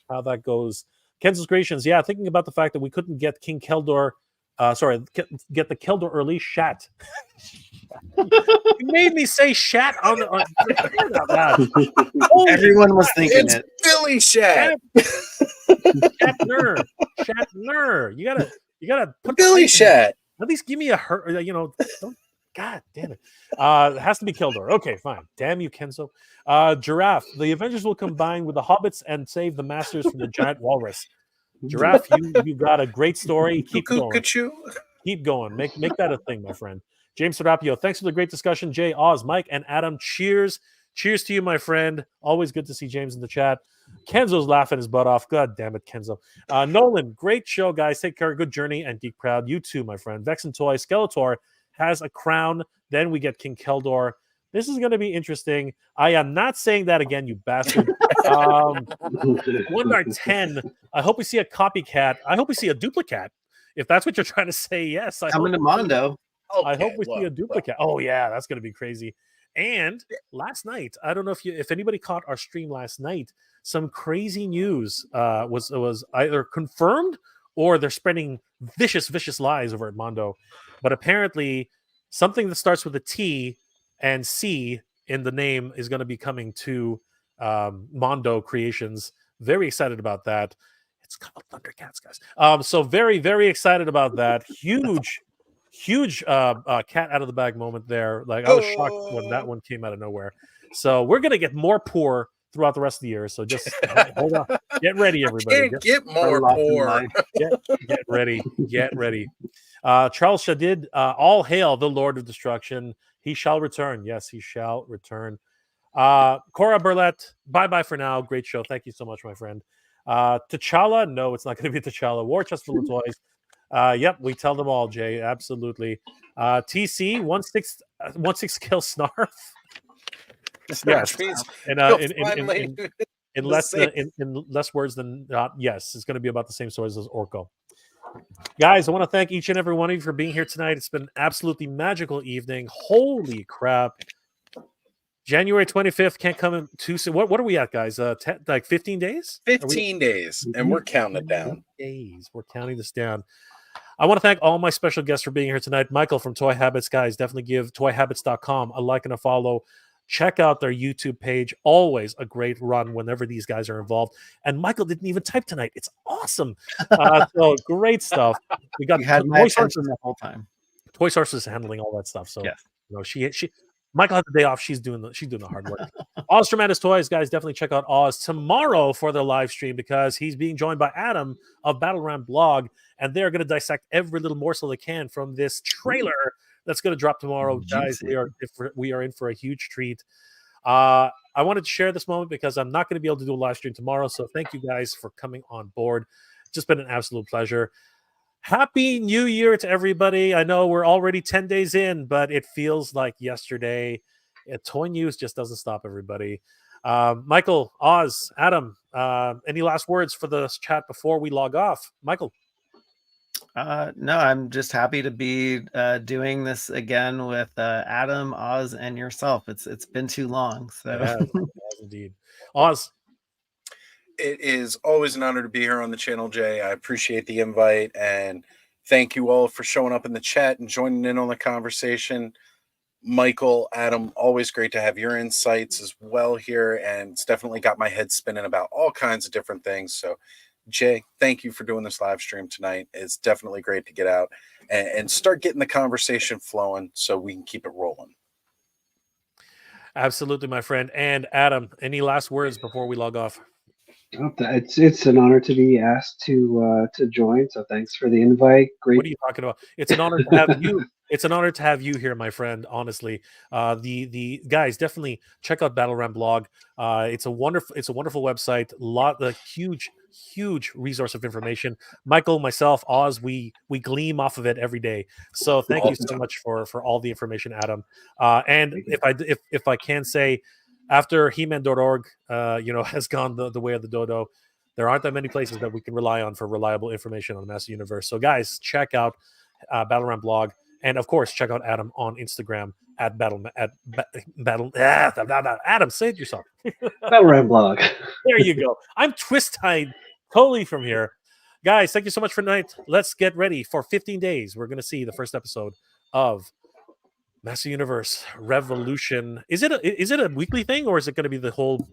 that goes. Kenzo's Creations, yeah, thinking about the fact that we couldn't get King Keldor, get the Keldor early. Shat. You made me say Shat on everyone was thinking it's Billy Shat. Shatner. You gotta put Billy Shat. At least give me a hurt. Don't. God damn it. It has to be Keldor. Okay, fine. Damn you, Kenzo. Giraffe. The Avengers will combine with the Hobbits and save the Masters from the giant walrus. Giraffe, you got a great story. Keep going. Keep going. Make that a thing, my friend. James Serapio, thanks for the great discussion. Jay, Oz, Mike, and Adam, cheers. Cheers to you, my friend. Always good to see James in the chat. Kenzo's laughing his butt off. God damn it, Kenzo. Nolan, great show, guys. Take care. Good journey and geek proud. You too, my friend. Vexen Toy, Skeletor has a crown. Then we get King Keldor. This is going to be interesting. I am not saying that again, you bastard. 1/10. I hope we see a copycat. I hope we see a duplicate. If that's what you're trying to say, yes. Coming to Mondo. I hope we see a look. duplicate. Oh yeah, that's going to be crazy. And last night, I don't know if anybody caught our stream last night. Some crazy news was either confirmed or they're spreading vicious lies over at Mondo. But apparently, something that starts with a T and C in the name is going to be coming to Mondo Creations. Very excited about that. It's called Thundercats, guys. So very excited about that. Huge cat out of the bag moment there. Like I was shocked when that one came out of nowhere. So we're gonna get more poor throughout the rest of the year. So just hold on, get ready, everybody. Can't get more poor. Get ready. Get ready. Charles Shadid, all hail the Lord of Destruction. He shall return. Yes, he shall return. Cora Burlett, bye for now. Great show. Thank you so much, my friend. T'Challa, no, it's not going to be T'Challa. War Chest full of toys. Yep, we tell them all, Jay. Absolutely. TC 1/6 kill Snarf. Yes, and in less words than yes, it's going to be about the same stories as Orko. Guys, I want to thank each and every one of you for being here tonight. It's been an absolutely magical evening. Holy crap! January 25th can't come in too soon. What are we at, guys? Like 15 days? 15 days, and we're counting it down. Days. We're counting this down. I want to thank all my special guests for being here tonight. Michael from Toy Habits, guys, definitely give toyhabits.com a like and a follow. Check out their YouTube page. Always a great run whenever these guys are involved. And Michael didn't even type tonight. It's awesome. So great stuff. We got my attention the whole time. Toy Source is handling all that stuff. So yes. You know, she Michael had the day off. She's doing the hard work. Oz Tremendous Toys, guys, definitely check out Oz tomorrow for their live stream because he's being joined by Adam of Battleground Blog, and they're going to dissect every little morsel they can from this trailer that's going to drop tomorrow. Guys, we are in for a huge treat. I wanted to share this moment because I'm not going to be able to do a live stream tomorrow, so thank you guys for coming on board. Just been an absolute pleasure. Happy New Year to everybody. I know we're already 10 days in, but it feels like yesterday. Toy news just doesn't stop, everybody. Michael, Oz, Adam, any last words for the chat before we log off? Michael? No, I'm just happy to be doing this again with Adam, Oz, and yourself. It's been too long. So it has indeed. Oz? It is always an honor to be here on the channel, Jay. I appreciate the invite, and thank you all for showing up in the chat and joining in on the conversation. Michael, Adam, always great to have your insights as well here, and it's definitely got my head spinning about all kinds of different things. So, Jay, thank you for doing this live stream tonight. It's definitely great to get out and start getting the conversation flowing so we can keep it rolling. Absolutely, my friend. And Adam, any last words before we log off? It's an honor to be asked to join. So thanks for the invite. Great. What are you talking about? It's an honor to have you. It's an honor to have you here, my friend. Honestly, the guys definitely check out Battleground Blog. It's a wonderful website. A huge resource of information. Michael, myself, Oz, we gleam off of it every day. So thank you so much for all the information, Adam. And if I can say, after He-Man.org, has gone the way of the dodo, there aren't that many places that we can rely on for reliable information on the Master Universe. So, guys, check out Battleground Blog, and of course, check out Adam on Instagram at Battle. Adam, say it yourself. Battleground Blog. There you go. I'm twist-tied totally from here, guys. Thank you so much for tonight. Let's get ready for 15 days. We're going to see the first episode of Master Universe Revolution. Is it a weekly thing, or is it going to be the whole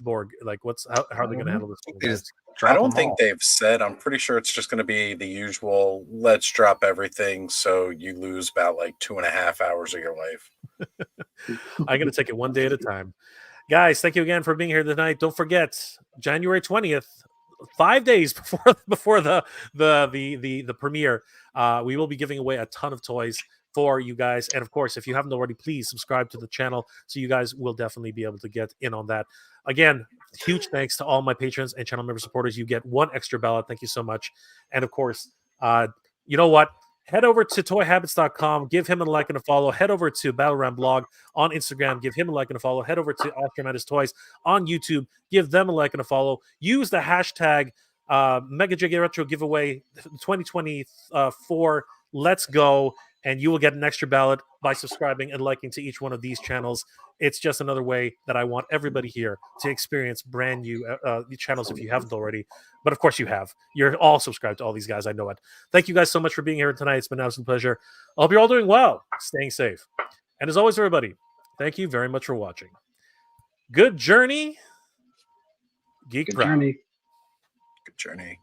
Borg? Like, how are they going to handle this? I don't think they've said. I'm pretty sure it's just going to be the usual. Let's drop everything so you lose about like 2.5 hours of your life. I'm going to take it one day at a time, guys. Thank you again for being here tonight. Don't forget, January 20th, 5 days before the premiere, we will be giving away a ton of toys for you guys. And of course, if you haven't already, please subscribe to the channel so you guys will definitely be able to get in on that. Again, huge thanks to all my patrons and channel member supporters. You get one extra ballot. Thank you so much. And of course, you know what? Head over to toyhabits.com. Give him a like and a follow. Head over to Battleground Blog on Instagram. Give him a like and a follow. Head over to Tremendous Toys on YouTube. Give them a like and a follow. Use the hashtag Mega Jiggy Retro Giveaway 2024. Let's go. And you will get an extra ballot by subscribing and liking to each one of these channels. It's just another way that I want everybody here to experience brand new channels if you haven't already. But of course you have. You're all subscribed to all these guys. I know it. Thank you guys so much for being here tonight. It's been an absolute pleasure. I hope you're all doing well, staying safe. And as always, everybody, thank you very much for watching. Good journey. Geek Good proud. journey. Good journey.